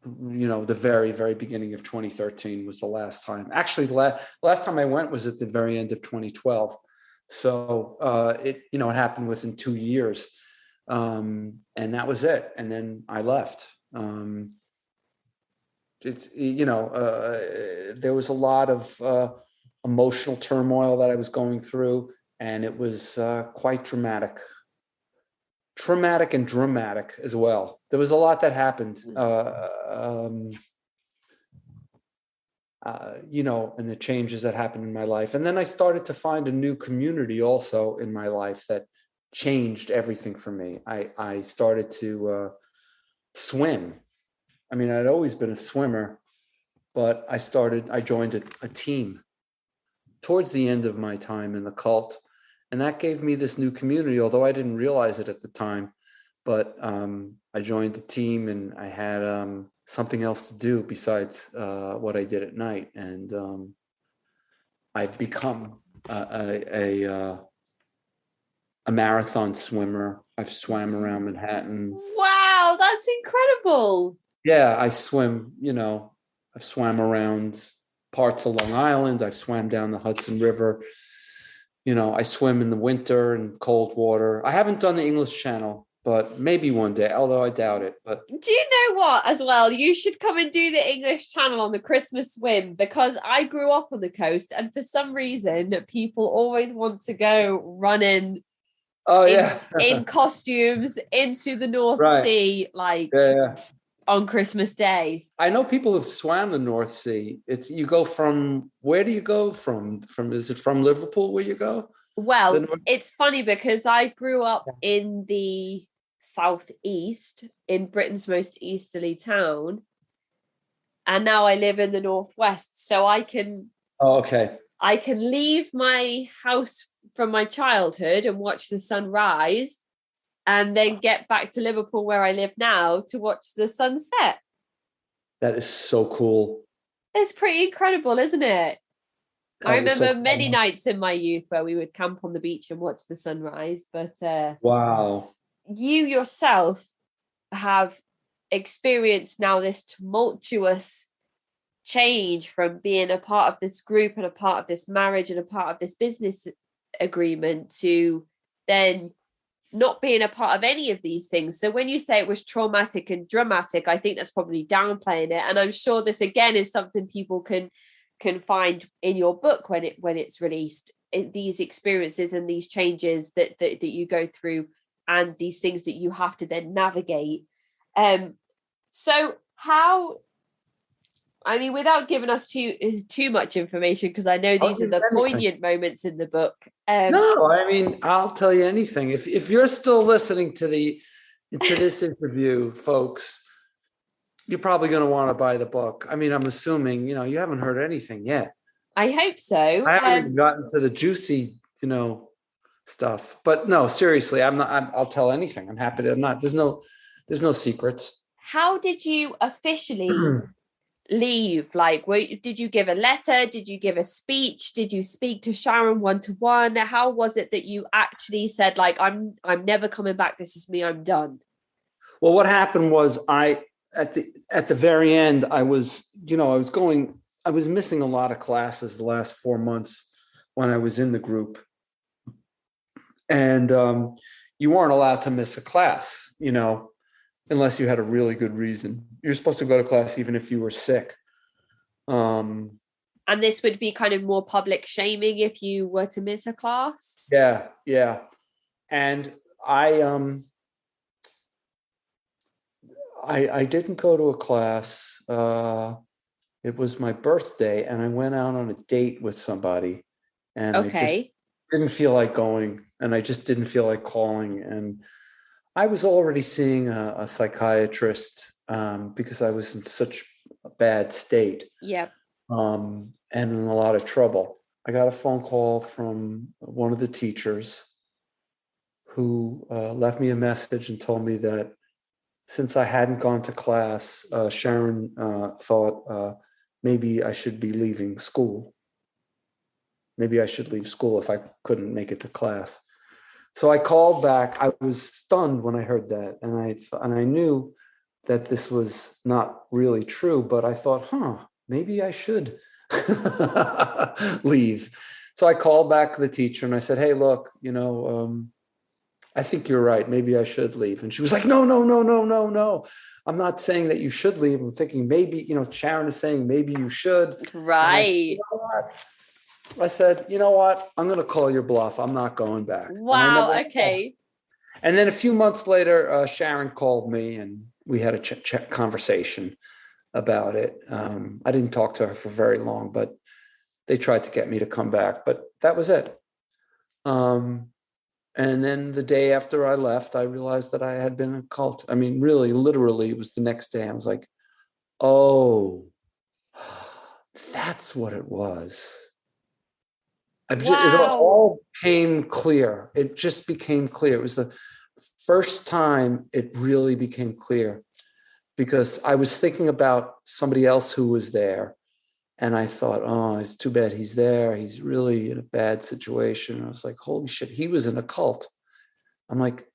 The very, very beginning of 2013 was the last time. Actually, the last time I went was at the very end of 2012. So it happened within 2 years, and that was it. And then I left. There was a lot of emotional turmoil that I was going through, and it was quite traumatic and dramatic as well. There was a lot that happened, and the changes that happened in my life. And then I started to find a new community also in my life that changed everything for me. I started to swim. I mean, I'd always been a swimmer, but I joined a team towards the end of my time in the cult. And that gave me this new community, although I didn't realize it at the time. But I joined the team, and I had something else to do besides what I did at night. And I've become a a marathon swimmer. I've swam around Manhattan. Wow, that's incredible. Yeah, I swim, I've swam around parts of Long Island. I've swam down the Hudson River. I swim in the winter in cold water. I haven't done the English Channel, but maybe one day, although I doubt it. But do you know what, as well? You should come and do the English Channel on the Christmas swim, because I grew up on the coast, and for some reason, people always want to go running in costumes into the North Sea, on Christmas Day. I know people have swam the North Sea. You go from, where do you go from? Is it from Liverpool where you go? Well, it's funny because I grew up in the southeast, in Britain's most easterly town, and now I live in the northwest. So I can leave my house from my childhood and watch the sun rise, and then get back to Liverpool where I live now to watch the sunset. That is so cool. It's pretty incredible, isn't it? I remember many nights in my youth where we would camp on the beach and watch the sunrise. But wow, you yourself have experienced now this tumultuous change from being a part of this group and a part of this marriage and a part of this business agreement to then not being a part of any of these things. So when you say it was traumatic and dramatic, I think that's probably downplaying it. And I'm sure this again is something people can find in your book when it's released, these experiences and these changes that you go through and these things that you have to then navigate. So how, I mean, without giving us too much information, because I know these are the poignant moments in the book. No, I mean, I'll tell you anything. If you're still listening to this interview, folks, you're probably going to want to buy the book. I mean, I'm assuming, you haven't heard anything yet. I hope so. I haven't even gotten to the juicy, stuff. But no, seriously, I'll tell anything. I'm happy to. I'm not. There's no secrets. How did you officially leave? Like, did you give a letter? Did you give a speech? Did you speak to Sharon one-to-one? How was it that you actually said, like, I'm never coming back, this is me, I'm done? Well, what happened was at the very end, I was missing a lot of classes the last 4 months when I was in the group. And you weren't allowed to miss a class, unless you had a really good reason. You're supposed to go to class even if you were sick. And this would be kind of more public shaming if you were to miss a class? Yeah. And I didn't go to a class. It was my birthday, and I went out on a date with somebody. And I just didn't feel like going, and I just didn't feel like calling. And I was already seeing a psychiatrist because I was in such a bad state. Yep. And in a lot of trouble. I got a phone call from one of the teachers who left me a message and told me that since I hadn't gone to class, Sharon thought maybe I should be leaving school. Maybe I should leave school if I couldn't make it to class. So I called back. I was stunned when I heard that. And I knew that this was not really true, but I thought, maybe I should leave. So I called back the teacher and I said, hey, look, I think you're right. Maybe I should leave. And she was like, no. I'm not saying that you should leave. I'm thinking maybe, Sharon is saying maybe you should. Right. I said, you know what? I'm going to call your bluff. I'm not going back. Wow. Okay. And then a few months later, Sharon called me and we had a conversation about it. I didn't talk to her for very long, but they tried to get me to come back, but that was it. And then the day after I left, I realized that I had been in a cult. I mean, really, literally, it was the next day. I was like, oh, that's what it was. It all came clear. It just became clear. It was the first time it really became clear because I was thinking about somebody else who was there. And I thought, oh, it's too bad he's there. He's really in a bad situation. I was like, holy shit, he was in a cult. I'm like,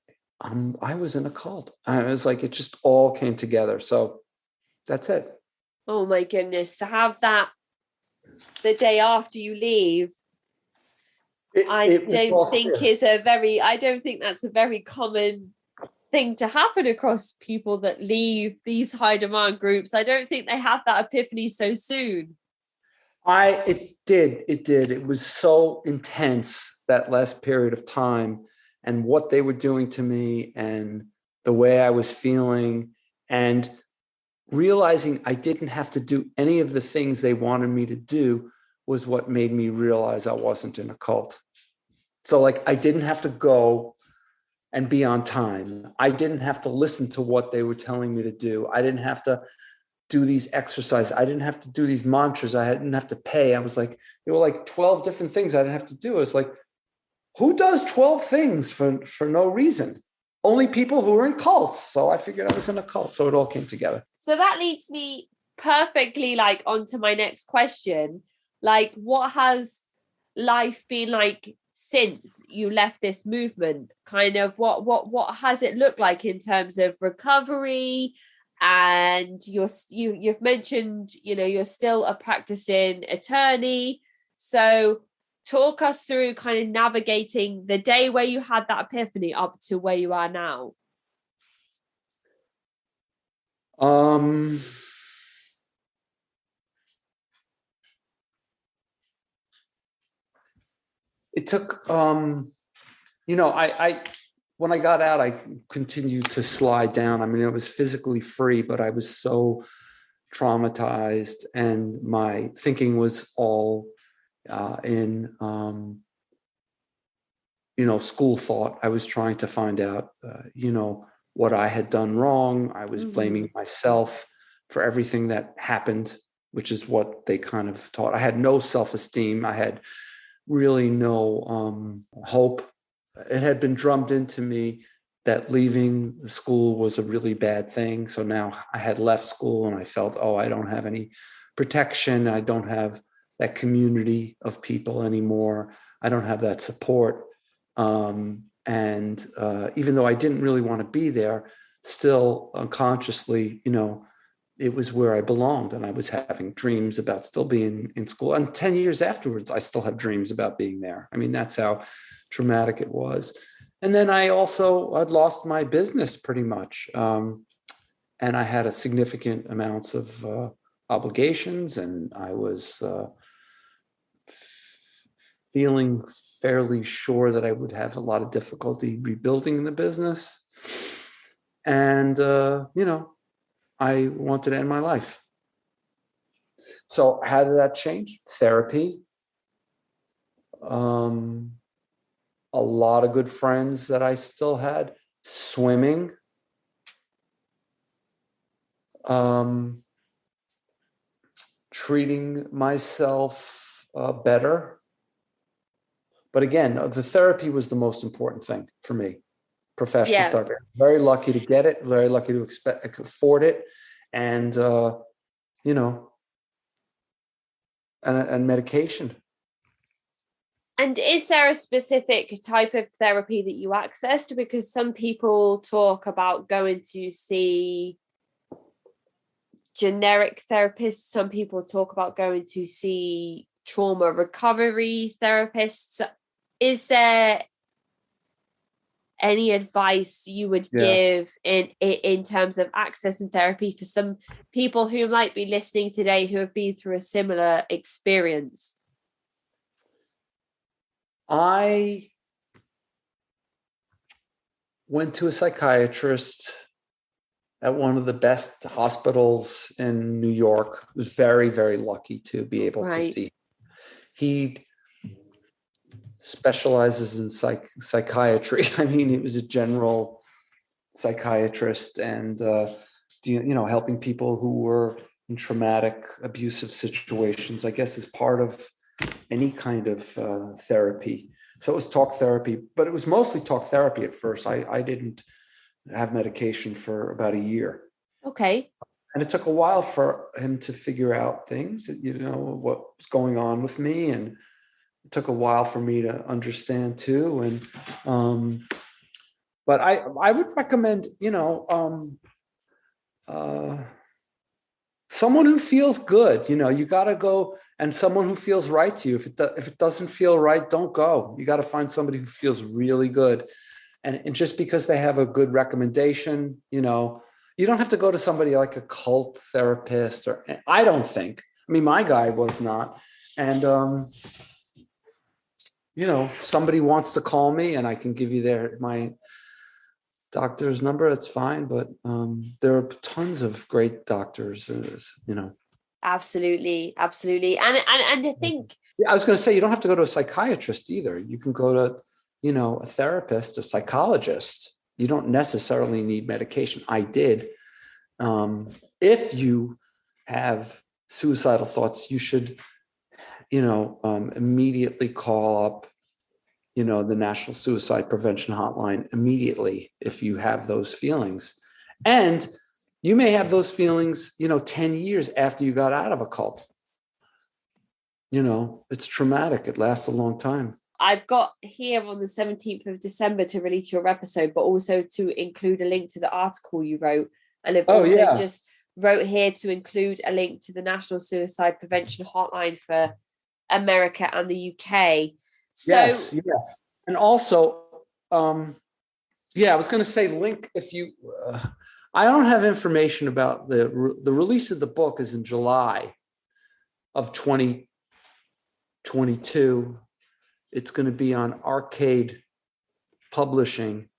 I was in a cult. I was like, it just all came together. So that's it. Oh my goodness. To have that the day after you leave, I don't think that's a very common thing to happen across people that leave these high demand groups. I don't think they have that epiphany so soon. It did. It was so intense, that last period of time, and what they were doing to me and the way I was feeling, and realizing I didn't have to do any of the things they wanted me to do was what made me realize I wasn't in a cult. So like, I didn't have to go and be on time. I didn't have to listen to what they were telling me to do. I didn't have to do these exercises. I didn't have to do these mantras. I didn't have to pay. I was like, there were like 12 different things I didn't have to do. It's like, who does 12 things for no reason? Only people who are in cults. So I figured I was in a cult. So it all came together. So that leads me perfectly like onto my next question. Like, what has life been like since you left this movement? Kind of what has it looked like in terms of recovery? And you've mentioned, you're still a practicing attorney. So talk us through kind of navigating the day where you had that epiphany up to where you are now. It took, I when I got out, I continued to slide down. I mean, it was physically free, but I was so traumatized, and my thinking was all in, school thought. I was trying to find out, what I had done wrong. I was blaming myself for everything that happened, which is what they kind of taught. I had no self-esteem. I had really no hope. It had been drummed into me that leaving the school was a really bad thing. So now I had left school and I felt, I don't have any protection. I don't have that community of people anymore. I don't have that support. And even though I didn't really want to be there, still unconsciously, it was where I belonged, and I was having dreams about still being in school. And 10 years afterwards, I still have dreams about being there. I mean, that's how traumatic it was. And then I'd lost my business pretty much. And I had a significant amounts of obligations, and I was feeling fairly sure that I would have a lot of difficulty rebuilding the business. And, I wanted to end my life. So how did that change? Therapy. A lot of good friends that I still had. Swimming. Treating myself better. But again, the therapy was the most important thing for me. Professional therapy. Very lucky to get it. Very lucky to afford it, and and medication. And is there a specific type of therapy that you accessed? Because some people talk about going to see generic therapists. Some people talk about going to see trauma recovery therapists. Is there any advice you would give in terms of accessing therapy for some people who might be listening today who have been through a similar experience? I went to a psychiatrist at one of the best hospitals in New York. I was very, very lucky to be able to see. He specializes in psychiatry. I mean, he was a general psychiatrist, and helping people who were in traumatic, abusive situations, I guess, is part of any kind of therapy. So it was talk therapy, but it was mostly talk therapy at first. I didn't have medication for about a year. Okay. And it took a while for him to figure out things, what was going on with me, and it took a while for me to understand too. And But I would recommend, someone who feels good. You got to go, and someone who feels right to you. If it doesn't feel right, don't go. You got to find somebody who feels really good. And just because they have a good recommendation, you don't have to go to somebody like a cult therapist, or I don't think. I mean, my guy was not. And, somebody wants to call me and I can give you my doctor's number, that's fine. But there are tons of great doctors, Absolutely. And I think, I was going to say, you don't have to go to a psychiatrist either. You can go to, a therapist, a psychologist. You don't necessarily need medication. I did. If you have suicidal thoughts, you should, immediately call up, the National Suicide Prevention Hotline immediately if you have those feelings. And you may have those feelings, 10 years after you got out of a cult. It's traumatic. It lasts a long time. I've got here on the 17th of December to release your episode, but also to include a link to the article you wrote. And I've also just wrote here to include a link to the National Suicide Prevention Hotline for America and the UK. So, yes. And also, I was going to say link if you, I don't have information about the release of the book is in July of 2022. It's going to be on Arcade Publishing.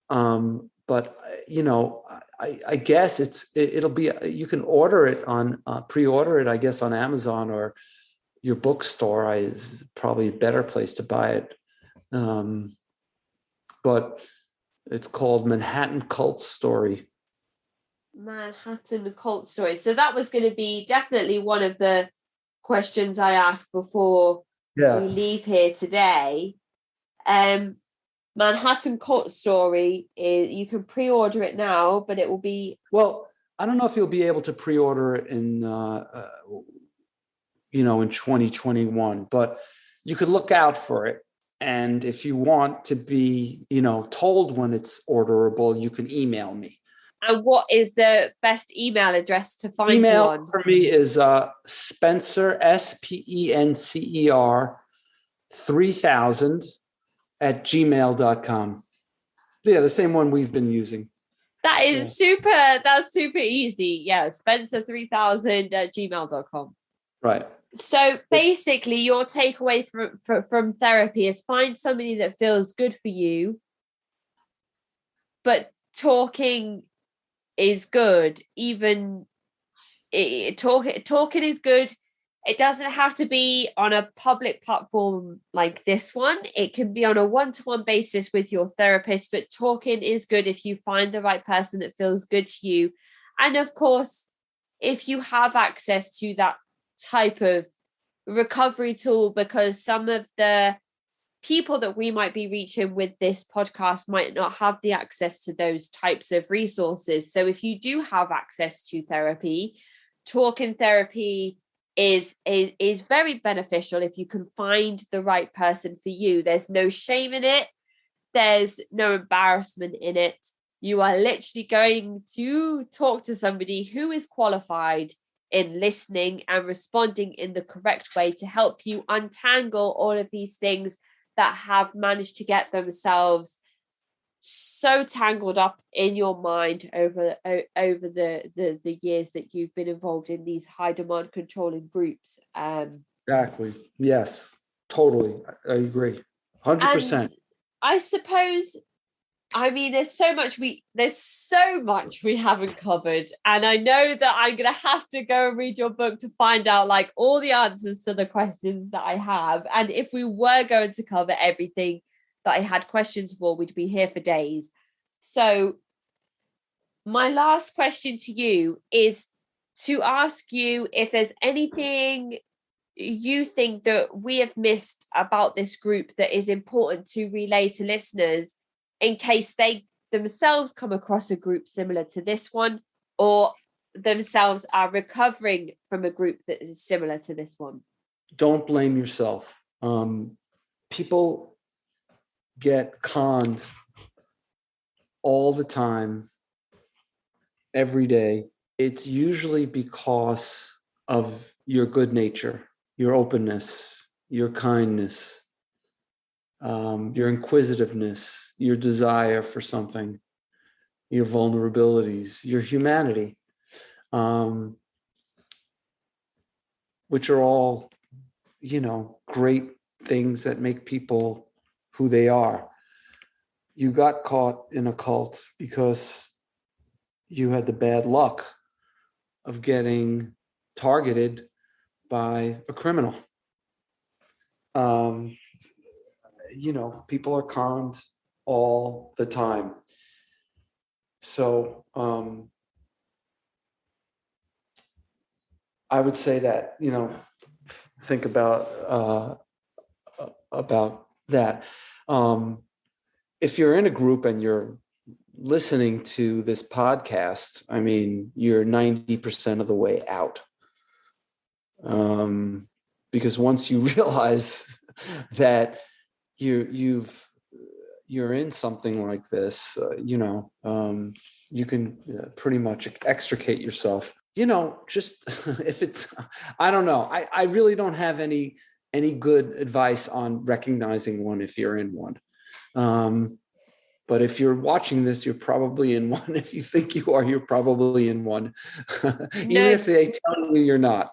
But, I guess it'll be, you can order it on, pre-order it, I guess, on Amazon, or your bookstore is probably a better place to buy it. But it's called Manhattan Cult Story. Manhattan Cult Story. So that was going to be definitely one of the questions I asked before we leave here today. Manhattan Cult Story, you can pre-order it now, but it will be... Well, I don't know if you'll be able to pre-order it in, in 2021, but you could look out for it. And if you want to be, told when it's orderable, you can email me. And what is the best email address to find you on? For me is Spencer, SPENCER 3000 @gmail.com. Yeah, the same one we've been using. That is super. That's super easy. Yeah, Spencer3000 @gmail.com. Right. So basically, your takeaway from therapy is find somebody that feels good for you, but talking is good. Even talking is good. It doesn't have to be on a public platform like this one. It can be on a one-to-one basis with your therapist, but talking is good if you find the right person that feels good to you. And of course, if you have access to that type of recovery tool, because some of the people that we might be reaching with this podcast might not have the access to those types of resources. So if you do have access to therapy, talking therapy is very beneficial if you can find the right person for you. There's no shame in it. There's no embarrassment in it. You are literally going to talk to somebody who is qualified in listening and responding in the correct way to help you untangle all of these things that have managed to get themselves so tangled up in your mind over the years that you've been involved in these high demand controlling groups. Exactly. Yes, totally. I agree. 100%. I suppose, I mean, there's so much we haven't covered. And I know that I'm going to have to go and read your book to find out like all the answers to the questions that I have. And if we were going to cover everything that I had questions for, we'd be here for days. So my last question to you is to ask you if there's anything you think that we have missed about this group that is important to relay to listeners in case they themselves come across a group similar to this one, or themselves are recovering from a group that is similar to this one. Don't blame yourself. People get conned all the time, every day, it's usually because of your good nature, your openness, your kindness, your inquisitiveness, your desire for something, your vulnerabilities, your humanity, which are all, great things that make people who they are. You got caught in a cult because you had the bad luck of getting targeted by a criminal. People are conned all the time. So I would say that, think about that. If you're in a group and you're listening to this podcast, I mean, you're 90% of the way out. Because once you realize that you're in something like this, you can pretty much extricate yourself. Just if it's, I don't know. I really don't have any good advice on recognizing one if you're in one. But if you're watching this, you're probably in one. If you think you are, you're probably in one. Even if they tell you you're not.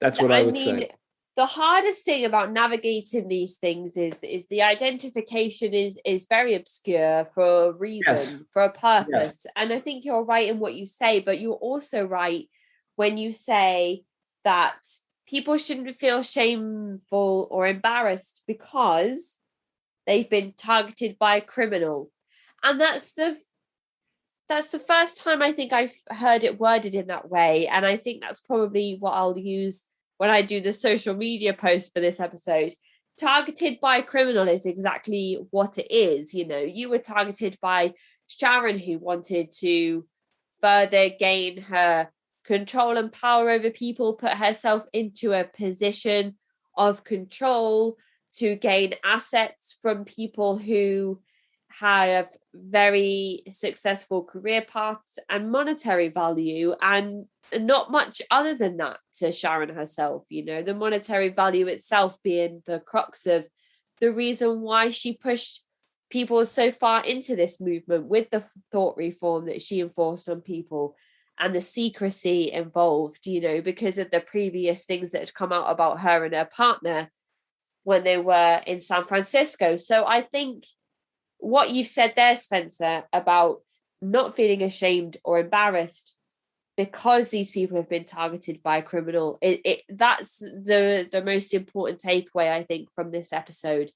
That's what I would say. The hardest thing about navigating these things is the identification is very obscure for a reason, yes, for a purpose. Yes. And I think you're right in what you say, but you're also right when you say that people shouldn't feel shameful or embarrassed because they've been targeted by a criminal. And that's the first time I think I've heard it worded in that way. And I think that's probably what I'll use when I do the social media post for this episode. Targeted by a criminal is exactly what it is. You were targeted by Sharon, who wanted to further gain her control and power over people, put herself into a position of control to gain assets from people who have very successful career paths and monetary value, and not much other than that to Sharon herself. The monetary value itself being the crux of the reason why she pushed people so far into this movement with the thought reform that she enforced on people and the secrecy involved, because of the previous things that had come out about her and her partner when they were in San Francisco. So I think what you've said there, Spencer, about not feeling ashamed or embarrassed because these people have been targeted by a criminal, that's the most important takeaway, I think, from this episode.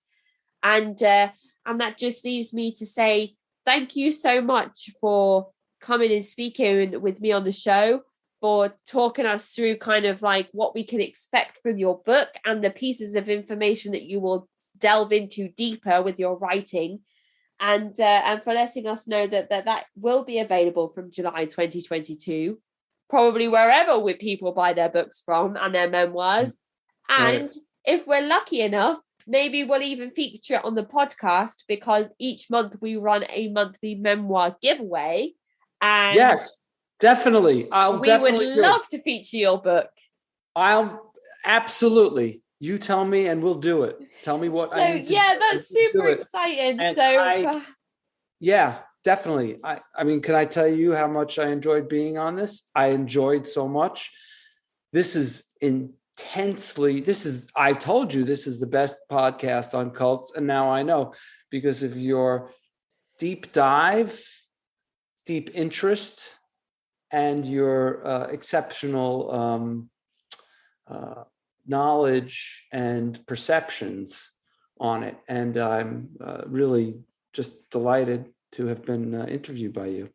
And that just leaves me to say thank you so much for coming and speaking with me on the show, for talking us through kind of like what we can expect from your book and the pieces of information that you will delve into deeper with your writing, and for letting us know that will be available from July 2022, probably wherever people buy their books from and their memoirs. And right, if we're lucky enough, maybe we'll even feature it on the podcast, because each month we run a monthly memoir giveaway. And yes, definitely. We would love to feature your book. I'll absolutely. You tell me and we'll do it. Tell me what I need to do. Yeah, that's super exciting. And yeah, definitely. I mean, can I tell you how much I enjoyed being on this? I enjoyed so much. This is I told you this is the best podcast on cults. And now I know, because of your deep dive, deep interest, and your exceptional knowledge and perceptions on it. And I'm really just delighted to have been interviewed by you.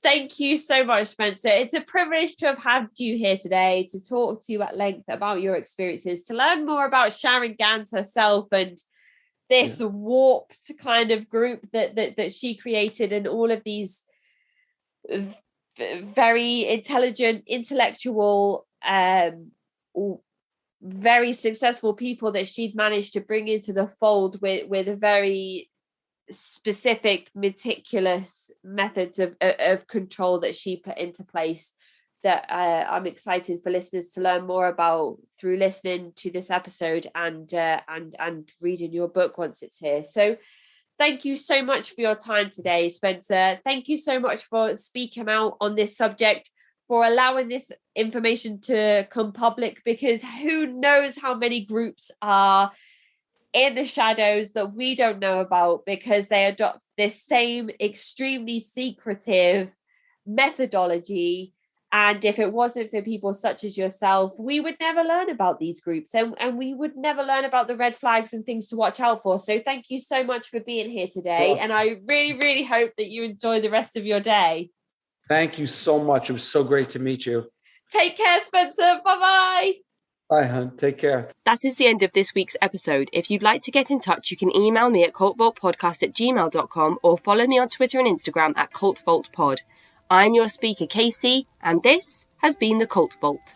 Thank you so much, Spencer. It's a privilege to have had you here today to talk to you at length about your experiences, to learn more about Sharon Gans herself and this warped kind of group that she created, and all of these very intelligent, intellectual, very successful people that she'd managed to bring into the fold with a very specific, meticulous methods of control that she put into place that I'm excited for listeners to learn more about through listening to this episode and reading your book once it's here. So thank you so much for your time today, Spencer. Thank you so much for speaking out on this subject, for allowing this information to come public, because who knows how many groups are in the shadows that we don't know about because they adopt this same extremely secretive methodology. And if it wasn't for people such as yourself, we would never learn about these groups, and we would never learn about the red flags and things to watch out for. So thank you so much for being here today. And I really, really hope that you enjoy the rest of your day. Thank you so much. It was so great to meet you. Take care, Spencer. Bye-bye. Bye, hon. Take care. That is the end of this week's episode. If you'd like to get in touch, you can email me at cultvaultpodcast@gmail.com or follow me on Twitter and Instagram at cultvaultpod. I'm your speaker, Casey, and this has been The Cult Vault.